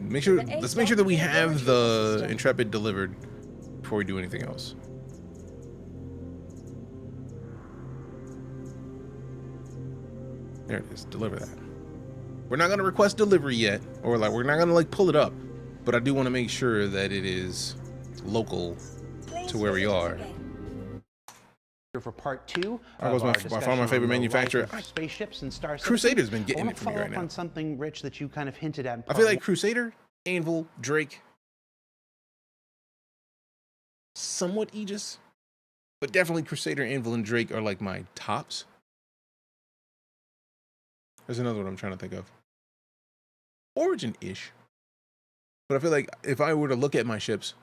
let's make sure that we have the Intrepid delivered before we do anything else. There it is. Deliver that. We're not gonna request delivery yet, or we're not gonna pull it up, but I do want to make sure that it is local to where we are. For part 2 Argo's by far my favorite manufacturer. Spaceships and StarCitizen. Crusader's been getting it from me right now. On something, Rich, that you kind of hinted at. I feel like Crusader, Anvil, Drake, somewhat Aegis, but definitely Crusader, Anvil, and Drake are like my tops. There's another one I'm trying to think of. Origin-ish. But I feel like if I were to look at my ships,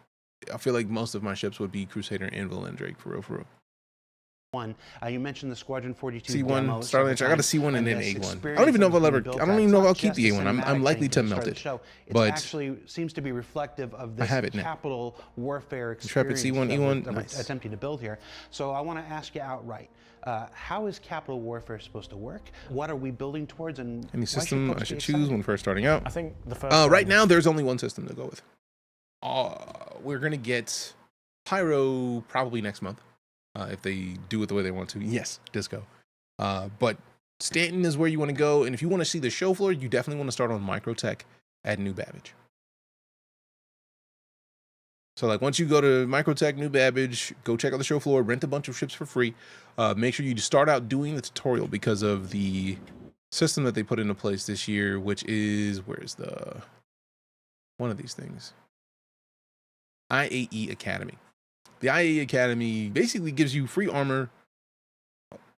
I feel like most of my ships would be Crusader, Anvil, and Drake, for real, for real. You mentioned the Squadron 42 C1, demo Starlink. I got a C1 and then A1. I don't even know if I'll ever. I don't even know if I'll keep the A1. I'm likely to melt it. But actually seems to be reflective of this capital warfare experience C1, E1, that we're attempting to build here. So I want to ask you outright: how is capital warfare supposed to work? What are we building towards? And any system I should choose when first starting out? I think the first. Right now, there's only one system to go with. We're gonna get Pyro probably next month. If they do it the way they want to. Yes, Disco. But Stanton is where you want to go. And if you want to see the show floor, you definitely want to start on Microtech at New Babbage. So once you go to Microtech, New Babbage, go check out the show floor, rent a bunch of ships for free. Make sure you start out doing the tutorial because of the system that they put into place this year, which is, where's the one of these things? IAE Academy. The IAE Academy basically gives you free armor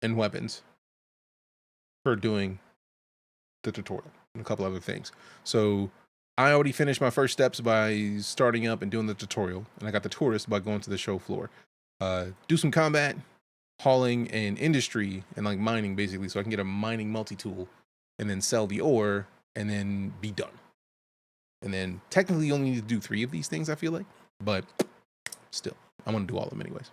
and weapons for doing the tutorial and a couple other things. So I already finished my first steps by starting up and doing the tutorial, and I got the tourist by going to the show floor. Do some combat, hauling, and industry, and mining basically, so I can get a mining multi-tool and then sell the ore and then be done. And then technically you only need to do 3 of these things, I feel like, but still. I'm going to do all of them anyways.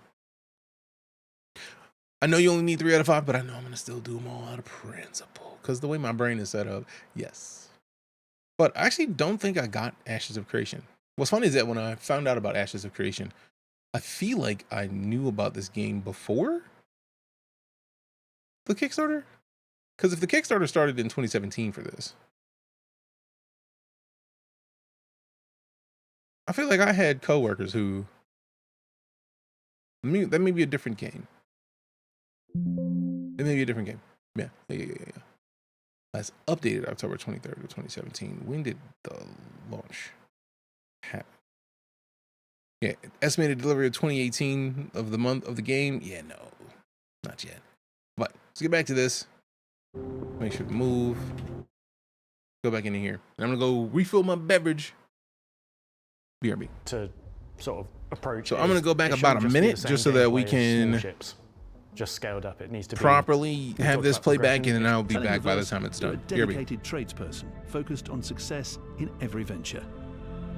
I know you only need 3 out of 5, but I know I'm going to still do them all out of principle. Because the way my brain is set up, yes. But I actually don't think I got Ashes of Creation. What's funny is that when I found out about Ashes of Creation, I feel like I knew about this game before the Kickstarter. Because if the Kickstarter started in 2017 for this, I feel like I had coworkers who... that may be a different game. It may be a different game. Yeah. That's updated October 23rd of 2017. When did the launch happen? Yeah, estimated delivery of 2018 of the month of the game. Yeah, no, not yet. But let's get back to this. Make sure to move. Go back into here. And I'm gonna go refill my beverage. BRB. To sort of approach. So I'm gonna go back about a minute just so that we can just scaled up. It needs to properly have this play back, and then I'll be back by the time it's done. A dedicated tradesperson focused on success in every venture.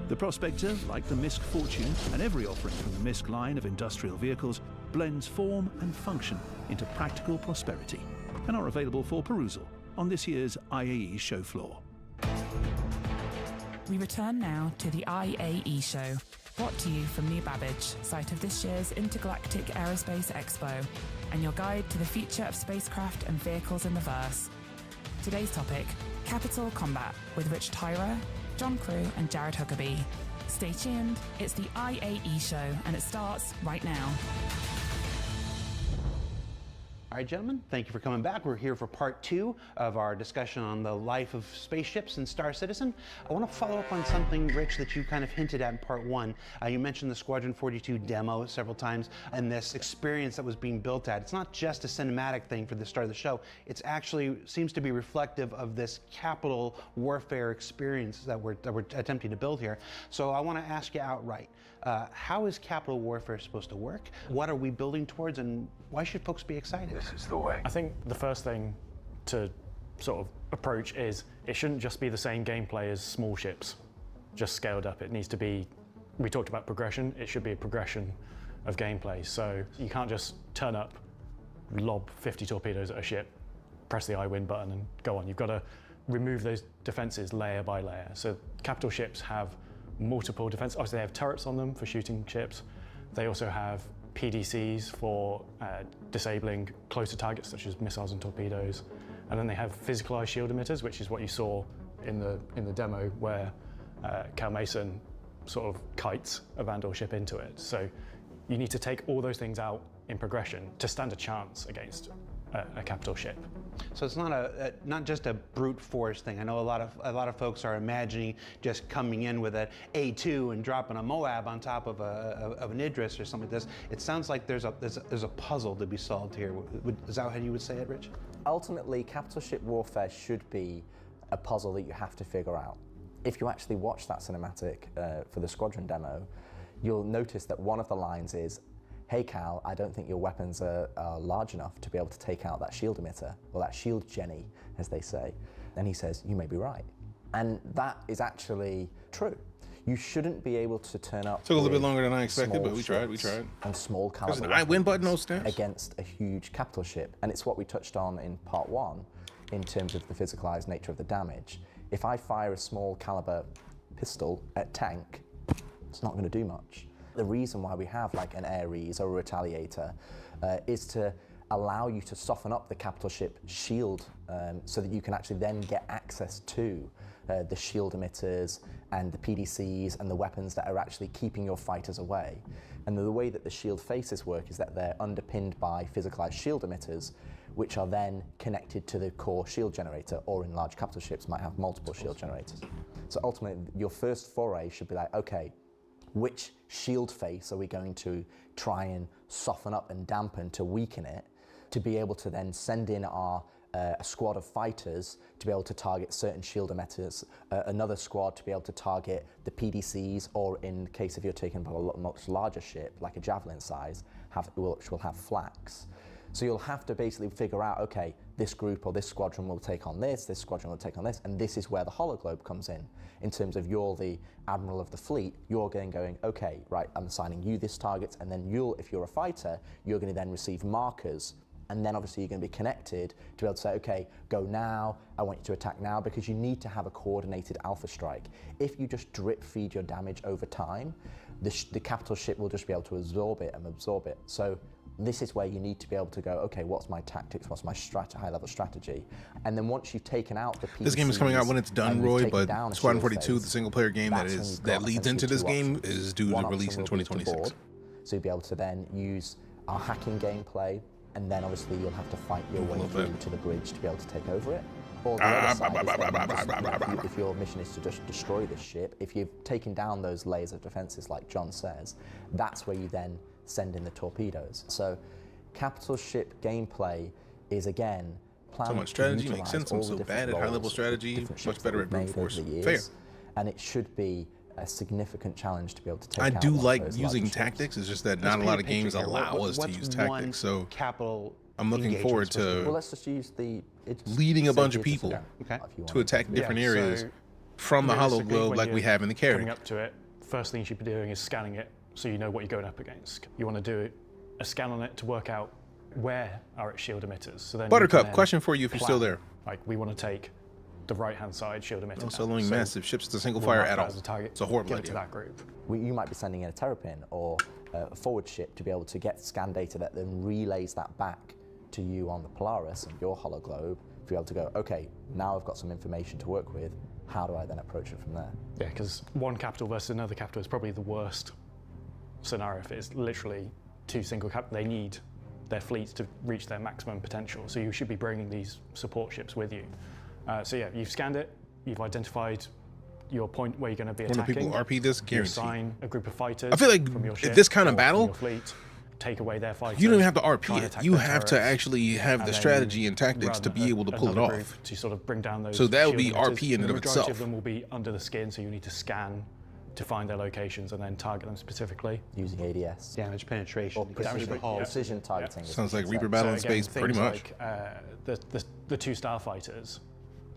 The Prospector, like the MISC Fortune and every offering from the MISC line of industrial vehicles, blends form and function into practical prosperity and are available for perusal on this year's IAE show floor. We return now to the IAE show, brought to you from New Babbage, site of this year's Intergalactic Aerospace Expo, and your guide to the future of spacecraft and vehicles in the verse. Today's topic, Capital Combat, with Rich Tyra, John Crew and Jared Huckabee. Stay tuned, it's the IAE show and it starts right now. All right, gentlemen, thank you for coming back. We're here for part 2 of our discussion on the life of spaceships in StarCitizen. I want to follow up on something, Rich, that you kind of hinted at in part 1. You mentioned the Squadron 42 demo several times and this experience that was being built at. It's not just a cinematic thing for the start of the show. It's actually seems to be reflective of this capital warfare experience that we're attempting to build here. So I want to ask you outright, how is capital warfare supposed to work? What are we building towards, and why should folks be excited? This is the way. I think the first thing to sort of approach is it shouldn't just be the same gameplay as small ships, just scaled up. It needs to be, we talked about progression, it should be a progression of gameplay. So you can't just turn up, lob 50 torpedoes at a ship, press the I win button and go on. You've got to remove those defenses layer by layer. So capital ships have multiple defense. Obviously they have turrets on them for shooting ships. They also have PDCs for disabling closer targets such as missiles and torpedoes. And then they have physicalized shield emitters, which is what you saw in the demo where Cal Mason sort of kites a Vandal ship into it. So you need to take all those things out in progression to stand a chance against a capital ship. So it's not just a brute force thing. I know a lot of folks are imagining just coming in with an A2 and dropping a Moab on top of an Idris or something like this. It sounds like there's a puzzle to be solved here. Is that how you would say it, Rich? Ultimately, capital ship warfare should be a puzzle that you have to figure out. If you actually watch that cinematic for the Squadron demo, you'll notice that one of the lines is, "Hey Cal, I don't think your weapons are large enough to be able to take out that shield emitter, or that shield Jenny, as they say." And he says, "You may be right." And that is actually true. You shouldn't be able to turn up. Took a little bit longer than I expected, but we tried. And small caliber There's an I win button, no stamps. against a huge capital ship. And it's what we touched on in part 1 in terms of the physicalized nature of the damage. If I fire a small caliber pistol at tank, it's not going to do much. The reason why we have like an Ares or a Retaliator is to allow you to soften up the capital ship shield so that you can actually then get access to the shield emitters and the PDCs and the weapons that are actually keeping your fighters away. And the way that the shield faces work is that they're underpinned by physicalized shield emitters, which are then connected to the core shield generator, or in large capital ships might have multiple shield generators. So ultimately, your first foray should be like, okay, which shield face are we going to try and soften up and dampen to weaken it, to be able to then send in our a squad of fighters to be able to target certain shield emitters, another squad to be able to target the PDCs, or in case if you're taking a much larger ship, like a Javelin size, which will have flaks. So you'll have to basically figure out, okay, this group or this squadron will take on this squadron will take on this, and this is where the hologlobe comes in terms of you're the admiral of the fleet, you're going, okay, right, I'm assigning you this target, and then if you're a fighter, you're going to then receive markers, and then obviously you're going to be connected to be able to say, okay, go now, I want you to attack now, because you need to have a coordinated alpha strike. If you just drip feed your damage over time, the capital ship will just be able to absorb it. So this is where you need to be able to go, okay, what's my tactics, what's my high-level strategy? And then once you've taken out the PCs, this game is coming out when it's done, Roy, but Squadron 42, the single-player game that leads into this game, is due to release in 2026. So you'll be able to then use our hacking gameplay, and then obviously you'll have to fight your way through to the bridge to be able to take over it. Or the other side is if your mission is to just destroy this ship, if you've taken down those layers of defenses like John says, that's where you then send in the torpedoes. So capital ship gameplay is again So much strategy makes sense. I'm so bad at high-level strategy, much better at brute force. Fair. And it should be a significant challenge to be able to take I out do one of like those using larger tactics. ships. It's just that not a lot of games allow us to use tactics. So I'm looking forward to well, let's just use leading a bunch of people to attack different areas so from the hollow realistically, globe when like we you're have in the carry. Coming up to it, first thing you should be doing is scanning it so you know what you're going up against. You want to do a scan on it to work out where are its shield emitters. So then Buttercup, question for you if you're still there. Like, we want to take the right-hand side shield emitter. No soloing massive ships to single fire at all. It's a horrible idea. To that group. You might be sending in a terrapin or a forward ship to be able to get scan data that then relays that back to you on the Polaris and your hollow globe, to be able to go, okay, now I've got some information to work with. How do I then approach it from there? Yeah, because one capital versus another capital is probably the worst scenario. If it's literally two single capital, they need their fleets to reach their maximum potential. So you should be bringing these support ships with you. So yeah, you've scanned it, you've identified your point where you're going to be attacking. When people RP this, You guaranteed. assign a group of fighters. I feel like from your ship this kind of or battle, from your fleet, take away their fighters. you don't even have to try RP and it. attack You their have to turrets, actually have the and strategy and then tactics to run be able to pull it another off. group to sort of bring down those. So that would be shield emitters. RP in and The of majority itself. of them will be under the skin, so you need to scan to find their locations and then target them specifically. Using ADS. Damage penetration. Or precision targeting. Sounds like Reaper Battle in again, space, pretty things much. Like, the two starfighters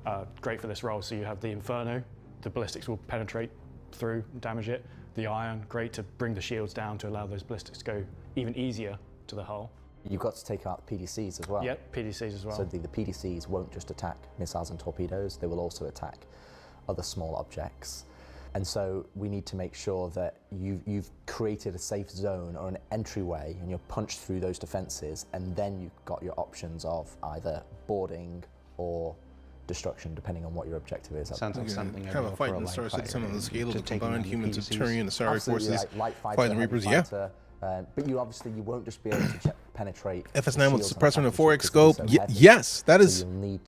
are great for this role. So you have the Inferno, the ballistics will penetrate through and damage it. The Iron, great to bring the shields down to allow those ballistics to go even easier to the hull. You've got to take out PDCs as well. Yep, PDCs as well. So the PDCs won't just attack missiles and torpedoes, they will also attack other small objects. And so we need to make sure that you've created a safe zone or an entryway and you're punched through those defenses, and then you've got your options of either boarding or destruction, depending on what your objective is. Sounds like something Have a fight in the StarCitizen on the scale of the combined human Centurion, the Asari forces, fighting Reapers, yeah. But you won't just be able to penetrate. FS9 with suppressor and a 4X scope. Yes, that is. The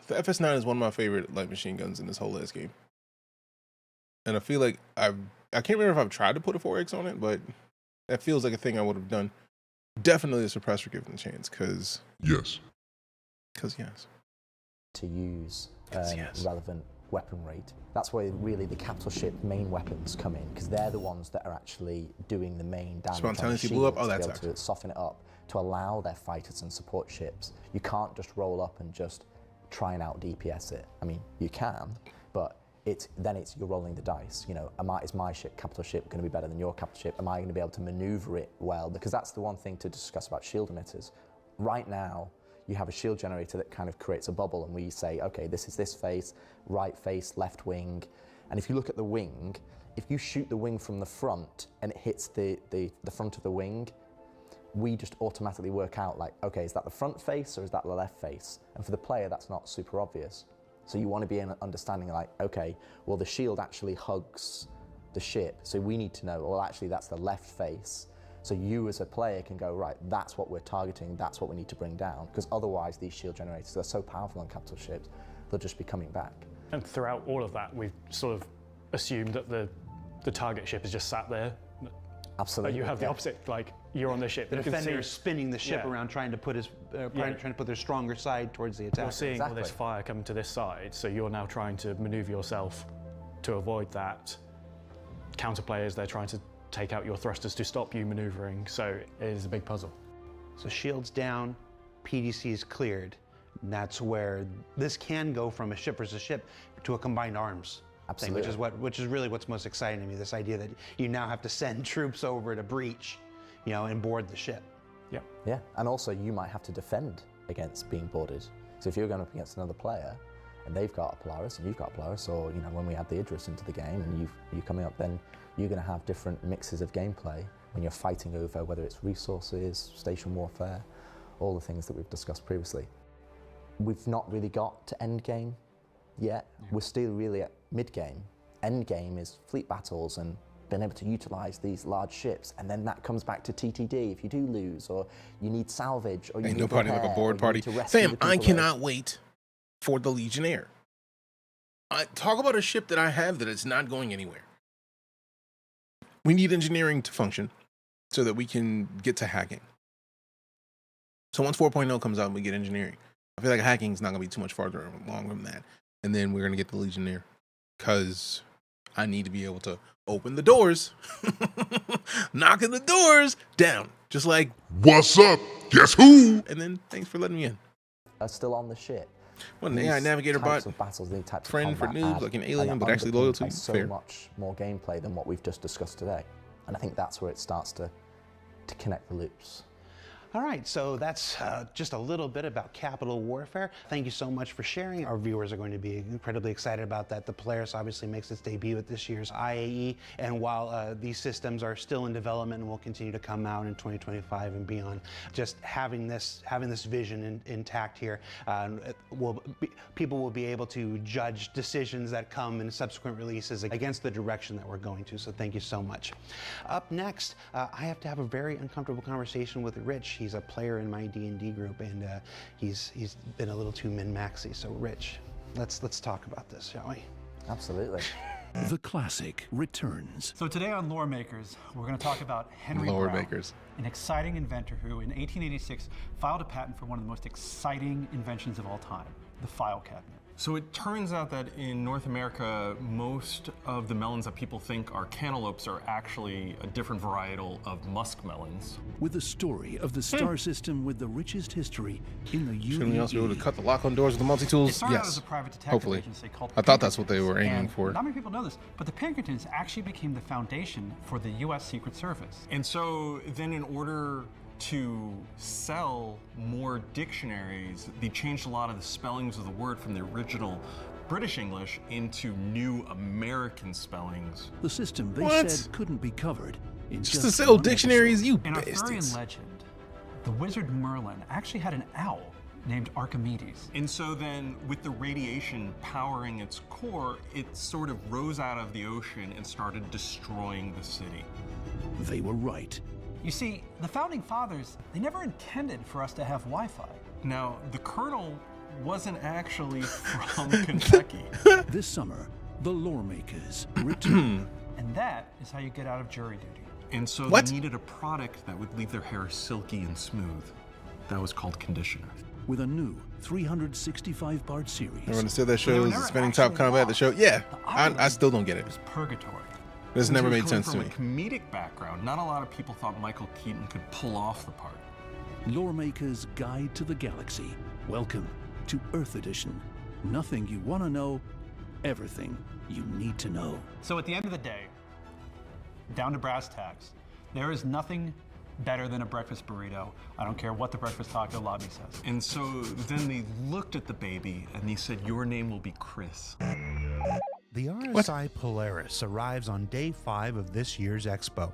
FS9 is one of my favorite light machine guns in this whole last game. And I feel like I can't remember if I've tried to put a 4X on it, but that feels like a thing I would have done. Definitely a suppressor given the chance, because yes. To use relevant weapon rate. That's where really the capital ship main weapons come in, because they're the ones that are actually doing the main damage. Spontaneity blew up. Oh, that's that's to soften it up, to allow their fighters and support ships. You can't just roll up and just try and out DPS it. I mean, you can, but you're rolling the dice. You know, is my ship, capital ship, going to be better than your capital ship? Am I going to be able to maneuver it well? Because that's the one thing to discuss about shield emitters. Right now, you have a shield generator that kind of creates a bubble, and we say, okay, this is this face, right face, left wing. And if you look at the wing, if you shoot the wing from the front and it hits the front of the wing, we just automatically work out like, okay, is that the front face or is that the left face? And for the player, that's not super obvious. So you want to be in understanding like, okay, well, the shield actually hugs the ship. So we need to know, well, actually that's the left face. So you as a player can go, right, that's what we're targeting, that's what we need to bring down. Because otherwise these shield generators are so powerful on capital ships, they'll just be coming back. And throughout all of that, we've sort of assumed that the target ship is just sat there. Absolutely. You have the opposite, like you're on the ship. The defender is spinning the ship around, trying to put their stronger side towards the attack. You're seeing all this fire coming to this side, so you're now trying to maneuver yourself to avoid that. Counter players, they're trying to take out your thrusters to stop you maneuvering, so it is a big puzzle. So shields down, PDCs cleared. And that's where this can go from a ship versus ship to a combined arms. Absolutely. Thing, which is really what's most exciting to me, this idea that you now have to send troops over to breach, you know, and board the ship. Yeah. Yeah, and also you might have to defend against being boarded. So if you're going up against another player and they've got a Polaris and you've got a Polaris, or you know, when we add the Idris into the game and you're coming up, then you're going to have different mixes of gameplay when you're fighting over whether it's resources, station warfare, all the things that we've discussed previously. We've not really got to end game yet. Yeah. We're still really at mid game. End game is fleet battles and being able to utilize these large ships, and then that comes back to TTD if you do lose, or you need salvage, or you need no party like a board party. Fam, I cannot wait for the Legionnaire. Talk about a ship that I have that is not going anywhere. We need engineering to function so that we can get to hacking. So once 4.0 comes out, we get engineering. I feel like hacking's not gonna be too much farther along from that. And then we're gonna get the Legionnaire, because I need to be able to open the doors, knocking the doors down, just like, what's up? Guess who? And then thanks for letting me in. Are still on the ship. Well, an AI navigator bot, of battles, types friend of for combat noobs, add, like an alien, and but actually loyal to you. so Fair. much more gameplay than what we've just discussed today. And I think that's where it starts to connect the loops. All right, so that's just a little bit about Capital Warfare. Thank you so much for sharing. Our viewers are going to be incredibly excited about that. The Polaris obviously makes its debut at this year's IAE, and while these systems are still in development and will continue to come out in 2025 and beyond, just having this vision intact here, people will be able to judge decisions that come in subsequent releases against the direction that we're going to. So thank you so much. Up next, I have to have a very uncomfortable conversation with Rich. He's a player in my D&D group, and he's been a little too min-maxy. So, Rich, let's talk about this, shall we? Absolutely. The classic returns. So today on Lore Makers, we're going to talk about Henry Brown, an exciting inventor who, in 1886, filed a patent for one of the most exciting inventions of all time, the file cabinet. So it turns out that in North America, most of the melons that people think are cantaloupes are actually a different varietal of muskmelons. With the story of the star system with the richest history in the UAE. Shouldn't we also be able to cut the lock on doors with the multi-tools? It started out Yes. as a private detective Hopefully. agency called I thought that's what they Pinkertons, were aiming and for. Not many people know this, but the Pinkertons actually became the foundation for the U.S. Secret Service. And so then in order to sell more dictionaries, they changed a lot of the spellings of the word from the original British English into new American spellings. The system they said couldn't be covered in Just to sell one dictionaries, you In bastards. Arthurian legend, the wizard Merlin actually had an owl named Archimedes. And so then with the radiation powering its core, it sort of rose out of the ocean and started destroying the city. They were right. You see, the founding fathers, they never intended for us to have Wi-Fi. Now, the colonel wasn't actually from Kentucky. This summer, the Lore Makers return. And that is how you get out of jury duty. And so they needed a product that would leave their hair silky and smooth. That was called conditioner. With a new 365-part series. Everyone said that shows spending top combat. The show, yeah, I still don't get it. Purgatory. This never made Coming sense to me. From a comedic background, not a lot of people thought Michael Keaton could pull off the part. Lore Makers Guide to the Galaxy. Welcome to Earth Edition. Nothing you want to know, everything you need to know. So at the end of the day, down to brass tacks, there is nothing better than a breakfast burrito. I don't care what the breakfast taco lobby says. And so then they looked at the baby and they said, your name will be Chris. The RSI Polaris arrives on day 5 of this year's expo.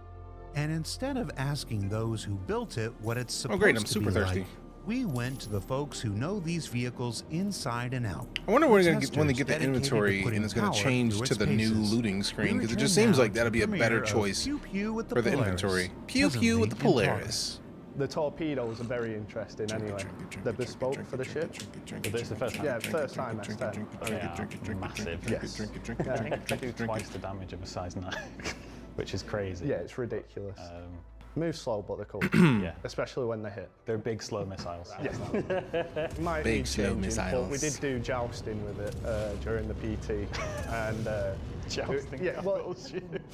And instead of asking those who built it what it's supposed great, I'm to super be thirsty. like, we went to the folks who know these vehicles inside and out. I wonder when they get Testers the dedicated to inventory putting and it's going power to change through to its the new paces. looting screen, because it We just return seems now like that'd be a to the better premiere of choice Pew Pew with the for the Polaris, inventory. Pew pew with the presently in Polaris. The torpedoes are very interesting anyway. They're bespoke for the ship. But this is the first time? Yeah, first time S10. They are massive. Yes. I think they do twice the damage of a size 9, which is crazy. Yeah, it's ridiculous. Move slow, but they're cool. Yeah. Especially when they hit. They're big, slow missiles. Yeah. Might Big, need slow changing, missiles. But we did do jousting with it during the PT. And Jousting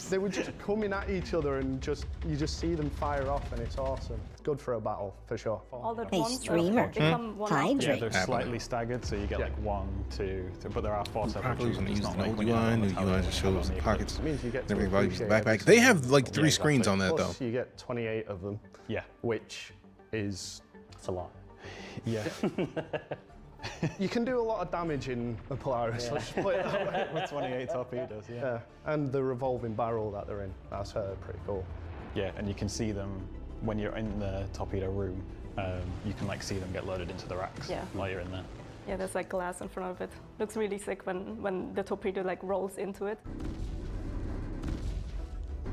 they were just coming at each other and you just see them fire off, and it's awesome. It's good for a battle, for sure. All the Hey, ones streamer. become one Hydrate. Yeah, they're slightly staggered, so you get like 1, 2, 3, but there are 4 separate Probably tools. going to It's use not the like old when you have UI, it on new the UI tablet, just you have it shows on the the pockets. It means you get and to everything values the appreciate backpack. They have like 3 Yeah, screens exactly. on that though. Plus, you get 28 of them. Yeah. Which is... It's a lot. Yeah. You can do a lot of damage in a Polaris. Yeah. Let's just put it that way. With 28 torpedoes, yeah. And the revolving barrel that they're in. That's pretty cool. Yeah, and you can see them when you're in the torpedo room. You can like see them get loaded into the racks while you're in there. Yeah, there's like glass in front of it. Looks really sick when the torpedo like rolls into it.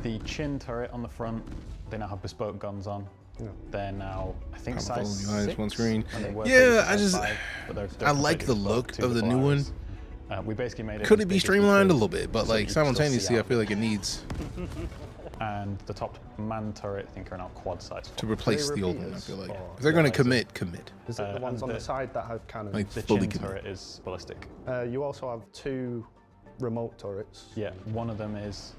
The chin turret on the front, they now have bespoke guns on. Yeah. They're now, I think, size 6. One screen. and they were Yeah, previously I size just 5, but they're I like the completely look bespoke of to the new one. Polaris. We basically made it. Could as it be big as we streamlined a could little bit? But so like you can still see simultaneously, I out. feel like it needs and the top man turret, I think, are now quad size. To replace the old one, I feel like. If they're going to commit. Is it the ones on the side that have cannons? Like the fully chin commit. turret is ballistic. You also have 2 remote turrets. Yeah, one of them is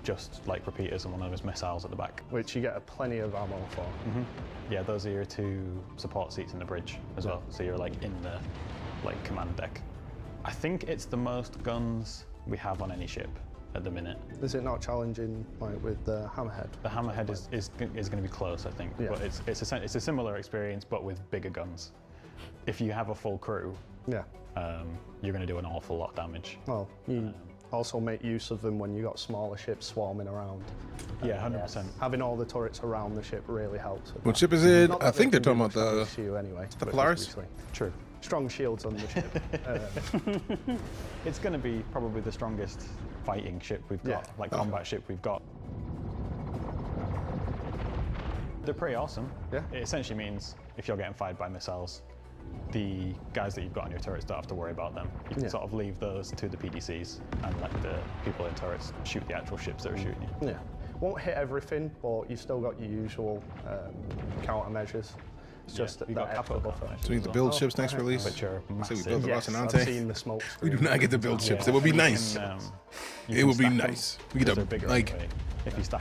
just like repeaters and one of them is missiles at the back. Which you get plenty of ammo for. Yeah, those are your 2 support seats in the bridge as well. So you're like in the command deck. I think it's the most guns we have on any ship at the minute. Is it not challenging like with the Hammerhead? The Hammerhead is going to be close, I think, but it's a similar experience but with bigger guns. If you have a full crew, yeah, you're going to do an awful lot of damage. Well, you also make use of them when you got smaller ships swarming around. Yeah, 100%. Having all the turrets around the ship really helps. What ship is it? Not I that think they they're can talking do about much damage to you anyway. the but Polaris. obviously, True. strong shields on the ship. It's going to be probably the strongest fighting ship we've got, like combat ship we've got. They're pretty awesome. Yeah. It essentially means if you're getting fired by missiles, the guys that you've got on your turrets don't have to worry about them. You can sort of leave those to the PDCs and let the people in turrets shoot the actual ships that are shooting you. Yeah. Won't hit everything, but you've still got your usual countermeasures. It's just that extra buffer. So we need to build ships next release. Which are Say we massive. build the Yes, Rocinante. I've seen the smoke We do screen. not get to build ships. It would be nice. It would be nice. We get to like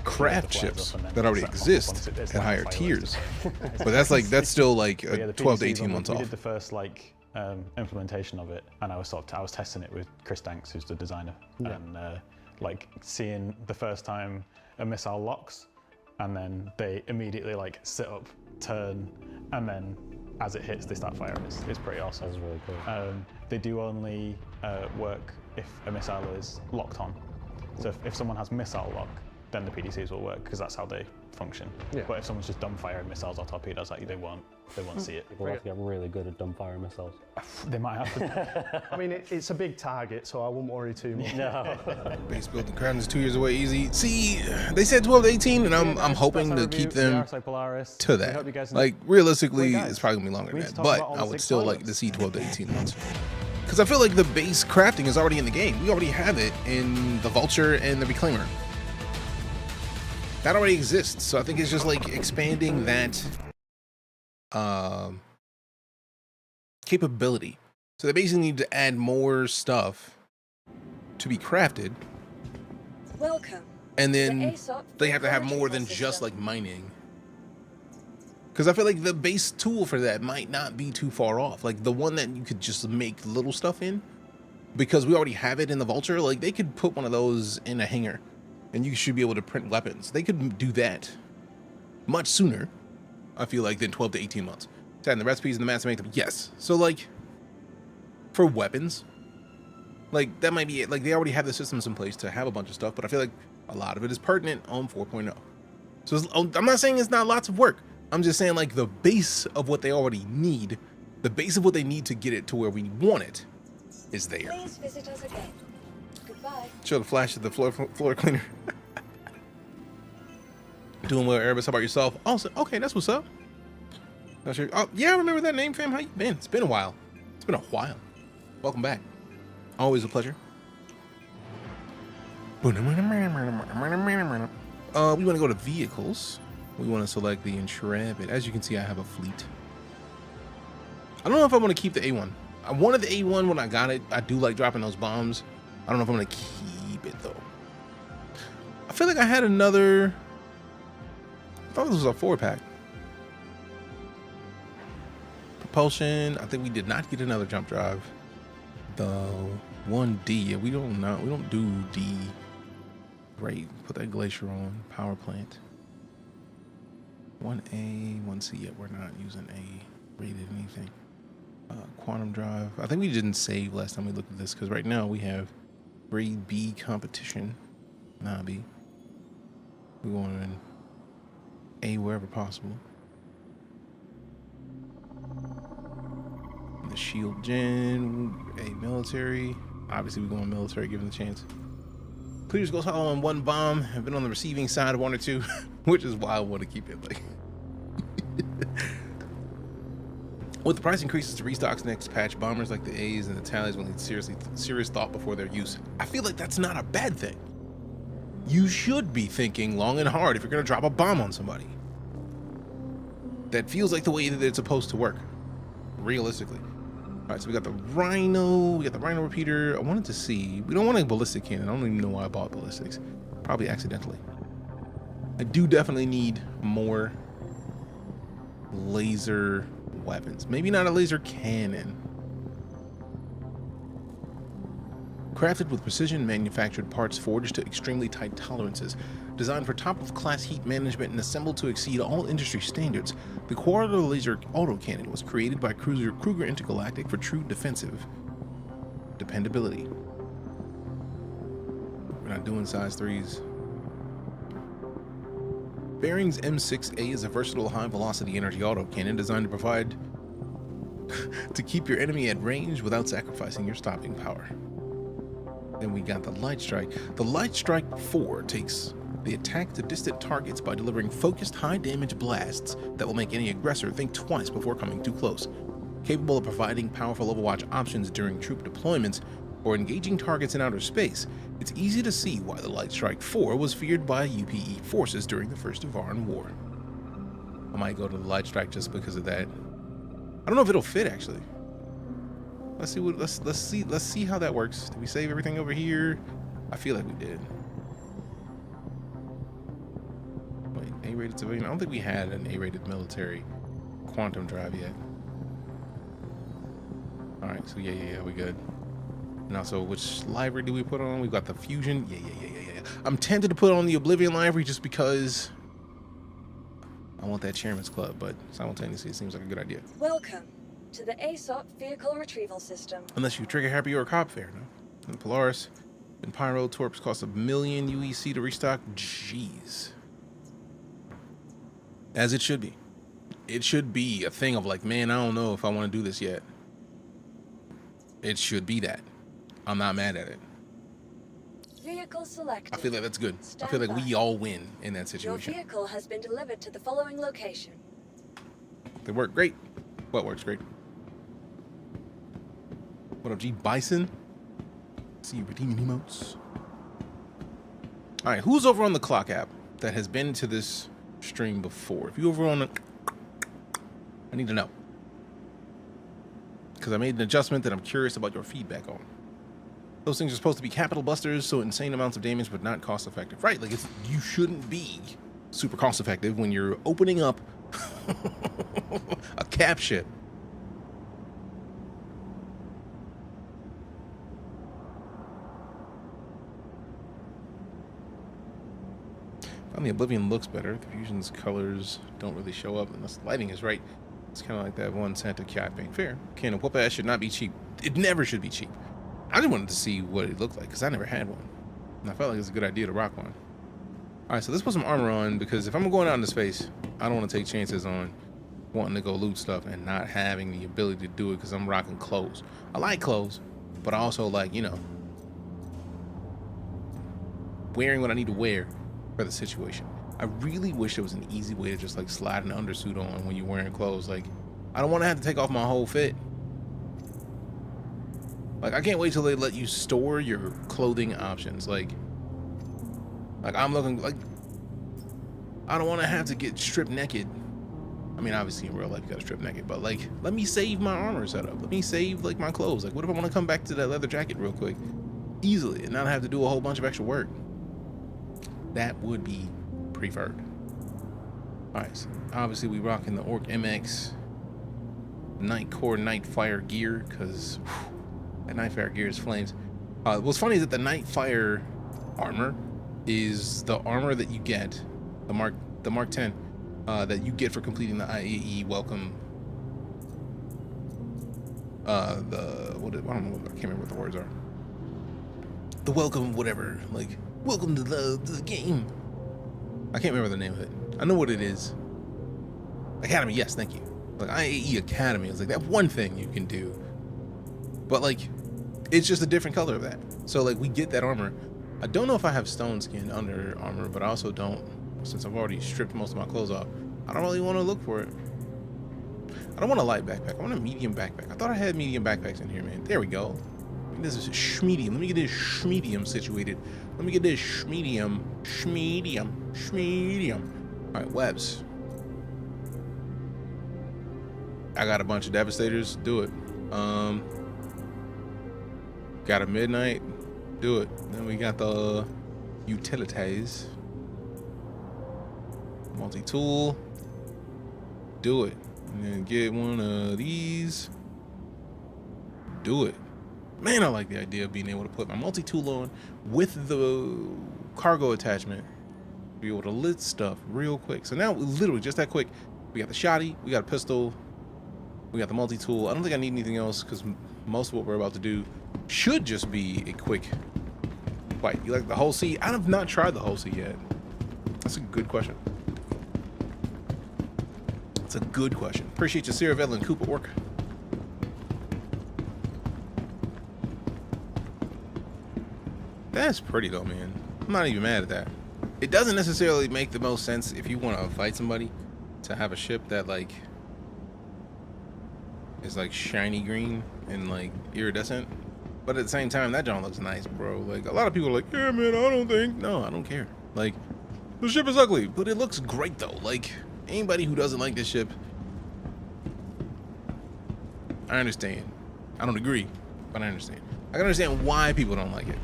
craft ships that already exist at higher tiers. But that's still like 12 to 18 months off. We did the first implementation of it, and I was testing it with Chris Danks, who's the designer, and like seeing the first time a missile locks, and then they immediately like sit up, turn, and then as it hits, they start firing. It's pretty awesome. That's really cool. They do only work if a missile is locked on. So if someone has missile lock, then the PDCs will work because that's how they function. Yeah. But if someone's just dumbfiring missiles or torpedoes at you, they won't see it. People have to get really good at dumbfiring missiles. They might have to. I mean, it's a big target, so I wouldn't worry too much. No. Base building crowd is 2 years away easy. See, they said 12 to 18, and I'm hoping to keep them to that. Like, realistically, it's probably gonna be longer than that, but I would still like to see 12 to 18 months. Because I feel like the base crafting is already in the game. We already have it in the Vulture and the Reclaimer. That already exists, so I think it's just like expanding that capability. So they basically need to add more stuff to be crafted. Welcome. And then they have to have more than just like mining. Because I feel like the base tool for that might not be too far off. Like the one that you could just make little stuff in, because we already have it in the Vulture. Like they could put one of those in a hangar and you should be able to print weapons. They could do that much sooner, I feel like, than 12 to 18 months. And the recipes and the mats to make them, yes. So like for weapons, like that might be it. Like they already have the systems in place to have a bunch of stuff, but I feel like a lot of it is pertinent on 4.0. So I'm not saying it's not lots of work. I'm just saying like the base of what they already need, the base of what they need to get it to where we want it is there. Please visit us again. Goodbye. Show the flash of the floor cleaner. Doing well, Erebus. How about yourself? Also, okay, that's what's up. Not sure. Oh, yeah, I remember that name, fam. How you been? It's been a while. It's been a while. Welcome back. Always a pleasure. We want to go to vehicles. We want to select the Intrepid. As you can see, I have a fleet. I don't know if I want to keep the A1. I wanted the A1 when I got it. I do like dropping those bombs. I don't know if I'm going to keep it, though. I feel like I had another... I thought this was a 4-pack. Propulsion. I think we did not get another jump drive. The 1D. Yeah, we don't do D. Great. Put that glacier on. Power plant. 1A, 1C. Yeah, we're not using A rated anything. Quantum drive. I think we didn't save last time we looked at this because right now we have grade B competition. Nah, B. We're going in A wherever possible. The shield gen, A military. Obviously we're going military given the chance. Clears goes hollow on one bomb. I've been on the receiving side of 1 or 2, which is why I want to keep it like. With the price increases to restocks next patch, bombers like the A's and the tallies will need serious thought before their use. I feel like that's not a bad thing. you should be thinking long and hard if you're going to drop a bomb on somebody. That feels like the way that it's supposed to work, realistically. All right, so we got the Rhino, we got the Rhino repeater. I wanted to see, we don't want a ballistic cannon. I don't even know why I bought ballistics. Probably accidentally. I do definitely need more laser weapons. Maybe not a laser cannon. Crafted with precision manufactured parts forged to extremely tight tolerances, designed for top-of-class heat management and assembled to exceed all industry standards, the quarter laser autocannon was created by Kruger Intergalactic for true defensive dependability. We're not doing size 3s. Bearings M6A is a versatile high-velocity energy autocannon designed to provide to keep your enemy at range without sacrificing your stopping power. Then we got the Light Strike. The Light Strike 4 takes the attack to distant targets by delivering focused high-damage blasts that will make any aggressor think twice before coming too close. Capable of providing powerful overwatch options during troop deployments or engaging targets in outer space, it's easy to see why the Light Strike 4 was feared by UPE forces during the First Avaran War. I might go to the Light Strike just because of that. I don't know if it'll fit actually. Let's see how that works. Did we save everything over here? I feel like we did. Wait, A-rated civilian. I don't think we had an A-rated military quantum drive yet. All right, so yeah, we good. And also, which library do we put on? We've got the fusion. Yeah. I'm tempted to put on the Oblivion library just because I want that Chairman's Club, but simultaneously, it seems like a good idea. Welcome to the ASOP Vehicle Retrieval System. Unless you trigger happy or a cop fair, no? And Polaris and Pyro Torps cost $1 million UEC to restock. Jeez. As it should be. It should be a thing of like, man, I don't know if I want to do this yet. It should be that. I'm not mad at it. Vehicle selected. I feel like that's good. I feel like we all win in that situation. Your vehicle has been delivered to the following location. They work great. What works great? What up, G Bison? See you redeeming emotes. All right, who's over on the Clock app that has been to this stream before? If you over on the, I need to know, because I made an adjustment that I'm curious about your feedback on. Those things are supposed to be capital busters, so insane amounts of damage, but not cost effective. Right? Like you shouldn't be super cost effective when you're opening up a cap ship. The Oblivion looks better. The Fusion's colors don't really show up unless the lighting is right. It's kind of like that one Santa cat being fair. Cannon whoop ass should not be cheap. It never should be cheap. I just wanted to see what it looked like because I never had one. And I felt like it was a good idea to rock one. All right, so let's put some armor on because if I'm going out into space, I don't want to take chances on wanting to go loot stuff and not having the ability to do it because I'm rocking clothes. I like clothes, but I also like, you know, wearing what I need to wear for the situation. I really wish there was an easy way to just like slide an undersuit on when you're wearing clothes. Like, I don't want to have to take off my whole fit. Like, I can't wait till they let you store your clothing options. Like I'm looking like I don't want to have to get stripped naked. I mean, obviously in real life you gotta strip naked, but like, let me save my armor setup. Let me save like my clothes. Like, what if I want to come back to that leather jacket real quick, easily, and not have to do a whole bunch of extra work? That would be preferred. All right, so obviously we rocking the Orc MX Night Core Nightfire gear because that Nightfire gear is flames. What's funny is that the Nightfire armor is the armor that you get, the Mark 10 that you get for completing the IAE welcome. I don't know, I can't remember what the words are. The welcome, whatever, like. Welcome to the game. I can't remember the name of it. I know what it is. Academy, yes, thank you. Like IAE Academy is like that one thing you can do. But like, it's just a different color of that. So like, we get that armor. I don't know if I have stone skin under armor, but I also don't, since I've already stripped most of my clothes off. I don't really want to look for it. I don't want a light backpack. I want a medium backpack. I thought I had medium backpacks in here, man. There we go. This is schmedium. Let me get this schmedium situated. Let me get this schmedium. All right, webs. I got a bunch of devastators. Do it. Got a midnight. Do it. Then we got the utilities. Multi-tool. Do it. And then get one of these. Do it. Man, I like the idea of being able to put my multi-tool on with the cargo attachment. Be able to lit stuff real quick. So now, literally just that quick, we got the shotty, we got a pistol, we got the multi-tool. I don't think I need anything else because most of what we're about to do should just be a quick fight. You like the whole C? I have not tried the whole C yet. That's a good question. It's a good question. Appreciate you, Sarah Evelyn Cooper Orc. That's pretty though, man. I'm not even mad at that. It doesn't necessarily make the most sense if you want to fight somebody to have a ship that like is like shiny green and like iridescent, but at the same time that John looks nice, bro. Like a lot of people are like, yeah man, I don't care. Like the ship is ugly, but it looks great though. Like anybody who doesn't like this ship, I understand. I don't agree, but I understand. I can understand why people don't like it.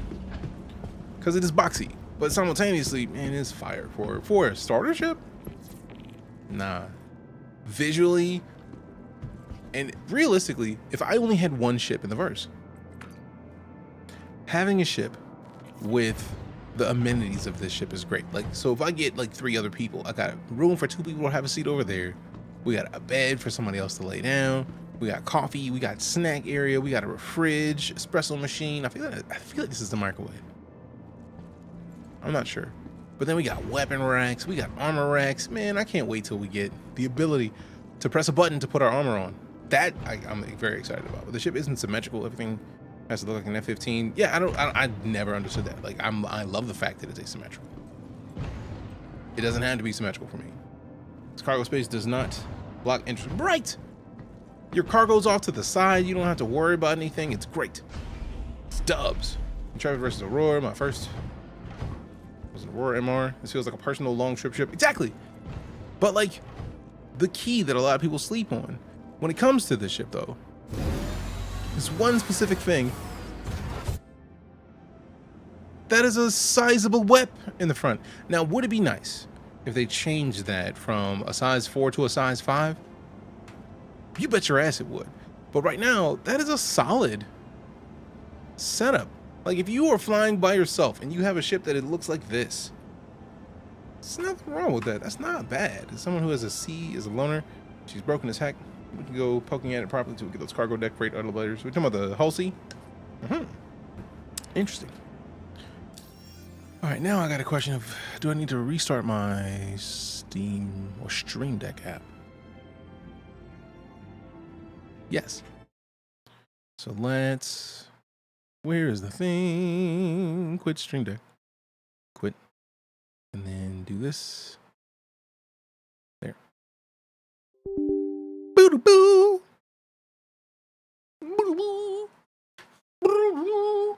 Because it is boxy, but simultaneously, man, it's fire for a starter ship. Nah, visually and realistically, if I only had one ship in the verse, having a ship with the amenities of this ship is great. Like, so if I get like 3 other people, I got room for 2 people to have a seat over there. We got a bed for somebody else to lay down. We got coffee. We got snack area. We got a fridge, espresso machine. I feel like this is the microwave. I'm not sure. But then we got weapon racks. We got armor racks. Man, I can't wait till we get the ability to press a button to put our armor on. That I'm very excited about. But the ship isn't symmetrical. Everything has to look like an F-15. Yeah, I never understood that. Like, I love the fact that it's asymmetrical. It doesn't have to be symmetrical for me. This cargo space does not block entrance. Right! Your cargo's off to the side. You don't have to worry about anything. It's great. It's dubs. Travis versus Aurora, my first. Was it Aurora MR? This feels like a personal long trip ship. Exactly. But like the key that a lot of people sleep on when it comes to this ship though is one specific thing. That is a sizable whip in the front. Now, would it be nice if they changed that from a size 4 to a size 5? You bet your ass it would. But right now, that is a solid setup. Like, if you are flying by yourself and you have a ship that it looks like this, there's nothing wrong with that. That's not bad. As someone who has a C, is a loner, she's broken as heck. We can go poking at it properly till we get those cargo deck freight elevators. We're talking about the hull C? Interesting. All right, now I got a question of, do I need to restart my Steam or Stream Deck app? Yes. So let's... Where is the thing? Quit Stream Deck. Quit. And then do this. There. Boo-doo-boo. Boo-doo-boo. Boo-doo-boo.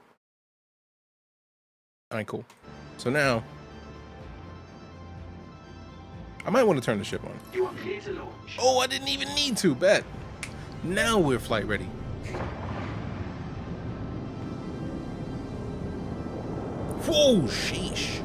All right, cool. So now, I might want to turn the ship on. You are clear to launch. Oh, I didn't even need to, bet. Now we're flight ready. Whoa, sheesh.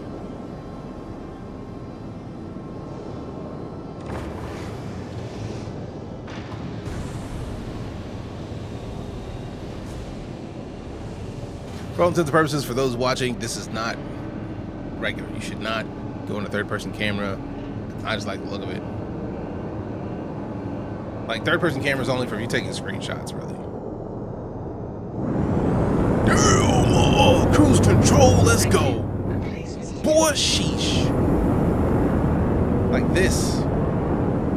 For all intents and purposes, for those watching, this is not regular. You should not go in a third-person camera. I just like the look of it. Like, third-person camera is only for you taking screenshots, really. Damn! Cruise control, let's go! Boy, sheesh. Like this.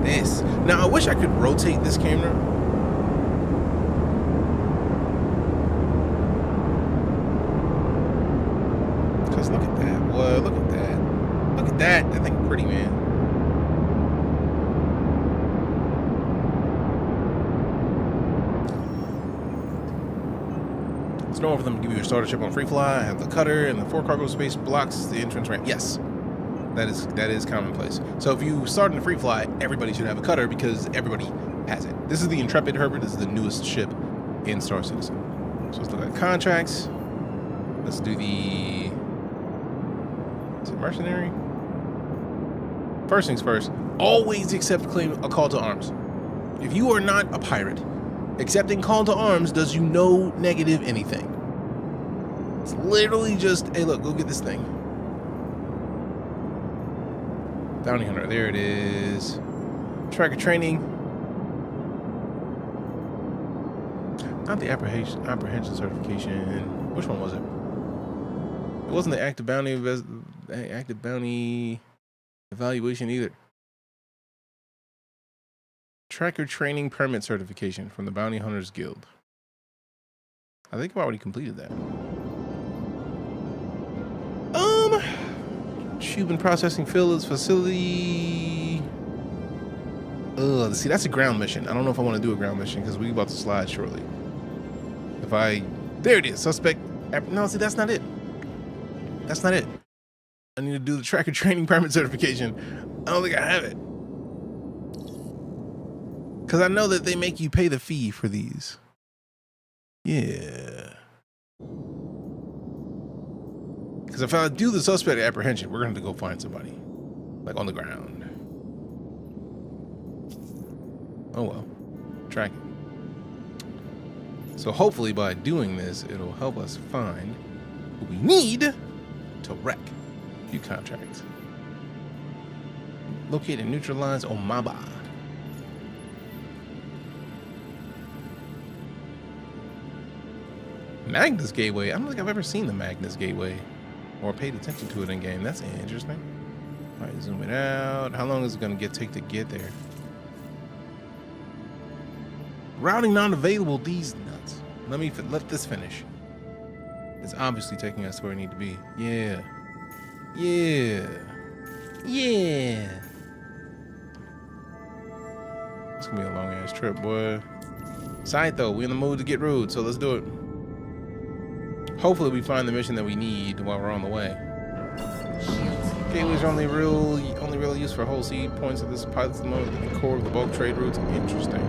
This. Now, I wish I could rotate this camera. Because look at that. Boy, look at that. Look at that. That thing pretty, man. Snow over them to give you a starter ship on free fly. I have the cutter and the 4 cargo space blocks the entrance ramp. Yes, that is commonplace. So if you start in the free fly, everybody should have a cutter because everybody has it. This is the Intrepid, Herbert. This is the newest ship in Star Citizen. So let's look at contracts. Let's do the... Is it mercenary? First things first, always accept a call to arms. If you are not a pirate, accepting call to arms does you no negative anything. It's literally just, hey look, go get this thing. Bounty Hunter, there it is. Tracker training. Not the apprehension certification. Which one was it? It wasn't the active bounty evaluation either. Tracker training permit certification from the Bounty Hunters Guild. I think I've already completed that. Tube and processing fillers facility. See, that's a ground mission. I don't know if I want to do a ground mission because we're about to slide shortly. There it is. Suspect. No, see, that's not it. That's not it. I need to do the tracker training permit certification. I don't think I have it. Because I know that they make you pay the fee for these. Yeah. Because if I do the suspect apprehension, we're going to go find somebody. Like on the ground. Oh well. Tracking. So hopefully by doing this, it'll help us find what we need to wreck. Few contracts. Locate and neutralize Omaba. Magnus Gateway. I don't think I've ever seen the Magnus Gateway or paid attention to it in game. That's interesting. All right, zoom it out. How long is it going to take to get there? Routing not available. These nuts. Let this finish. It's obviously taking us to where we need to be. Yeah. Yeah. Yeah. It's gonna be a long ass trip, boy. Side though, we in the mood to get rude, so let's do it. Hopefully we find the mission that we need while we're on the way. Gateways are only real use for whole seed points at this pilot's mode at the core of the bulk trade routes. Interesting.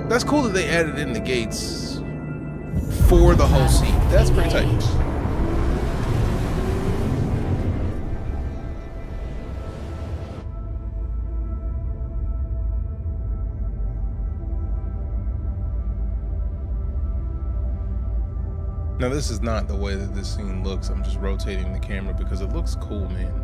That's cool that they added in the gates for the whole seed. That's pretty tight. Now this is not the way that this scene looks. I'm just rotating the camera because it looks cool, man.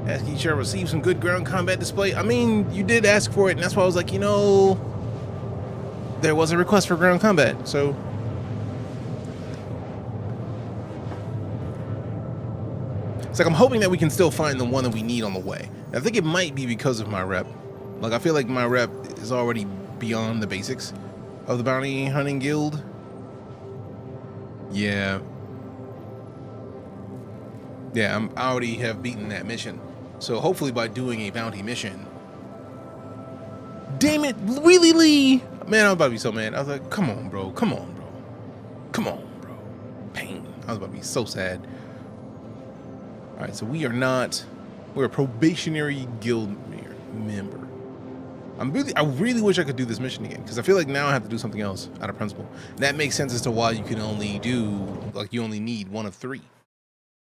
Asking you to receive some good ground combat display. I mean, you did ask for it, and that's why I was like, you know, there was a request for ground combat, so. It's like I'm hoping that we can still find the one that we need on the way. I think it might be because of my rep. Like, I feel like my rep is already beyond the basics of the bounty hunting guild. Yeah. Yeah, I already have beaten that mission. So hopefully by doing a bounty mission. Damn it, Wheelie Lee! Man, I was about to be so mad. I was like, come on, bro. Come on, bro. Come on, bro. Pain. I was about to be so sad. All right, so we're a probationary guild member. I really wish I could do this mission again, because I feel like now I have to do something else out of principle. That makes sense as to why you can only do, like, you only need one of 3.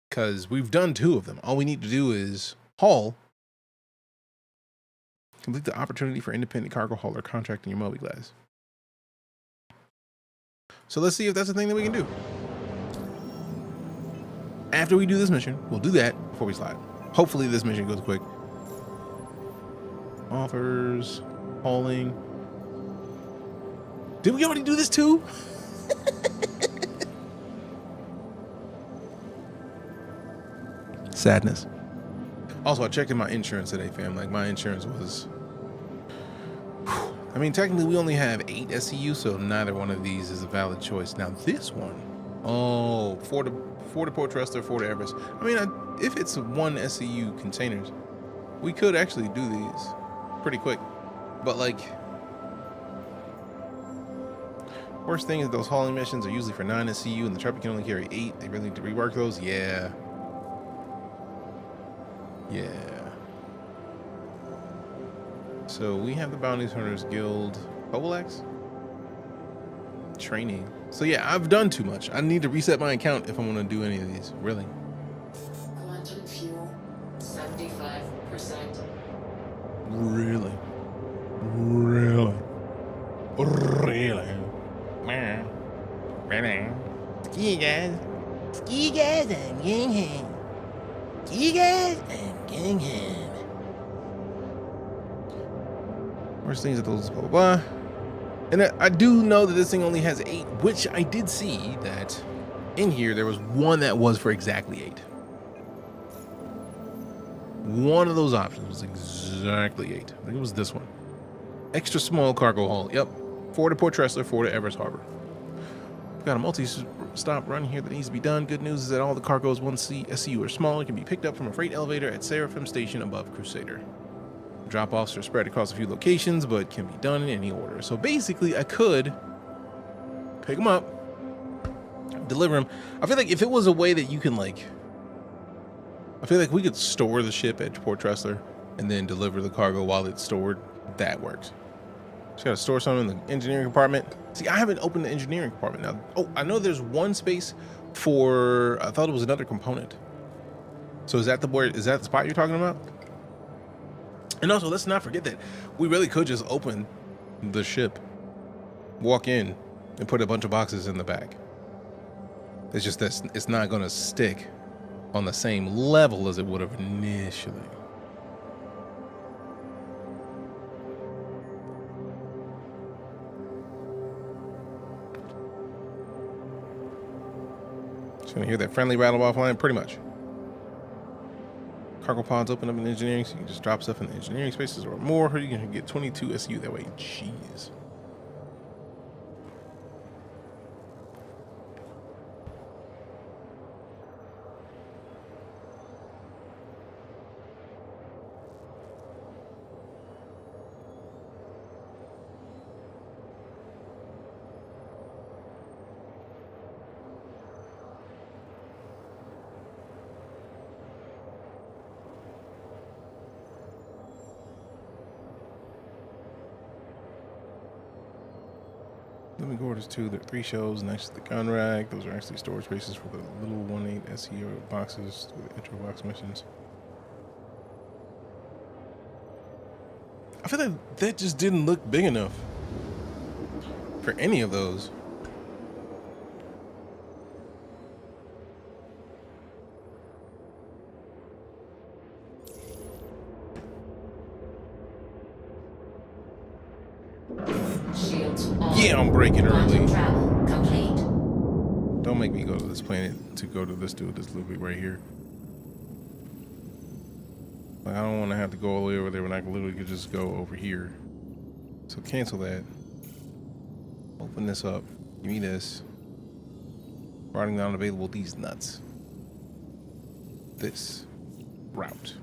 Because we've done 2 of them. All we need to do is haul. Complete the opportunity for independent cargo hauler contract in your Moby class. So let's see if that's a thing that we can do. After we do this mission, we'll do that before we slide. Hopefully this mission goes quick. Offers, hauling. Did we already do this too? Sadness. Also, I checked in my insurance today, fam. Like, my insurance was... I mean, technically, we only have 8 SCU, so neither one of these is a valid choice. Now, this one... Oh, 4 to Port Trustler, 4 to Everest. I mean, if it's 1 SCU containers, we could actually do these pretty quick. But, like... Worst thing is those hauling missions are usually for 9 SCU, and the Trepid can only carry 8. They really need to rework those? Yeah. Yeah. So we have the Bounty Hunters Guild. Cobalax? Training. So yeah, I've done too much. I need to reset my account if I want to do any of these. Really. Quantum fuel, 75%. Really? Really? Really? Really? Ski guys. Ski guys, I'm getting him. Ski guys, I'm getting him. Worst things are those blah, blah, blah. And I do know that this thing only has 8, which I did see that in here there was one that was for exactly 8. One of those options was exactly 8. I think it was this one. Extra small cargo haul. Yep. 4 to Port Trestler, 4 to Everest Harbor. We've got a multi-stop run here that needs to be done. Good news is that all the cargoes 1C SCU are small and can be picked up from a freight elevator at Seraphim Station above Crusader. Drop-offs are spread across a few locations, but can be done in any order. So basically, I could pick them up, deliver them. I feel like if it was a way that you can, like... I feel like we could store the ship at Port Trestler and then deliver the cargo while it's stored. That works. Just gotta store something in the engineering compartment. See, I haven't opened the engineering compartment now. Oh, I know there's one space for... I thought it was another component. So is that the spot you're talking about? And also, let's not forget that we really could just open the ship, walk in, and put a bunch of boxes in the back. It's just that it's not going to stick on the same level as it would have initially. Just going to hear that friendly rattle offline, pretty much. Cargo pods open up in engineering, so you can just drop stuff in the engineering spaces or more. Or you can get 22 SU that way. Jeez. Living quarters 2, there are 3 shelves next to the gun rack. Those are actually storage spaces for the little 1/8 SEO boxes with the intro box missions. I feel like that just didn't look big enough for any of those. Yeah, I'm breaking early. Don't make me go to this planet to go to this dude that's literally right here. Like, I don't want to have to go all the way over there when I literally could just go over here. So cancel that. Open this up. Give me this. Writing down available these nuts. This route.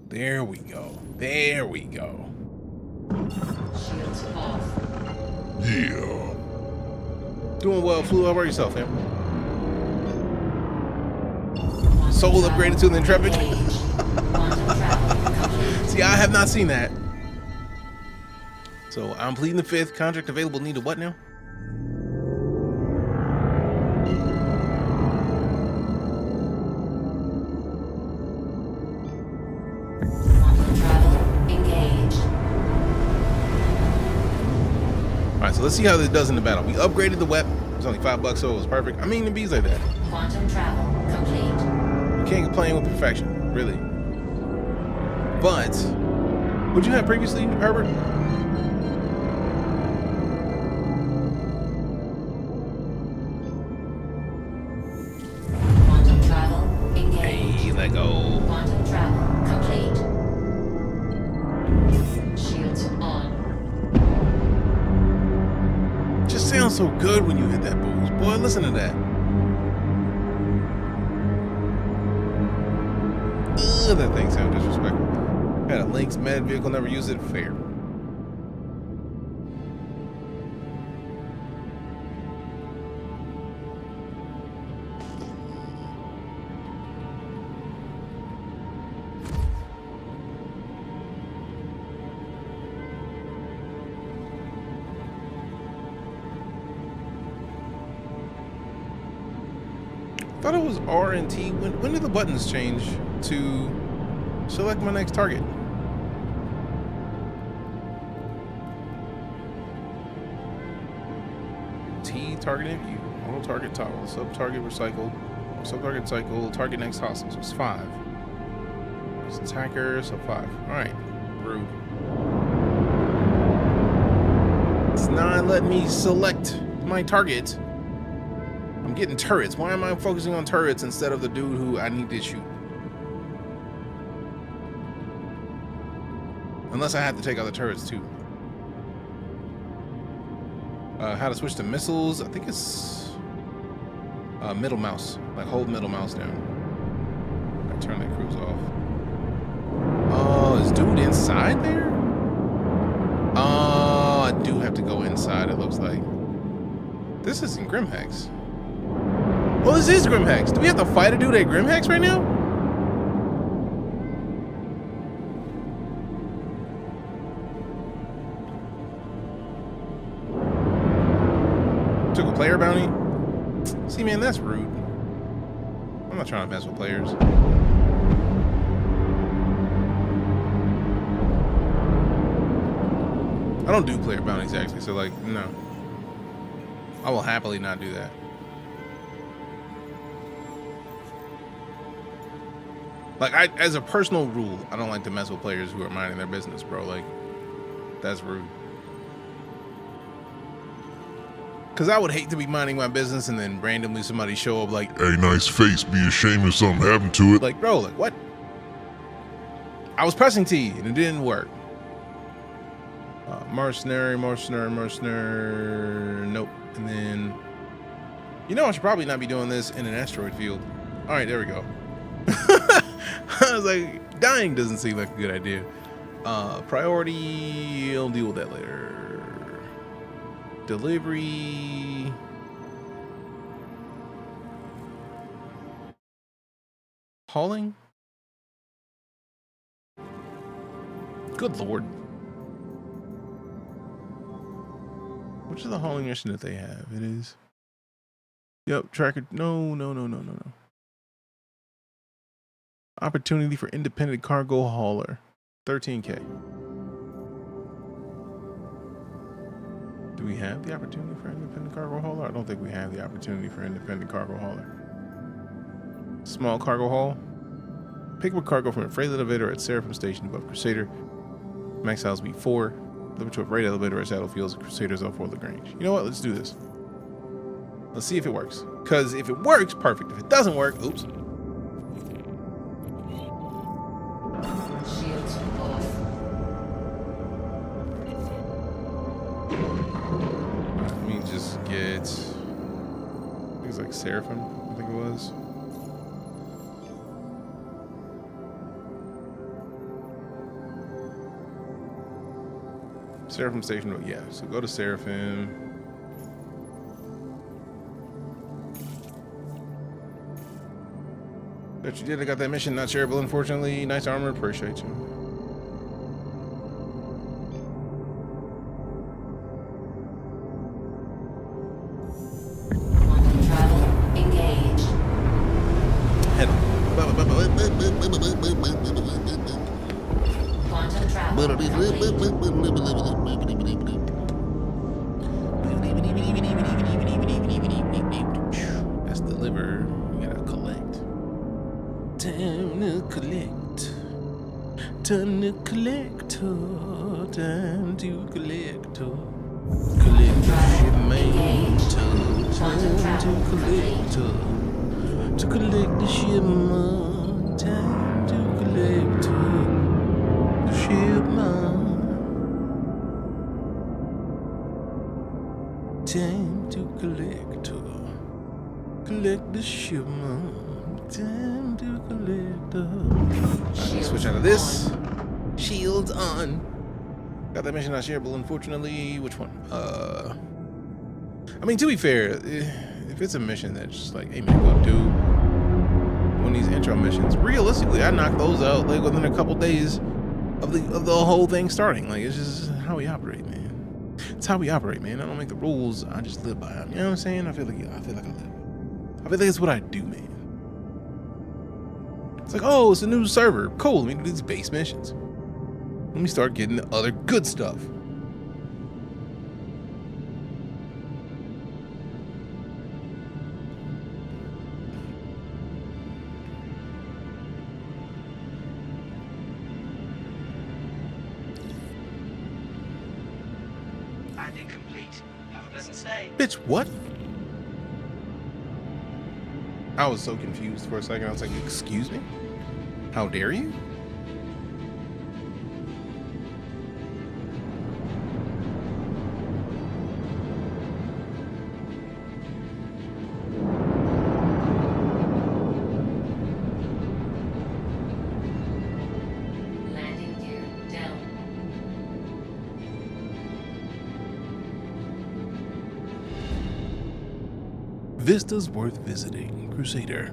There we go. There we go. Shields off. Yeah. Doing well, Flew. How about yourself, fam? Soul upgraded to the Intrepid. See, I have not seen that. So I'm pleading the 5th. Contract available. Needed what now? Alright, so let's see how this does in the battle. We upgraded the weapon. It's only $5, so it was perfect. I mean, it bees like that. Quantum travel complete. You can't complain with perfection, really. But what'd you have previously, Herbert? Quantum travel engaged. Hey, let go. Quantum travel complete. Shields on. Just sounds so good when you hit that boost. Boy, listen to that. Ugh, that thing sounds disrespectful. Had a Lynx med vehicle, never used it. Fair. Thought it was R and T. When did the buttons change to select my next target? T targeting view, auto target toggle, sub target recycled, sub target cycle, target next hostile. So it's 5. It's attacker, so 5. All right, rude. It's not letting me select my target. I'm getting turrets. Why am I focusing on turrets instead of the dude who I need to shoot? Unless I have to take out the turrets too. How to switch to missiles? I think it's middle mouse. Like hold middle mouse down. I turn that cruise off. Oh, is dude inside there? Oh, I do have to go inside, it looks like. This isn't Grimhex. Oh, this is Grimhex. Do we have to fight a dude at Grimhex right now? Took a player bounty? See, man, that's rude. I'm not trying to mess with players. I don't do player bounties, actually, so, like, no. I will happily not do that. Like, as a personal rule, I don't like to mess with players who are minding their business, bro. Like, that's rude. Because I would hate to be minding my business and then randomly somebody show up like, hey, nice face, be ashamed if something happened to it. Like, bro, like, what? I was pressing T and it didn't work. Mercenary. Nope. And then, you know, I should probably not be doing this in an asteroid field. All right, there we go. I was like, dying doesn't seem like a good idea. Priority, I'll deal with that later. Delivery. Hauling? Good Lord. Which is the hauling mission that they have? It is. Yep, tracker. No. Opportunity for independent cargo hauler. 13K. Do we have the opportunity for independent cargo hauler? I don't think we have the opportunity for independent cargo hauler. Small cargo haul. Pick up cargo from a freight elevator at Seraphim Station above Crusader. Max house speed 4. Deliver to a freight elevator at Shadowfields and Crusaders off Fort Lagrange. You know what? Let's do this. Let's see if it works. Because if it works, perfect. If it doesn't work, oops. Shields off. Let me just get things like Seraphim, I think it was. Seraphim Station, yeah, so go to Seraphim. But you did, I got that mission, not shareable, unfortunately. Nice armor, appreciate you. Quantum travel engaged. Head on. Quantum travel That's deliver. Time to collect. Time to collect. Time to collect. Collect the shipment. Time to collect. To collect the shipment. Time to collect the shipment. Time to collect. Collect the shipment. Time to collect. Alright, switch out of this. Shields on. Got that mission not shareable, unfortunately. Which one? I mean, to be fair, if it's a mission that's just like, hey man, go do one of these intro missions. Realistically, I knock those out like within a couple days of the whole thing starting. Like, it's just how we operate, man. It's how we operate, man. I don't make the rules. I just live by them. You know what I'm saying? I feel like I live. I feel like it's what I do, man. It's like, oh, it's a new server. Cool. Let me do these base missions. Let me start getting the other good stuff. Landing complete. Have a pleasant stay. Bitch, what? I was so confused for a second. I was like, excuse me? How dare you? Landing gear down. Vista's worth visiting, Crusader.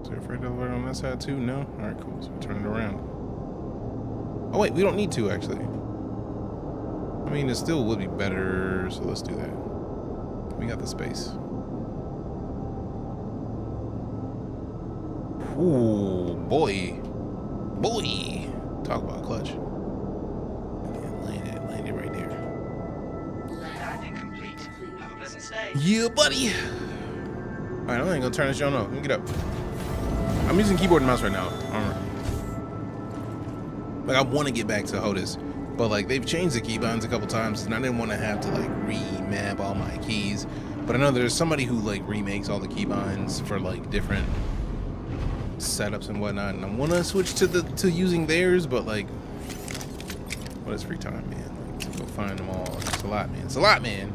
Is there a freight elevator on that side too? No? Alright, cool. So we turn it around. Oh wait, we don't need to actually. I mean, it still would be better, so let's do that. We got the space. Ooh, boy. Boy. Talk about clutch. And land it right there. Landing complete. Have a pleasant stay. Yeah, buddy. Alright, I'm gonna turn this joint off. Let me get up. I'm using keyboard and mouse right now. Like, I want to get back to HOTAS. But like, they've changed the keybinds a couple times, and I didn't want to have to like remap all my keys. But I know there's somebody who like remakes all the keybinds for like different setups and whatnot, and I want to switch to using theirs. But like, what is free time, man? Like, to go find them all. It's a lot, man. It's a lot, man.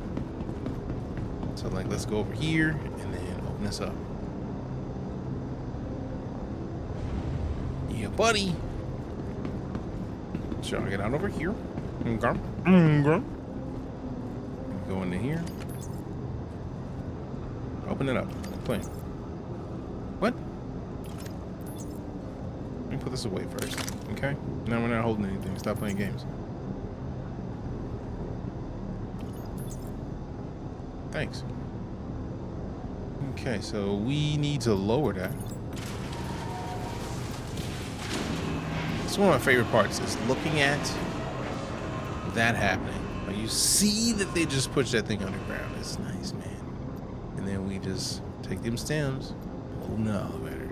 So like, let's go over here and then open this up. Yeah, buddy. Shall I get out over here? Okay. Go into here. Open it up. Play. What? Let me put this away first. Okay? Now we're not holding anything. Stop playing games. Thanks. Okay, so we need to lower that. It's one of my favorite parts is looking at that happening. Like, you see that they just pushed that thing underground. It's nice, man. And then we just take them stems, open the elevator,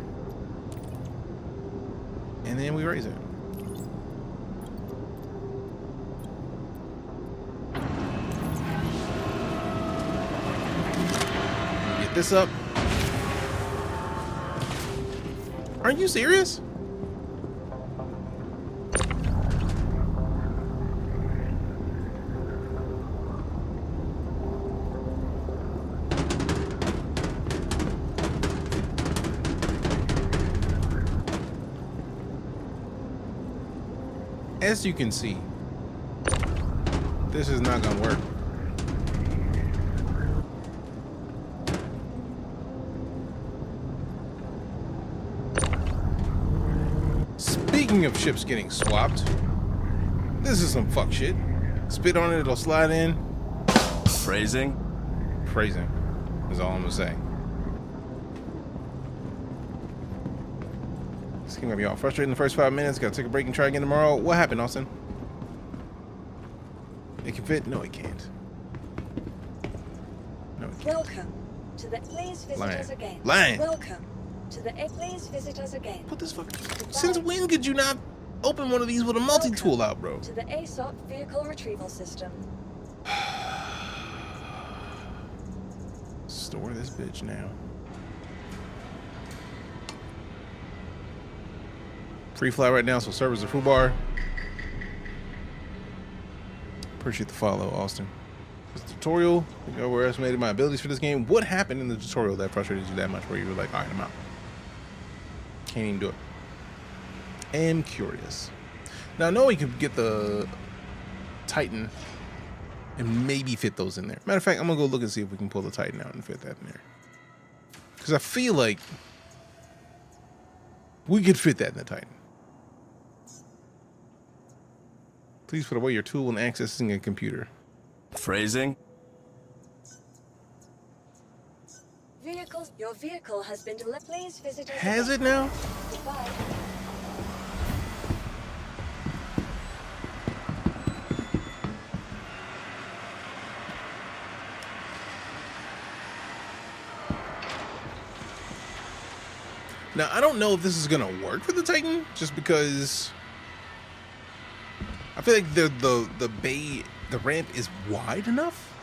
and then we raise it. Get this up. Are you serious? As you can see, this is not gonna work. Speaking of ships getting swapped, this is some fuck shit. Spit on it, it'll slide in. Phrasing? Phrasing is all I'm gonna say. This game gonna be all frustrating in the first 5 minutes. Gotta take a break and try again tomorrow. What happened, Austin? It can fit? No, it can't. No, it can't. Welcome to the Please Visit Us Again. Lion. Welcome to the Please Visit Us Again. What this fucking... Since when could you not open one of these with a multi-tool out, bro? To the ASOP Vehicle Retrieval System. Store this bitch now. Free fly right now, so servers are full bar. Appreciate the follow, Austin. This tutorial, I think I overestimated my abilities for this game. What happened in the tutorial that frustrated you that much where you were like, all right, I'm out? Can't even do it. I am curious. Now I know we could get the Titan and maybe fit those in there. Matter of fact, I'm gonna go look and see if we can pull the Titan out and fit that in there. Because I feel like we could fit that in the Titan. Please put away your tool when accessing a computer. Phrasing? Vehicles, your vehicle has been delivered. Please visit us. Has it now? Goodbye. Now, I don't know if this is gonna work for the Titan, just because I feel like the ramp is wide enough.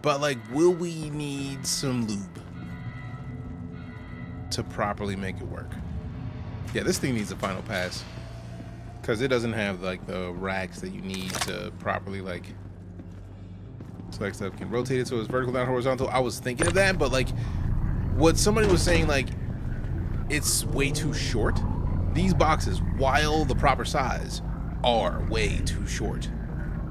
But like, will we need some lube to properly make it work? Yeah, this thing needs a final pass because it doesn't have like the racks that you need to properly like select stuff. Can rotate it so it's vertical, not horizontal. I was thinking of that, but like what somebody was saying, like it's way too short. These boxes, while the proper size, are way too short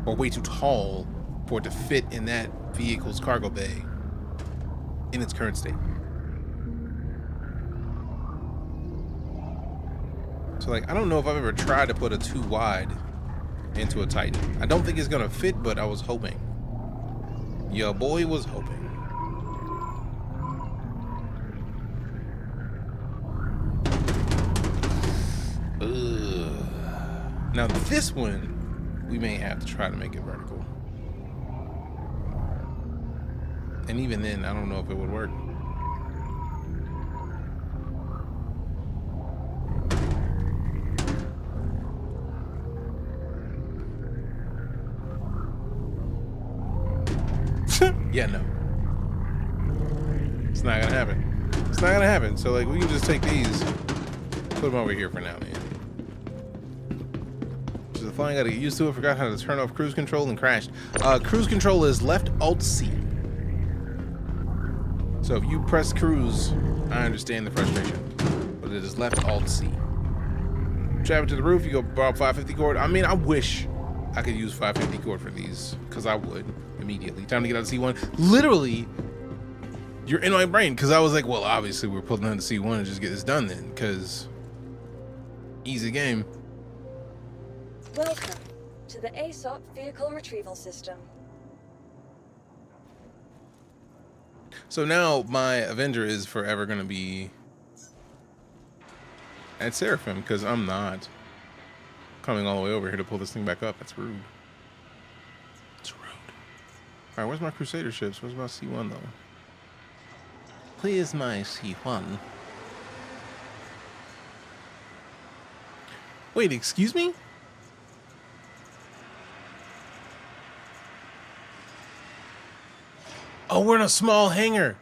or way too tall for it to fit in that vehicle's cargo bay in its current state. So like, I don't know if I've ever tried to put a too wide into a Titan. I don't think it's gonna fit, but I was hoping. Your boy was hoping. Now this one, we may have to try to make it vertical. And even then, I don't know if it would work. Yeah, no. It's not gonna happen. It's not gonna happen. So like, we can just take these, put them over here for now, man. The flying, gotta get used to it. Forgot how to turn off cruise control and crashed. Cruise control is left Alt C. So if you press cruise, I understand the frustration, but it is left Alt C. Travel to the roof, you go borrow 550 cord. I mean, I wish I could use 550 cord for these, because I would immediately. Time to get out of C1. Literally, you're in my brain, because I was like, well, obviously we're pulling on to C1 and just get this done then, because easy game. Welcome to the ASOP Vehicle Retrieval System. So now my Avenger is forever going to be at Seraphim because I'm not coming all the way over here to pull this thing back up. That's rude. It's rude. All right, where's my Crusader ships? Where's my C1 though? Please, my C1. Wait, excuse me? Oh, we're in a small hangar.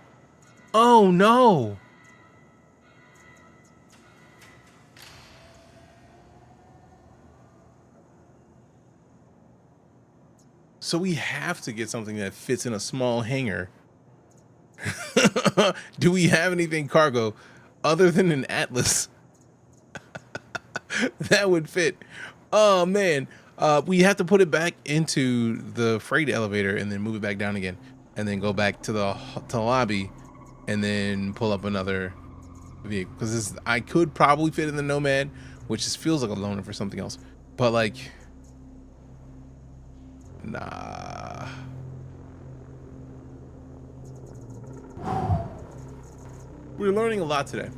Oh, no. So we have to get something that fits in a small hangar. Do we have anything cargo other than an Atlas that would fit? Oh, man. We have to put it back into the freight elevator and then move it back down again. And then go back to the lobby, and then pull up another vehicle. Because I could probably fit in the Nomad, which just feels like a loaner for something else. But like, nah. We're learning a lot today.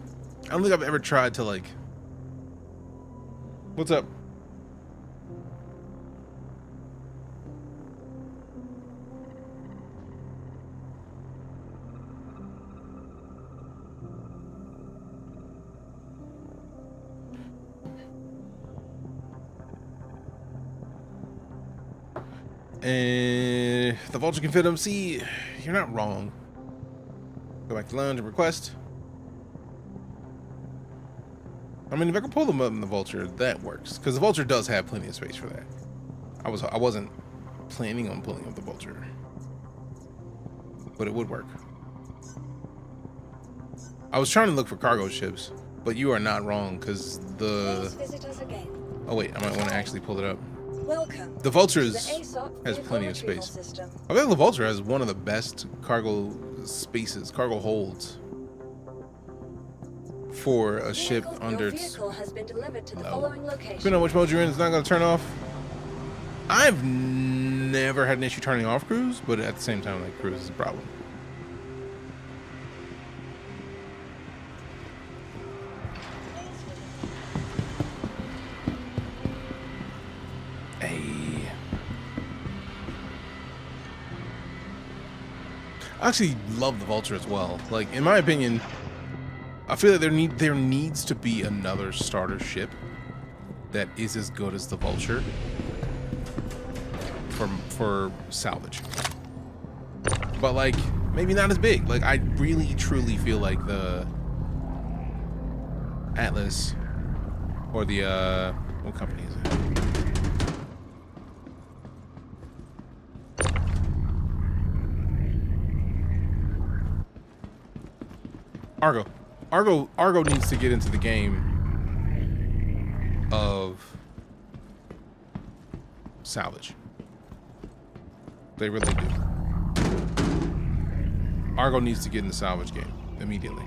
I don't think I've ever tried to like. What's up? And the Vulture can fit them. See, you're not wrong. Go back to lounge and request. I mean, if I can pull them up in the Vulture, that works. Because the Vulture does have plenty of space for that. I wasn't planning on pulling up the Vulture, but it would work. I was trying to look for cargo ships, but you are not wrong, because the... Oh wait, I might want to actually pull it up. Welcome. The Vulture has plenty of space. I think the Vulture has one of the best cargo spaces, cargo holds for a ship under its vehicle has been delivered to the low. following location. Depending on which mode you're in, it's not going to turn off. I've never had an issue turning off cruise, but at the same time, like, cruise is a problem. I actually love the Vulture as well. Like, in my opinion, I feel like there needs to be another starter ship that is as good as the Vulture for salvage. But like, maybe not as big. Like, I really truly feel like the Atlas or the what company is it? Argo needs to get into the game of salvage. They really do. Argo needs to get in the salvage game immediately.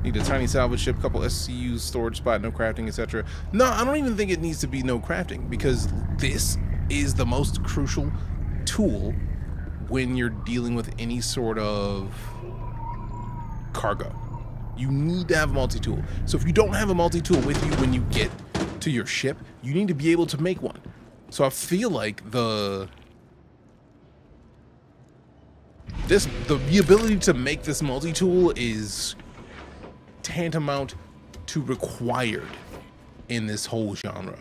Need a tiny salvage ship, couple SCUs, storage spot, no crafting, etc. No, I don't even think it needs to be no crafting, because this is the most crucial tool when you're dealing with any sort of cargo. You need to have a multi-tool. So if you don't have a multi-tool with you when you get to your ship, you need to be able to make one. So I feel like the ability to make this multi-tool is tantamount to required in this whole genre.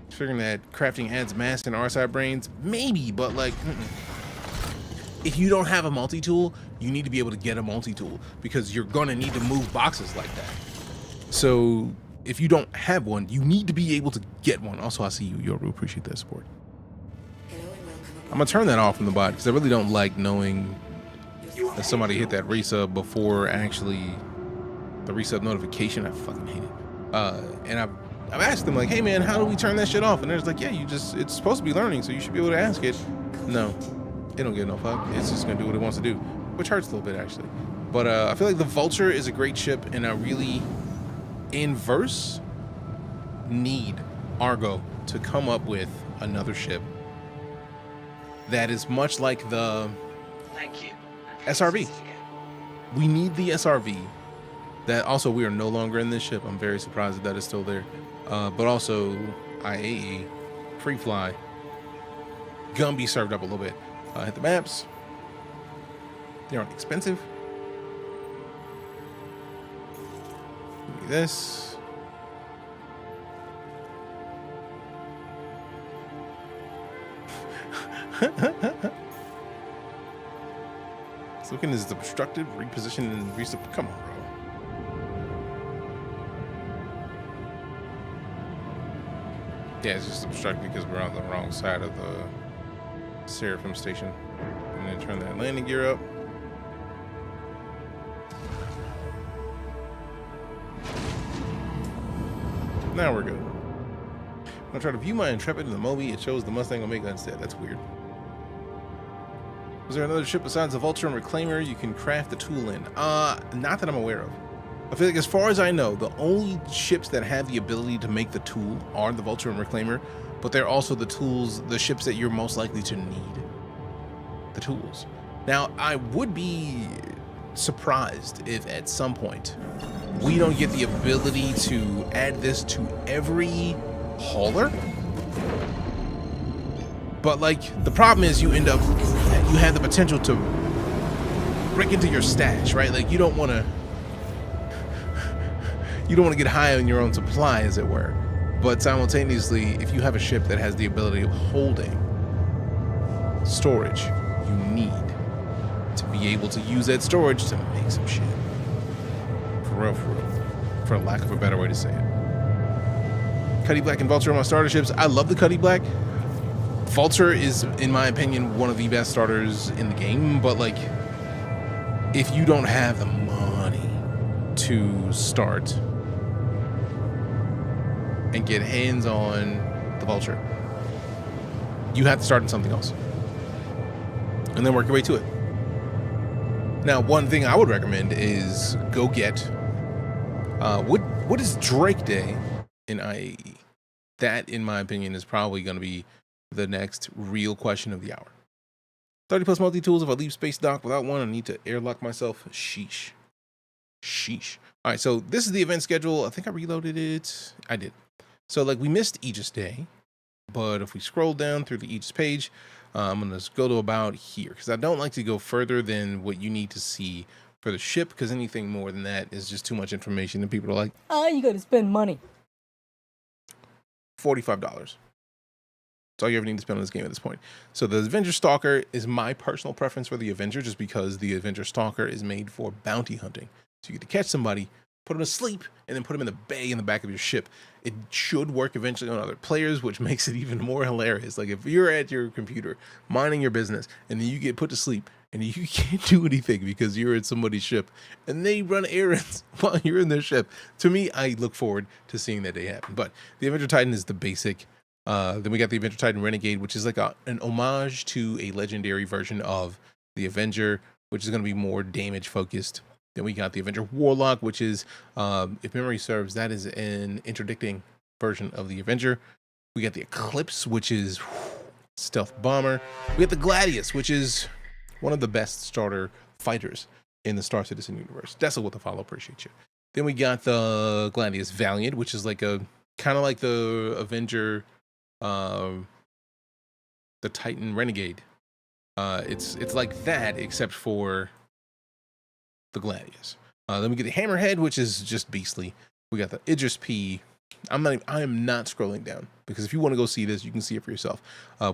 Figuring that crafting adds mass and RSI brains, maybe, but like, if you don't have a multi-tool, you need to be able to get a multi-tool, because you're gonna need to move boxes like that. So if you don't have one, you need to be able to get one. Also, I see you, Yoru. Appreciate that support. I'm gonna turn that off from the bot, because I really don't like knowing that somebody hit that resub before actually the resub notification. I fucking hate it. And I've asked them, like, hey man, how do we turn that shit off? And they're just like, yeah, it's supposed to be learning, so you should be able to ask it. No, it don't give no fuck. It's just gonna do what it wants to do, which hurts a little bit actually. But I feel like the Vulture is a great ship, and I really, in verse, need Argo to come up with another ship that is much like the SRV. We need the SRV. That also, we are no longer in this ship. I'm very surprised that is still there. But also IAE, free fly, gonna be served up a little bit. Hit the maps. They aren't expensive. Give me this. This looking is obstructed, repositioned, and resupply. Come on, bro. Yeah, it's just obstructed because we're on the wrong side of the Seraphim station. And then turn that landing gear up. Now we're good. I'm gonna try to view my Intrepid in the Moby. It shows the Mustang Omega instead. That's weird. Was there another ship besides the Vulture and Reclaimer you can craft the tool in? Not that I'm aware of. I feel like, as far as I know, the only ships that have the ability to make the tool are the Vulture and Reclaimer, but they're also the tools, the ships that you're most likely to need the tools. Now, I would be surprised if at some point we don't get the ability to add this to every hauler. But like the problem is you have the potential to break into your stash, right? Like you don't want to get high on your own supply, as it were. But simultaneously, if you have a ship that has the ability of holding storage, you need to be able to use that storage to make some shit. For real, for lack of a better way to say it. Cuddy Black and Vulture are my starter ships. I love the Cuddy Black. Vulture is, in my opinion, one of the best starters in the game, but like, if you don't have the money to start and get hands on the Vulture, you have to start in something else and then work your way to it. Now, one thing I would recommend is go get what is Drake Day in IAE? That, in my opinion, is probably going to be the next real question of the hour. 30 plus multi-tools. If I leave space dock without one, I need to airlock myself. Sheesh. All right, so this is the event schedule. I think I reloaded it. I did. So like we missed Aegis Day, but if we scroll down through the Aegis page, I'm going to go to about here because I don't like to go further than what you need to see for the ship, because anything more than that is just too much information and people are like, you got to spend money. $45. That's all you ever need to spend on this game at this point. So the Avenger Stalker is my personal preference for the Avenger, just because the Avenger Stalker is made for bounty hunting. So you get to catch somebody, put them to sleep, and then put them in the bay in the back of your ship. It should work eventually on other players, which makes it even more hilarious. Like if you're at your computer minding your business and then you get put to sleep and you can't do anything because you're at somebody's ship and they run errands while you're in their ship, to me, I look forward to seeing that day happen. But the Avenger Titan is the basic. Then we got the Avenger Titan Renegade, which is like an homage to a legendary version of the Avenger, which is going to be more damage focused. Then we got the Avenger Warlock, which is, if memory serves, that is an interdicting version of the Avenger. We got the Eclipse, which is stealth bomber. We got the Gladius, which is one of the best starter fighters in the StarCitizen universe. Dessel with the follow, appreciate you. Then we got the Gladius Valiant, which is like a kind of like the Avenger, the Titan Renegade. It's like that except for the Gladius. Then we get the Hammerhead, which is just beastly. We got the Idris P. I am not scrolling down because if you want to go see this, you can see it for yourself.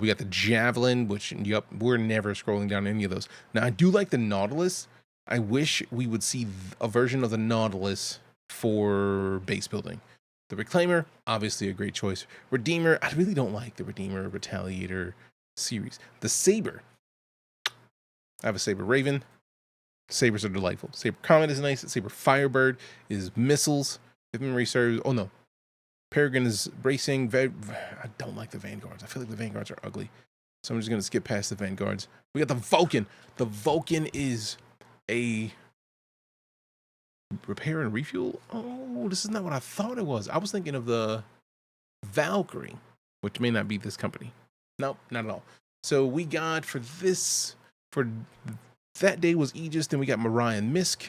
We got the Javelin, which, yep, we're never scrolling down any of those. Now, I do like the Nautilus. I wish we would see a version of the Nautilus for base building. The Reclaimer, obviously a great choice. Redeemer, I really don't like the Redeemer Retaliator series. The Saber, I have a Saber Raven. Sabers are delightful. Saber Comet is nice. Saber Firebird is missiles, if memory serves. Oh no, Peregrine is bracing. I don't like the Vanguards. I feel like the Vanguards are ugly, so I'm just gonna skip past the Vanguards. We got the Vulcan. The Vulcan is a repair and refuel. Oh, this is not what I thought it was. I was thinking of the Valkyrie, which may not be this company. Nope, not at all. So we got for that day was Aegis, then we got Mariah and Misk.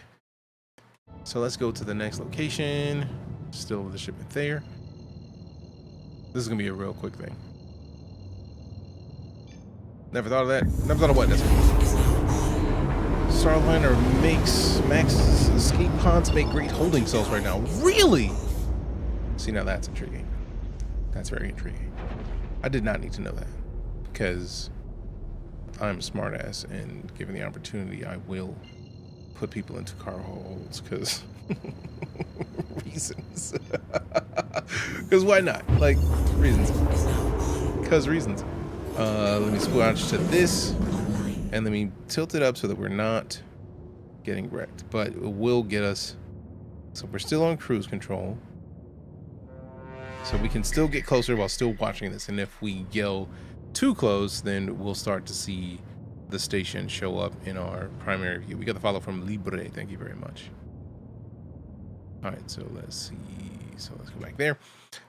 So let's go to the next location. Still with the shipment there. This is gonna be a real quick thing. Never thought of that. Never thought of what? That's Starliner makes Max escape pods make great holding cells right now. Really? See, now that's intriguing. That's very intriguing. I did not need to know that because I'm a smartass, and given the opportunity, I will put people into car holds because reasons. Because why not? Like, reasons. Because reasons. Let me squash to this, and let me tilt it up so that we're not getting wrecked. But it will get us. So we're still on cruise control. So we can still get closer while still watching this. And if we go too close, then we'll start to see the station show up in our primary view. We got the follow from Libre. Thank you very much. All right, so let's see. So let's go back there.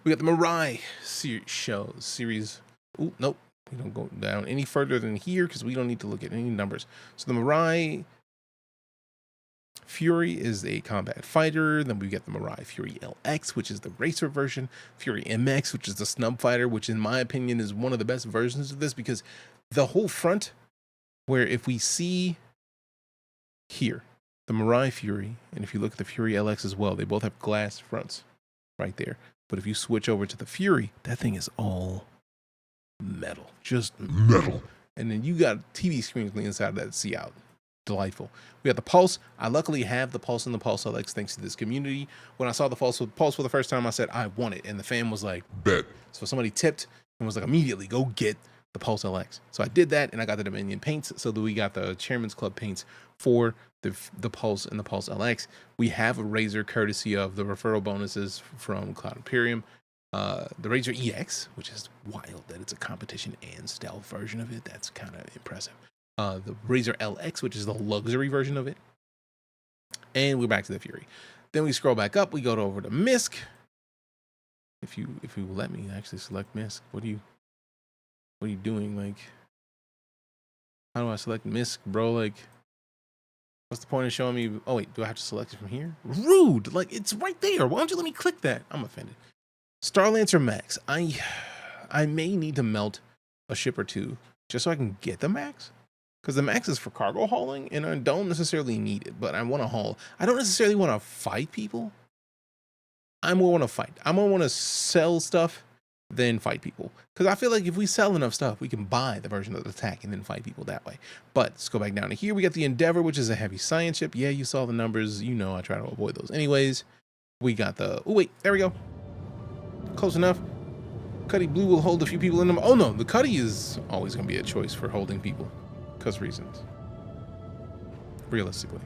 We got the Mirai series. Oh, nope. We don't go down any further than here because we don't need to look at any numbers. So the Mirai Fury is a combat fighter. Then we get the Mirai Fury LX, which is the racer version. Fury MX, which is the snub fighter, which in my opinion is one of the best versions of this, because the whole front, where if we see here, the Mirai Fury, and if you look at the Fury LX as well, they both have glass fronts right there. But if you switch over to the Fury, that thing is all metal, just metal. And then you got TV screens on the inside of that to see out. Delightful. We got the Pulse. I luckily have the Pulse and the Pulse LX thanks to this community. When I saw the Pulse for the first time, I said, I want it. And the fam was like, bet. So somebody tipped and was like, immediately go get the Pulse LX. So I did that, and I got the Dominion paints. So that we got the Chairman's Club paints for the Pulse and the Pulse LX. We have a Razor courtesy of the referral bonuses from Cloud Imperium. The Razor EX, which is wild that it's a competition and stealth version of it. That's kind of impressive. The Razor LX, which is the luxury version of it. And we're back to the Fury. Then we scroll back up. We go over to MISC. If you will let me actually select MISC, what are you doing? Like, how do I select MISC, bro? Like, what's the point of showing me? Oh wait, do I have to select it from here? Rude! Like, it's right there. Why don't you let me click that? I'm offended. Starlancer Max. I may need to melt a ship or two just so I can get the Max. Because the Max is for cargo hauling, and I don't necessarily need it, but I want to haul. I don't necessarily want to fight people. I more want to fight. I'm going to want to sell stuff than fight people. Because I feel like if we sell enough stuff, we can buy the version of the attack and then fight people that way. But let's go back down to here. We got the Endeavor, which is a heavy science ship. Yeah, you saw the numbers. You know I try to avoid those anyways. We got the... Oh, wait. There we go. Close enough. Cuddy Blue will hold a few people in them. Oh, no. The Cuddy is always going to be a choice for holding people. Because reasons. Realistically.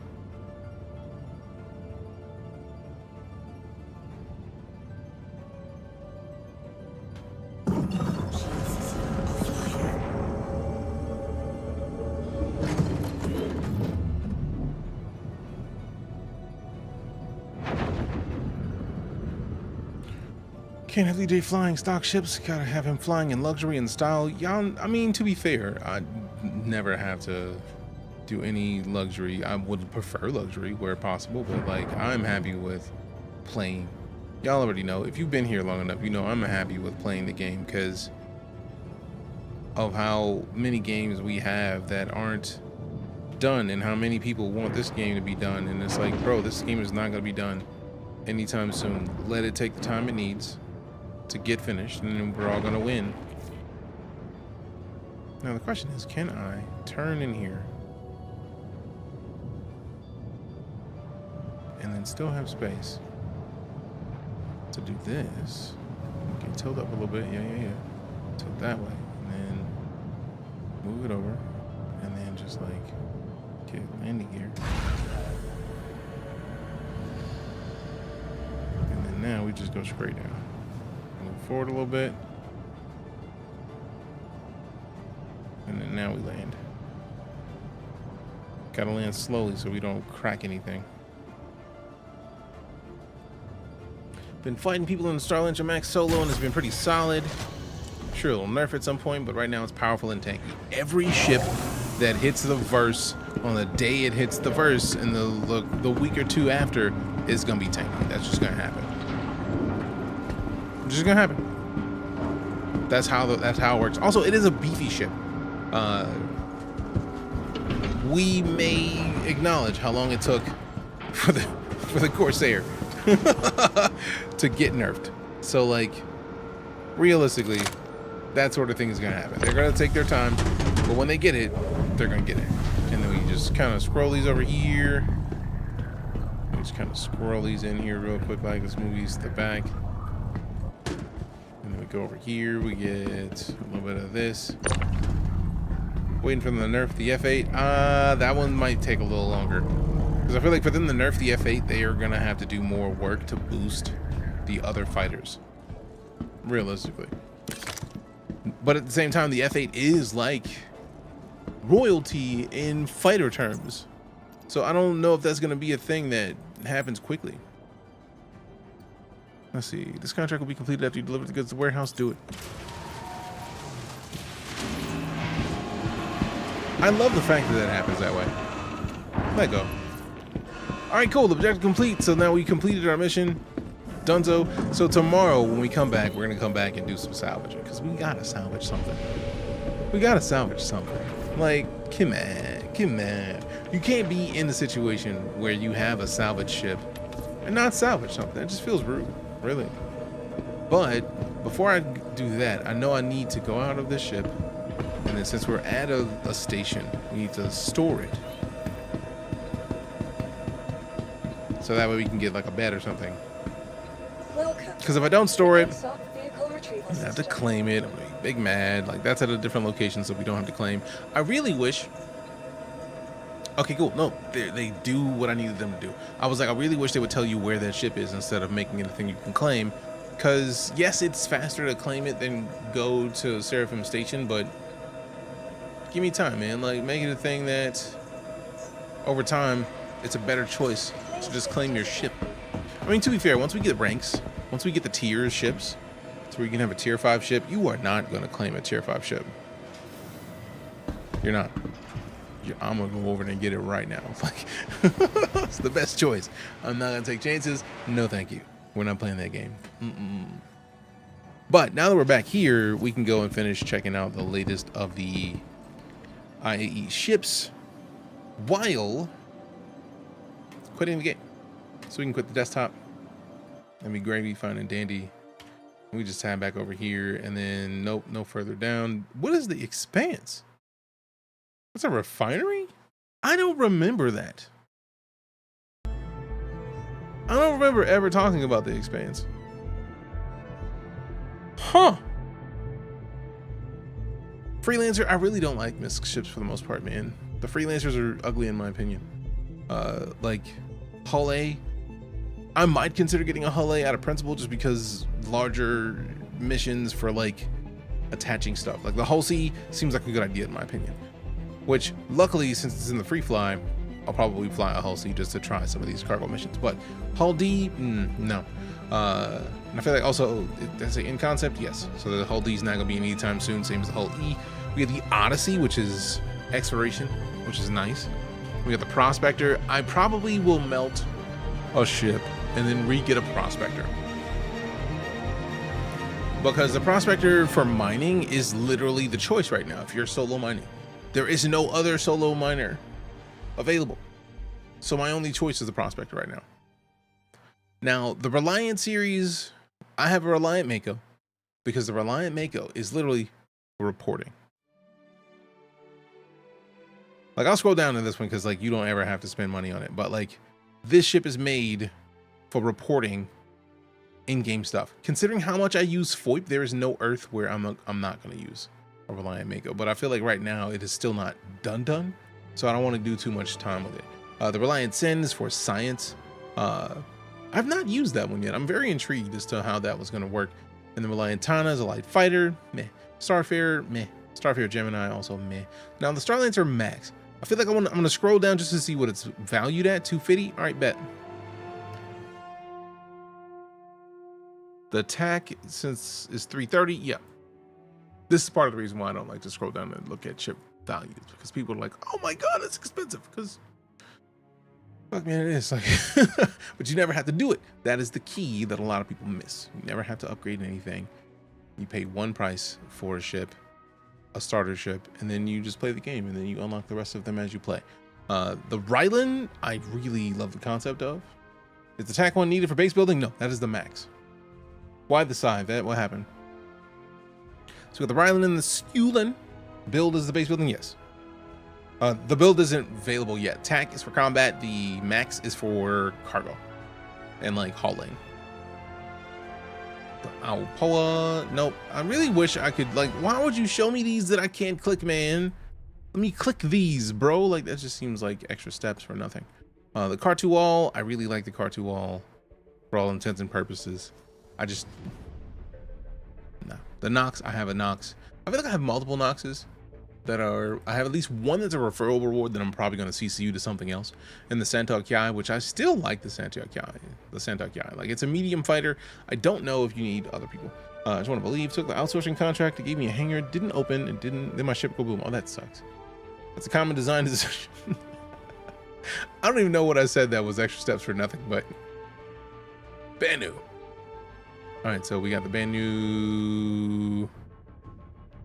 Can't have DJ flying stock ships. Gotta have him flying in luxury and style. Y'all, I mean, to be fair, I never have to do any luxury. I would prefer luxury where possible, but like, I'm happy with playing. Y'all already know. If you've been here long enough, you know I'm happy with playing the game because of how many games we have that aren't done and how many people want this game to be done. And it's like, bro, this game is not gonna be done anytime soon. Let it take the time it needs to get finished, and then we're all gonna win. Now the question is, can I turn in here and then still have space to do this? Okay, tilt up a little bit, yeah. Tilt that way, and then move it over, and then just like get landing gear. And then now we just go straight down. Move forward a little bit. And then now we land. Gotta land slowly so we don't crack anything. Been fighting people in the Starlancer Max solo and it's been pretty solid. Sure, it'll nerf at some point, but right now it's powerful and tanky. Every ship that hits the verse on the day it hits the verse and the week or two after is gonna be tanky. That's just gonna happen. It's just gonna happen. That's how it works. Also, it is a beefy ship. We may acknowledge how long it took for the Corsair to get nerfed. So like, realistically, that sort of thing is gonna happen. They're gonna take their time, but when they get it, they're gonna get it. And then we just kind of scroll these over here. Just kind of scroll these in here real quick, like let's move these to the back. And then we go over here, we get a little bit of this. Waiting for them to nerf the F8. That one might take a little longer. Because I feel like for them to nerf the F8, they are going to have to do more work to boost the other fighters. Realistically. But at the same time, the F8 is like royalty in fighter terms. So I don't know if that's going to be a thing that happens quickly. Let's see. This contract will be completed after you deliver the goods to the warehouse. Do it. I love the fact that that happens that way. Let go. All right, cool. The objective complete. So now we completed our mission. Dunzo. So tomorrow when we come back, we're gonna come back and do some salvaging because we gotta salvage something. We gotta salvage something. Like, come on. You can't be in the situation where you have a salvage ship and not salvage something. It just feels rude, really. But before I do that, I know I need to go out of this ship, and then since we're at a station, we need to store it. So that way we can get like a bed or something. Because if I don't store it, I have to claim it. I'm gonna be big mad. Like, that's at a different location, so we don't have to claim. I really wish. Okay, cool. No, they do what I needed them to do. I was like, I really wish they would tell you where that ship is instead of making it a thing you can claim. Because yes, it's faster to claim it than go to Seraphim Station, but give me time, man. Like, make it a thing that over time it's a better choice to just claim your ship. I mean, to be fair, once we get ranks, once we get the tier ships, so we can have a tier 5 ship, you are not going to claim a tier 5 ship. You're not. I'm going to go over there and get it right now. Like, it's the best choice. I'm not going to take chances. No, thank you. We're not playing that game. But now that we're back here, we can go and finish checking out the latest of the IAE ships while quitting the game. So we can quit the desktop and be gravy, fine and dandy. We just tab back over here and then nope, no further down. What is the Expanse? That's a refinery? I don't remember that. I don't remember ever talking about the Expanse. Huh. Freelancer, I really don't like MISC ships for the most part, man. The Freelancers are ugly in my opinion. Like Hull A, I might consider getting a Hull A out of principle just because larger missions for like attaching stuff. Like the Hull C seems like a good idea in my opinion. Which luckily, since it's in the free fly, I'll probably fly a Hull C just to try some of these cargo missions. But Hull D, no. And I feel like also, that's in concept, yes. So the Hull D is not gonna be anytime soon, same as the Hull E. We have the Odyssey, which is exploration, which is nice. We got the Prospector. I probably will melt a ship and then re-get a Prospector. Because the Prospector for mining is literally the choice right now if you're solo mining. There is no other solo miner available. So my only choice is the Prospector right now. Now, the Reliant series, I have a Reliant Mako because the Reliant Mako is literally reporting. Like, I'll scroll down to this one because like you don't ever have to spend money on it, but like this ship is made for reporting in-game stuff. Considering how much I use FOIP, there is no Earth where I'm not going to use a Reliant Mako, but I feel like right now it is still not done, so I don't want to do too much time with it. The Reliant Sen is for science. I've not used that one yet. I'm very intrigued as to how that was going to work. And the Reliant Tana is a light fighter, meh. Starfarer, meh. Starfarer Gemini, also meh. Now the Starlancer Max, I feel like I'm gonna scroll down just to see what it's valued at. 250. All right, bet. The attack since is 330. Yeah. This is part of the reason why I don't like to scroll down and look at ship values, because people are like, "Oh my god, it's expensive." Because fuck, man, it is like, but you never have to do it. That is the key that a lot of people miss. You never have to upgrade anything. You pay one price for a ship, a starter ship, and then you just play the game, and then you unlock the rest of them as you play. The Rylan, I really love the concept of. Is the attack one needed for base building? No, that is the max. Why the side? What happened? So we got the Rylan and the Skulin. Build is the base building, yes. The build isn't available yet. TAC is for combat. The max is for cargo and like hauling. Alpoa, nope. I really wish I could, like, why would you show me these that I can't click, man? Let me click these, bro. Like, that just seems like extra steps for nothing. The Cartual, I really like the Cartual for all intents and purposes. No. The Nox, I have a Nox. I feel like I have multiple Noxes that are, I have at least one that's a referral reward that I'm probably going to CCU to something else. And the Santok Yai, which I still like the Santok Yai. Like, it's a medium fighter. I don't know if you need other people. I just want to believe. Took the outsourcing contract. It gave me a hangar. Didn't open. It didn't. Then my ship go boom. Oh, that sucks. That's a common design decision. I don't even know what I said that was extra steps for nothing, but brand new. All right, so we got the brand new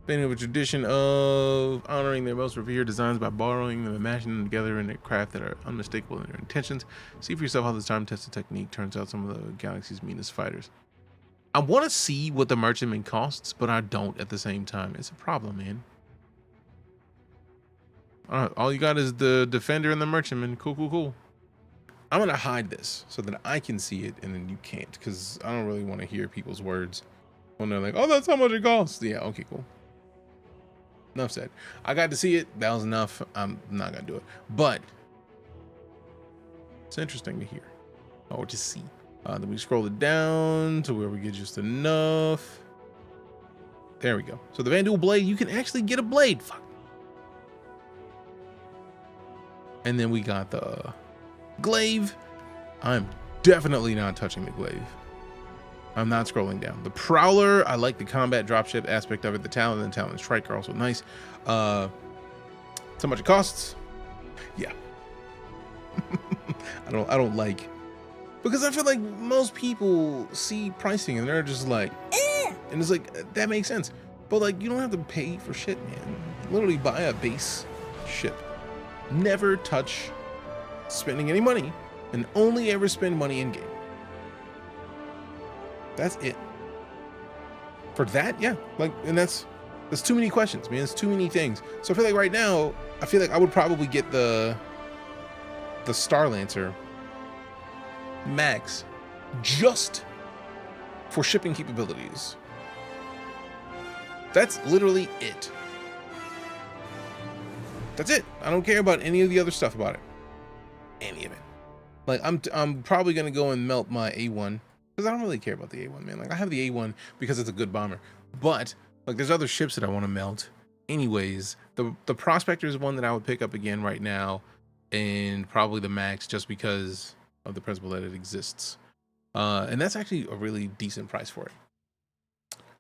of a tradition of honoring their most revered designs by borrowing them and mashing them together in a craft that are unmistakable in their intentions. See for yourself how this time-tested technique turns out some of the galaxy's meanest fighters. I want to see what the merchantman costs, but I don't at the same time. It's a problem, man. All right, all you got is the defender and the merchantman. Cool, cool, cool. I'm gonna hide this so that I can see it and then you can't, because I don't really want to hear people's words when they're like, oh, that's how much it costs. Yeah, okay, cool. Enough said. I got to see it. That was enough. I'm not gonna do it, but it's interesting to hear or to see. Then we scroll it down to where we get just enough. There we go. So the Vanduul blade, you can actually get a blade. Fuck. And then we got the glaive. I'm definitely not touching the glaive. I'm not scrolling down. The Prowler, I like the combat dropship aspect of it. The Talon and the Talon Strike are also nice. So much it costs. Yeah. I don't like, because I feel like most people see pricing and they're just like, eh! And it's like, that makes sense. But like, you don't have to pay for shit, man. Literally buy a base ship. Never touch spending any money, and only ever spend money in game. That's it. For that, yeah. Like, and that's too many questions, man. It's too many things. So I feel like right now, I feel like I would probably get the Star Lancer Max just for shipping capabilities. That's literally it. That's it. I don't care about any of the other stuff about it. Any of it. Like, I'm probably gonna go and melt my A1, because I don't really care about the A1, man. Like, I have the A1 because it's a good bomber, but like, there's other ships that I want to melt. Anyways, the Prospector is one that I would pick up again right now, and probably the Max, just because of the principle that it exists. And that's actually a really decent price for it.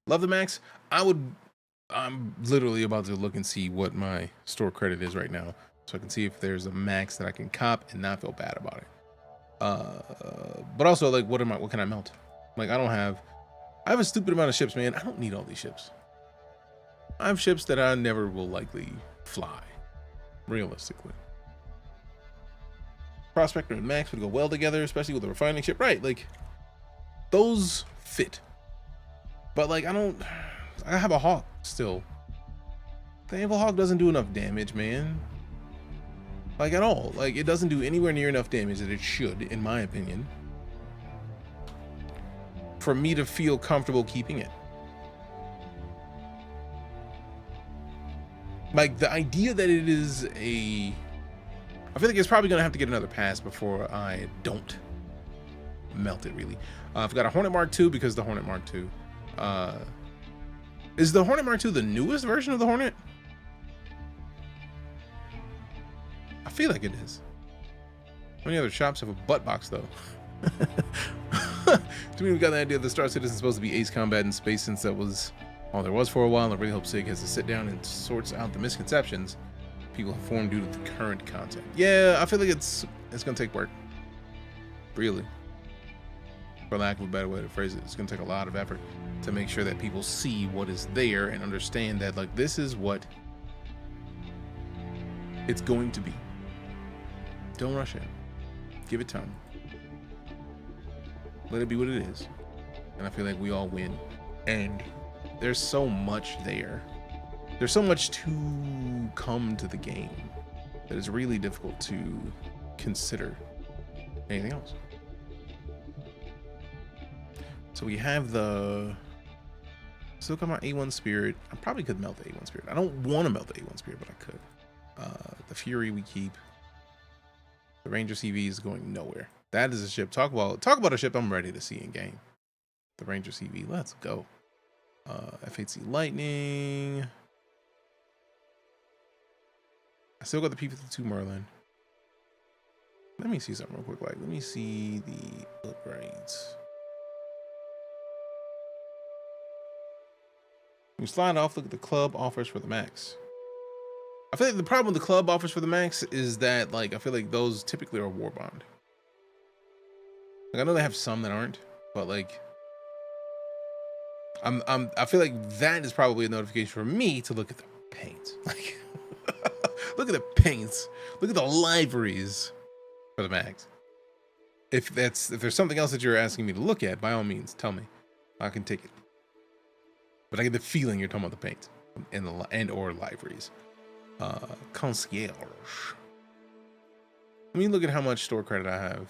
Love the Max. I'm literally about to look and see what my store credit is right now, so I can see if there's a Max that I can cop and not feel bad about it. But also, like, what can I melt? Like, I have a stupid amount of ships, man. I don't need all these ships. I have ships that I never will likely fly, realistically. Prospector and Max would go well together, especially with a refining ship, right? Like, those fit. But like, I have a Hawk still. The Naval Hawk doesn't do enough damage, man. Like, at all. Like, it doesn't do anywhere near enough damage that it should, in my opinion, for me to feel comfortable keeping it. Like, the idea that it is I feel like it's probably gonna have to get another pass before I don't melt it, really. I've got a Hornet Mark II because the Hornet Mark II. Is the Hornet Mark II the newest version of the Hornet? I feel like it is. How many other shops have a butt box, though? To me, we got the idea that StarCitizen is supposed to be ace combat in space, since that was all there was for a while. And I really hope SIG has to sit down and sorts out the misconceptions people have formed due to the current content. Yeah, I feel like it's gonna take work. Really. For lack of a better way to phrase it, it's gonna take a lot of effort to make sure that people see what is there and understand that, like, this is what it's going to be. Don't rush it. Give it time. Let it be what it is. And I feel like we all win. And there's so much there. There's so much to come to the game that it's really difficult to consider anything else. So we have still got my A1 Spirit. I probably could melt the A1 Spirit. I don't want to melt the A1 Spirit, but I could. The Fury we keep. The Ranger CV is going nowhere. That is a ship. Talk about a ship I'm ready to see in game. The Ranger CV. Let's go. F8C Lightning. I still got the P-52 Merlin. Let me see something real quick. Like, let me see the upgrades. You slide off, look at the club offers for the Max. I feel like the problem with the club offers for the max is that, like, I feel like those typically are war bond. Like, I know they have some that aren't, but like, I feel like that is probably a notification for me to look at the paints. Like, look at the paints. Look at the liveries for the mags. If there's something else that you're asking me to look at, by all means, tell me. I can take it. But I get the feeling you're talking about the paints and or liveries. Concierge. Let me look at how much store credit I have.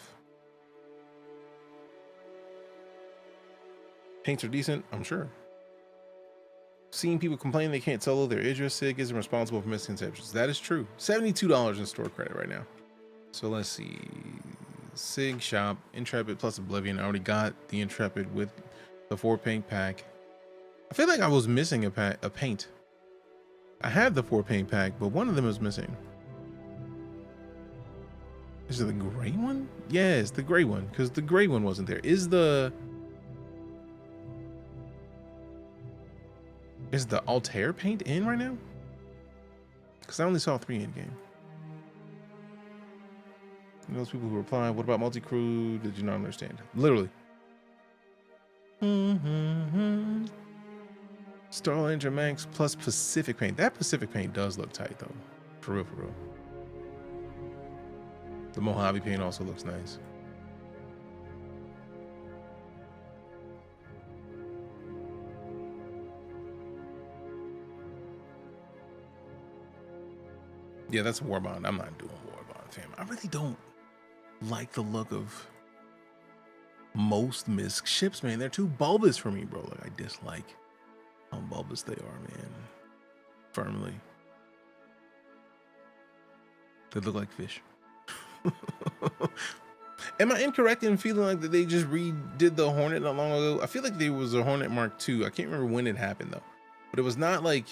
Paints are decent, I'm sure. Seeing people complain they can't solo their Idris SIG isn't responsible for misconceptions. That is true. $72 in store credit right now. So let's see. SIG shop, Intrepid plus Oblivion. I already got the Intrepid with the 4 paint pack. I feel like I was missing a paint. I had the 4 paint pack, but one of them was missing. Is it the gray one? Yes, the gray one, because the gray one wasn't there. Is the Altair paint in right now? Because I only saw 3 in game. Those people who reply, what about multi-crew? Did you not understand? Literally. Starlander Max plus Pacific paint. That Pacific paint does look tight though. For real, for real. The Mojave paint also looks nice. Yeah, that's Warbond. I'm not doing Warbond, fam. I really don't like the look of most MISC ships, man. They're too bulbous for me, bro. Like, I dislike how bulbous they are, man. Firmly. They look like fish. Am I incorrect in feeling like that they just redid the Hornet not long ago? I feel like there was a Hornet Mark II. I can't remember when it happened though. But it was not like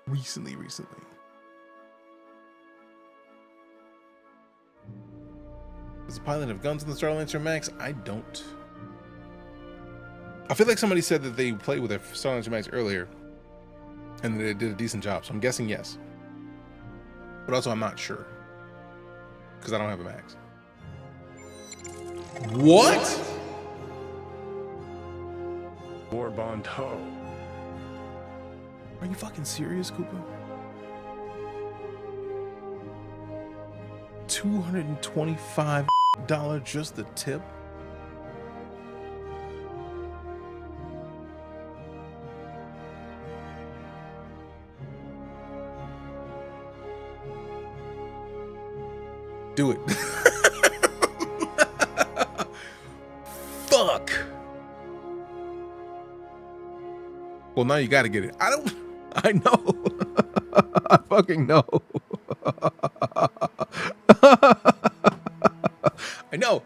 recently. Does the pilot have guns in the Starlancer Max? I don't. I feel like somebody said that they played with a Starlancer Max earlier and they did a decent job, so I'm guessing yes. But also I'm not sure because I don't have a Max. What? Warbond ho. Are you fucking serious, Koopa? $225 just the tip? Do it. Fuck. Well, now you gotta get it. I know. I fucking know. I know.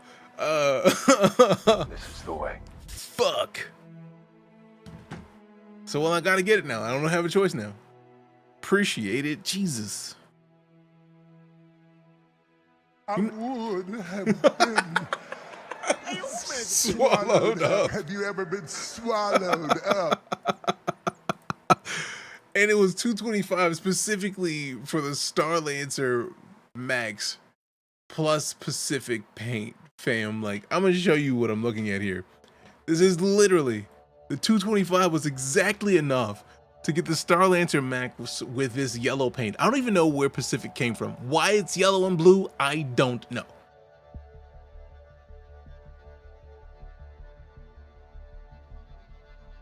This is the way. Fuck. So, well, I gotta get it now. I don't have a choice now. Appreciate it. Jesus. I would have been swallowed up. Have you ever been swallowed up? And it was $225 specifically for the Starlancer Max plus Pacific paint, fam. Like, I'm gonna show you what I'm looking at here. This is literally, the $225 was exactly enough to get the Starlancer Max with this yellow paint. I don't even know where Pacific came from. Why it's yellow and blue, I don't know.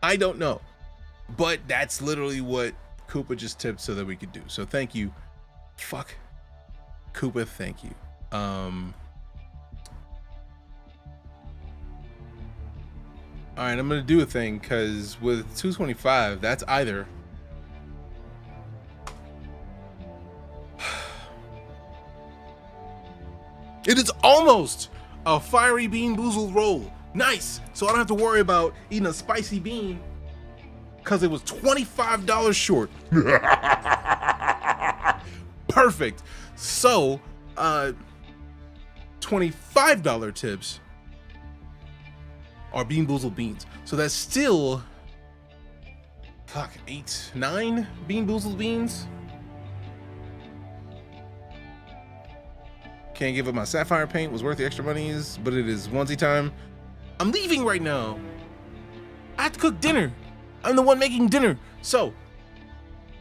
I don't know. But that's literally what Koopa just tipped so that we could do. So thank you. Fuck. Koopa, thank you. All right, I'm gonna do a thing because with $225, that's either it is almost a fiery bean boozled roll. Nice. So I don't have to worry about eating a spicy bean because it was $25 short. Perfect. So, $25 tips are bean boozled beans. So that's still, fuck, 8, 9 bean boozled beans. Can't give up my sapphire paint. Was worth the extra monies, but it is onesie time. I'm leaving right now. I have to cook dinner. I'm the one making dinner. So,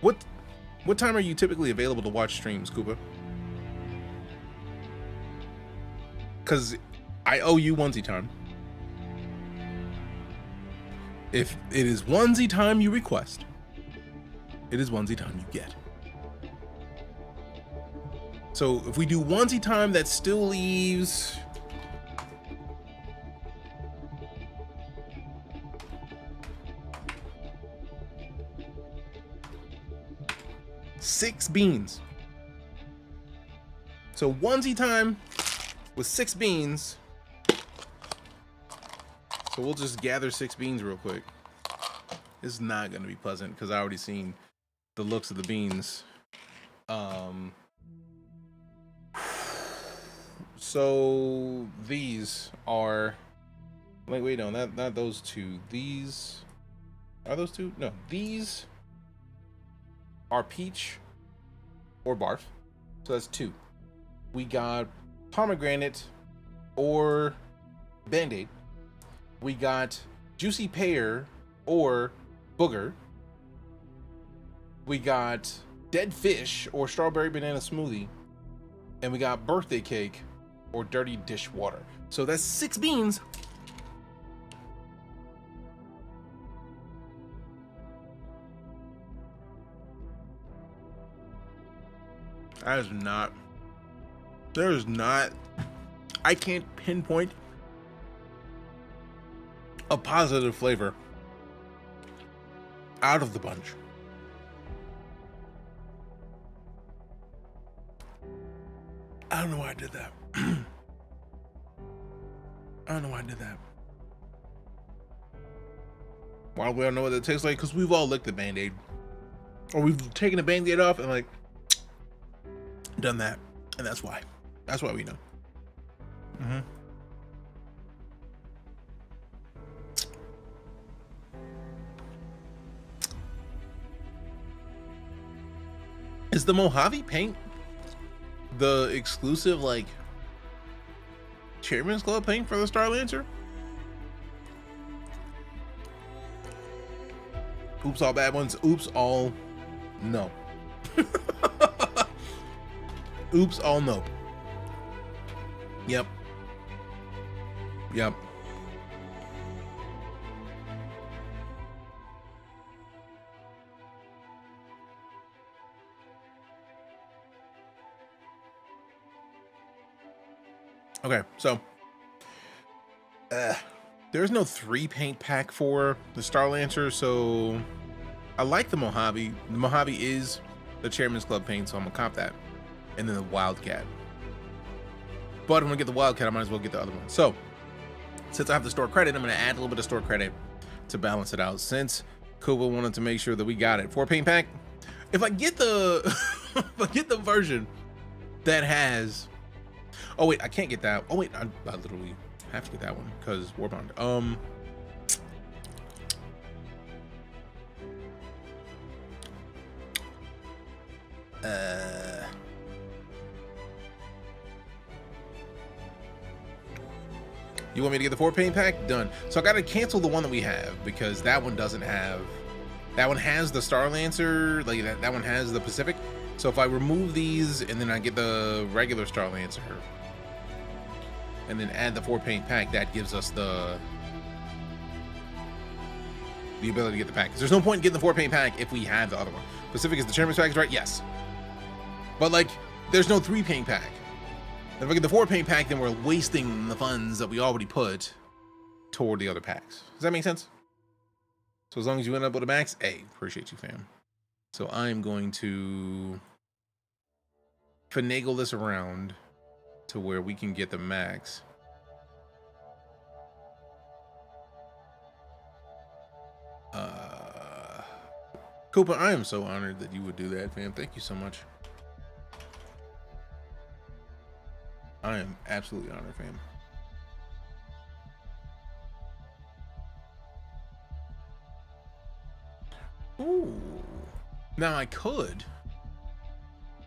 what time are you typically available to watch streams, Koopa? Because I owe you onesie time. If it is onesie time you request, it is onesie time you get. So if we do onesie time, that still leaves six beans. So onesie time with 6 beans. So we'll just gather 6 beans real quick. It's not gonna be pleasant because I already seen the looks of the beans. So these are, wait, no, not those two. These are those two? No, these are peach or barf. So that's 2. We got pomegranate or Band-Aid. We got juicy pear or booger. We got dead fish or strawberry banana smoothie. And we got birthday cake or dirty dish water. So that's 6 beans. There's not, I can't pinpoint a positive flavor out of the bunch. I don't know why I did that. I don't know why I did that. Why do we all know what it tastes like? Because we've all licked the Band-Aid. Or we've taken the Band-Aid off and like done that. And that's why. That's why we know. Is the Mojave paint the exclusive like Chairman's Club paint for the Star Lancer? Oops, all bad ones. Oops, all no. Oops, all nope. Yep. Okay, so there's no 3 paint pack for the Star Lancer, so I like the Mojave. The Mojave is the Chairman's Club paint, so I'm gonna cop that. And then the Wildcat. But I'm gonna get the Wildcat, I might as well get the other one. So since I have the store credit, I'm gonna add a little bit of store credit to balance it out. Since Kuba wanted to make sure that we got it. 4 paint pack. If I get the if I get the version that has, oh wait, I can't get that. Oh wait, I literally have to get that one because Warbond. You want me to get the 4 paint pack? Done. So I gotta cancel the one that we have because that one doesn't have, that one has the Star Lancer, like that one has the Pacific. So if I remove these and then I get the regular Star Lancer and then add the 4 paint pack, that gives us the ability to get the pack. There's no point in getting the 4 paint pack if we have the other one. Pacific is the Chairman's package, right? Yes. But like, there's no 3 paint pack. If I get the 4 paint pack, then we're wasting the funds that we already put toward the other packs. Does that make sense? So as long as you end up with a max, hey, appreciate you, fam. So I'm going to finagle this around to where we can get the max. Koopa, I am so honored that you would do that, fam. Thank you so much. I am absolutely honored, fam. Ooh. Now I could,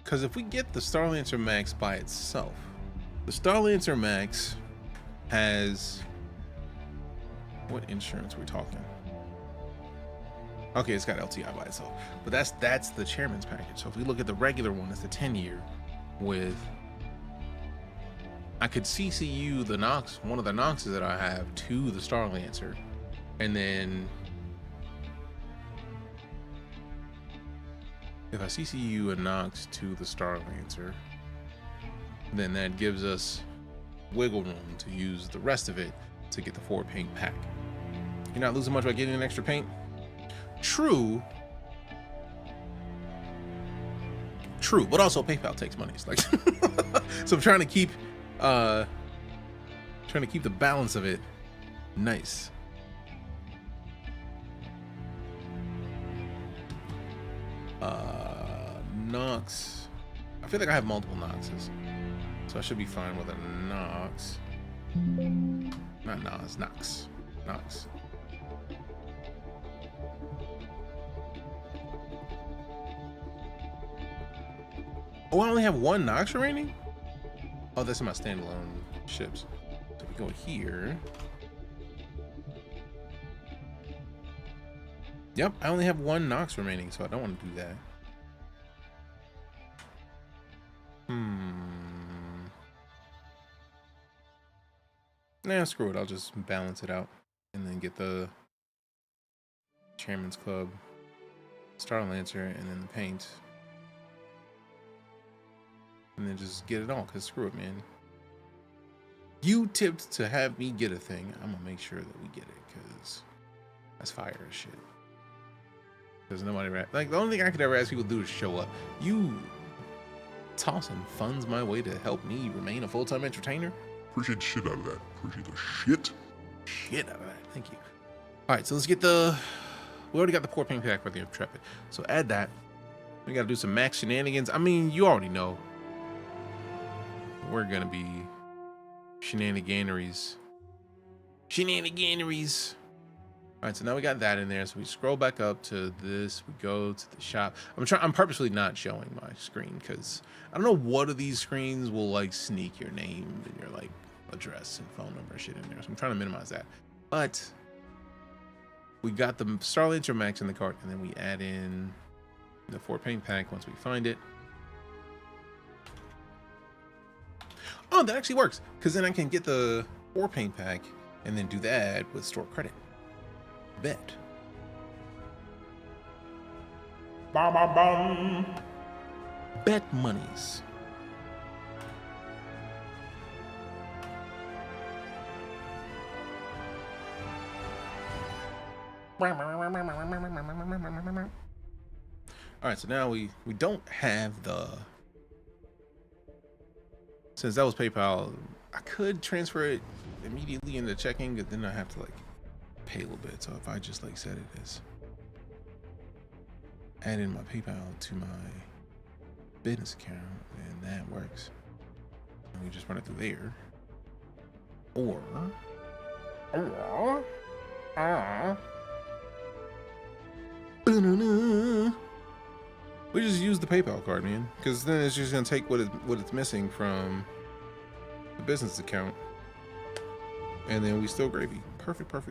because if we get the Star Lancer Max by itself, The Starlancer Max has, what insurance are we talking? Okay, it's got LTI by itself, but that's the chairman's package. So if we look at the regular one, it's the 10-year with, I could CCU the Nox, one of the Noxes that I have, to the Starlancer, and then if I CCU a Nox to the Starlancer, then that gives us wiggle room to use the rest of it to get the 4 paint pack. You're not losing much by getting an extra paint. True, but also PayPal takes money. It's like so I'm trying to keep the balance of it nice. Nox. I feel like I have multiple Noxes, so I should be fine with a Nox. Not Nox, Nox. Nox. Oh, I only have 1 Nox remaining? Oh, that's in my standalone ships. So if we go here. Yep, I only have 1 Nox remaining, so I don't want to do that. Nah, screw it. I'll just balance it out and then get the Chairman's Club, Starlancer, and then the paint. And then just get it all, because screw it, man. You tipped to have me get a thing. I'm going to make sure that we get it, because that's fire as shit. Because nobody, like, the only thing I could ever ask people to do is show up. You tossing funds my way to help me remain a full-time entertainer? Appreciate the shit out of that. Appreciate the shit out of that. Thank you. All right, so let's get the, we already got the 4 paint pack for the Intrepid. So add that. We got to do some max shenanigans. I mean, you already know. We're going to be shenaniganeries. Shenaniganeries. All right, so now we got that in there. So we scroll back up to this. We go to the shop. I'm purposely not showing my screen because I don't know what of these screens will like sneak your name and your like address and phone number and shit in there. So I'm trying to minimize that. But we got the Starlancer Max in the cart, and then we add in the 4 paint pack once we find it. Oh, that actually works, because then I can get the 4 paint pack and then do that with store credit. Bet. Bum, bum, bum. Bet monies. All right, so now we don't have the, since that was PayPal, I could transfer it immediately into checking, but then I have to like pay a little bit. So if I just like set it as add in my PayPal to my business account, then that works. And we just run it through there. Or we just use the PayPal card, man, because then it's just gonna take what it's missing from the business account, and then we still gravy. Perfect. All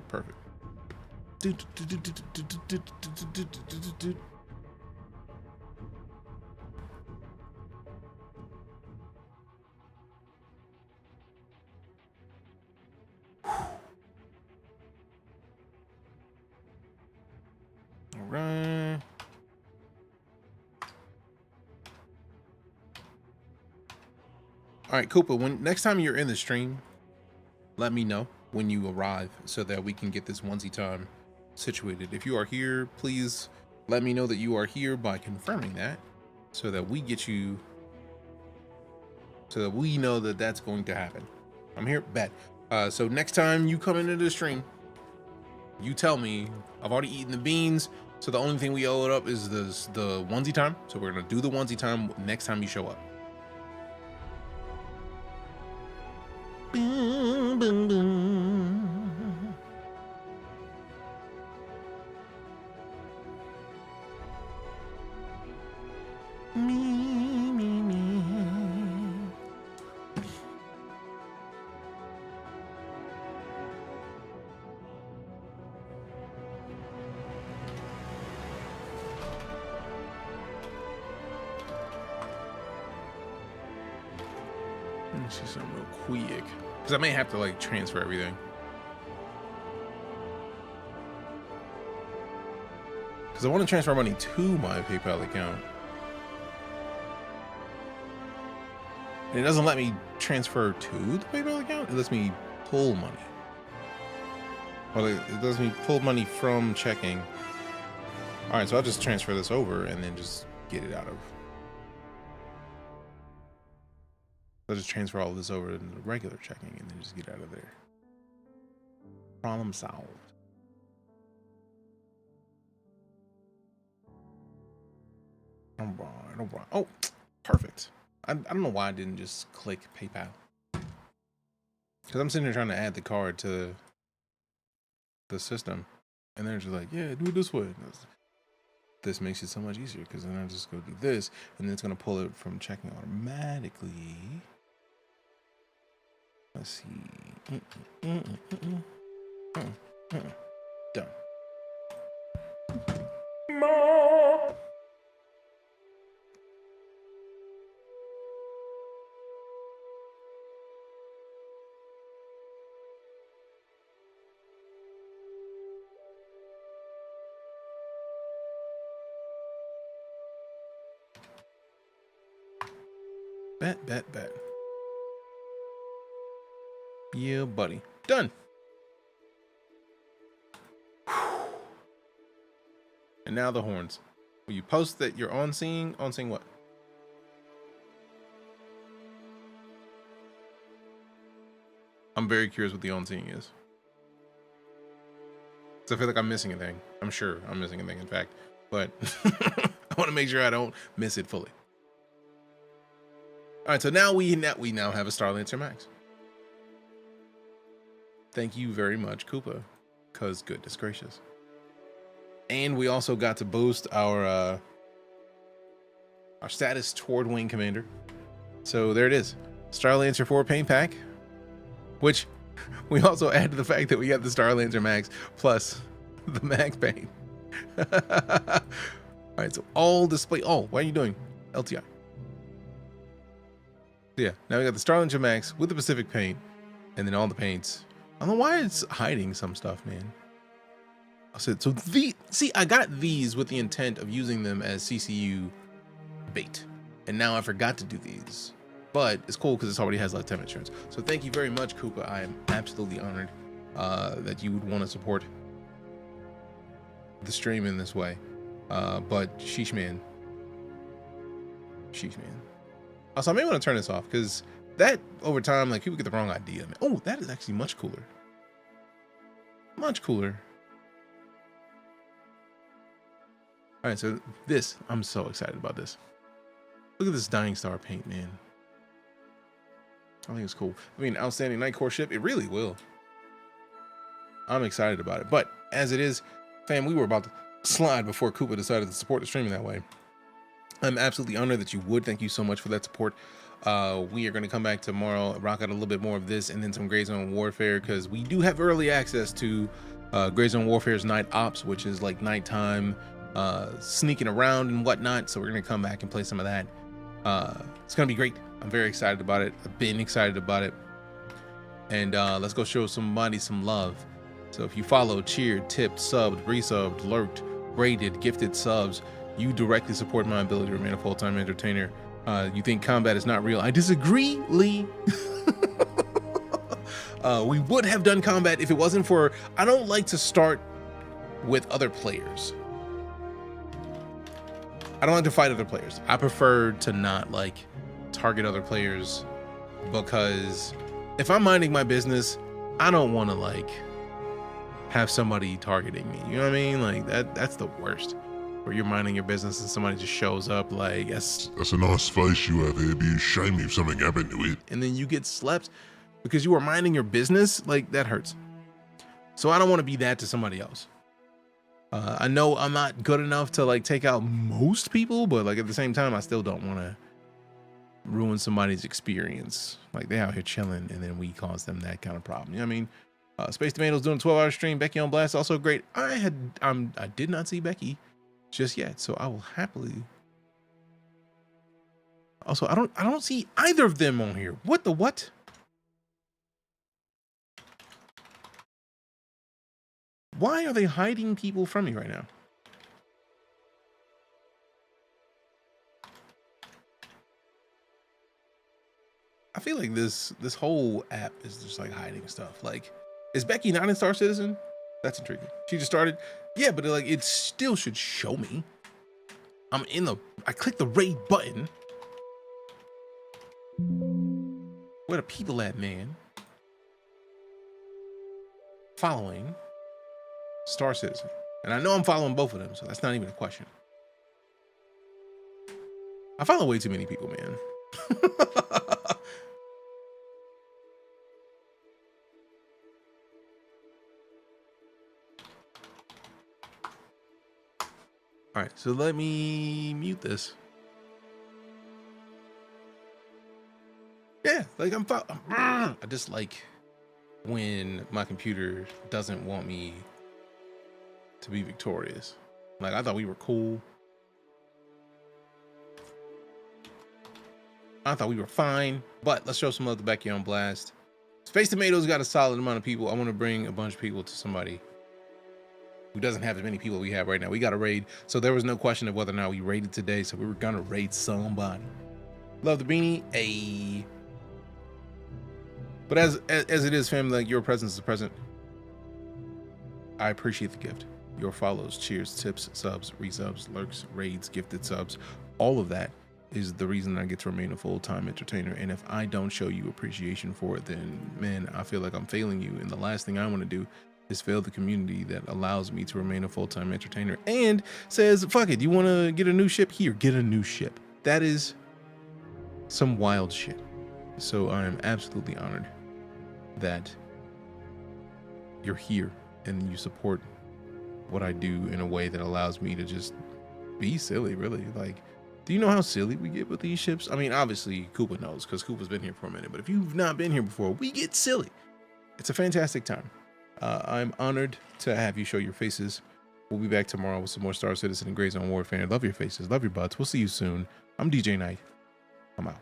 right. All right, Koopa, when next time you're in the stream, let me know when you arrive so that we can get this onesie time situated. If you are here, please let me know that you are here by confirming that so that we get you, so that we know that that's going to happen. I'm here, bet. So next time you come into the stream, you tell me, I've already eaten the beans, so the only thing we owe it up is the onesie time. So we're gonna do the onesie time next time you show up. Boom, boom, boom. Me. Let me see something real quick. Because I may have to like transfer everything. Because I want to transfer money to my PayPal account. And it doesn't let me transfer to the PayPal account. It lets me pull money. Well, it lets me pull money from checking. All right, so I'll just transfer this over and then just get it out of. I'll just transfer all of this over to the regular checking and then just get out of there. Problem solved. All right. Oh, perfect. I don't know why I didn't just click PayPal. Because I'm sitting here trying to add the card to the system. And they're just like, yeah, do it this way. This makes it so much easier because then I just go do this and then it's going to pull it from checking automatically. Let's see. Done. Bet. Yeah, buddy. Done. And now the horns. Will you post that you're on seeing what? I'm very curious what the on seeing is. So I feel like I'm missing a thing. I'm sure I'm missing a thing, in fact. But I want to make sure I don't miss it fully. All right, so now we now have a Starlancer Max. Thank you very much, Koopa, because goodness gracious. And we also got to boost our status toward Wing Commander. So there it is, Starlancer 4 paint pack, which we also add to the fact that we got the Starlancer Max plus the Max paint. All right, so all display. Oh, what are you doing? LTI. Yeah, now we got the Starlancer Max with the Pacific paint, and then all the paints. I don't know why it's hiding some stuff, man. So I got these with the intent of using them as CCU bait, and now I forgot to do these. But it's cool because it already has lifetime insurance. So thank you very much, Koopa. I am absolutely honored that you would want to support the stream in this way. But sheesh, man. Also, I may want to turn this off because that over time, like, people get the wrong idea. Man. Oh, that is actually much cooler. Much cooler. All right, so this, I'm so excited about this. Look at this Dying Star paint, man. I think it's cool. I mean, outstanding Night Core ship, it really will. I'm excited about it. But as it is, fam, we were about to slide before Koopa decided to support the stream that way. I'm absolutely honored that you would. Thank you so much for that support. We are going to come back tomorrow, rock out a little bit more of this, and then some Gray Zone Warfare, because we do have early access to Gray Zone Warfare's Night Ops, which is like nighttime sneaking around and whatnot. So we're going to come back and play some of that. It's going to be great. I'm very excited about it. I've been excited about it. And let's go show somebody some love. So if you follow, cheered, tipped, subbed, resubbed, lurked, rated, gifted subs, you directly support my ability to remain a full-time entertainer. You think combat is not real? I disagree, Lee. We would have done combat if it wasn't for, I don't like to start with other players. I don't like to fight other players. I prefer to not like target other players, because if I'm minding my business, I don't want to like have somebody targeting me. You know what I mean? Like that's the worst. Where you're minding your business and somebody just shows up like, that's a nice face you have. It'd be a shame if something happened to it. And then you get slept because you were minding your business. Like, that hurts. So I don't want to be that to somebody else. I know I'm not good enough to like take out most people, but like at the same time, I still don't want to ruin somebody's experience. Like, they out here chilling and then we cause them that kind of problem. You know what I mean? Space Tomatoes doing a 12-hour stream. Becky on Blast, also great. I did not see Becky just yet, so I will happily Also, I don't see either of them on here. What the what? Why are they hiding people from me right now? I feel like this whole app is just like hiding stuff. Like, is Becky not in StarCitizen? That's intriguing. She just started. Yeah, but like it still should show me. I clicked the raid button. Where the people at, man? Following StarCitizen. And I know I'm following both of them, so that's not even a question. I follow way too many people, man. All right, so let me mute this. Yeah, like I just like when my computer doesn't want me to be victorious. Like, I thought we were cool. I thought we were fine, but let's show some love to Becky on Blast. Space Tomatoes got a solid amount of people. I want to bring a bunch of people to somebody who doesn't have as many people we have right now. We got a raid, so there was no question of whether or not we raided today, so we were gonna raid somebody. Love the beanie. Ayy. But as it is, family, like, your presence is a present. I appreciate the gift. Your follows, cheers, tips, subs, resubs, lurks, raids, gifted subs, all of that is the reason I get to remain a full-time entertainer. And if I don't show you appreciation for it, then man, I feel like I'm failing you. And the last thing I want to do is fail the community that allows me to remain a full-time entertainer and says, fuck it, you want to get a new ship? Here, get a new ship. That is some wild shit. So I'm absolutely honored that you're here and you support what I do in a way that allows me to just be silly, really. Like, do you know how silly we get with these ships? I mean, obviously Koopa knows because Koopa's been here for a minute, but if you've not been here before, we get silly. It's a fantastic time. I'm honored to have you show your faces. We'll be back tomorrow with some more StarCitizen and Gray Zone Warfare. Love your faces, love your butts. We'll see you soon. I'm DeejayKnight. I'm out.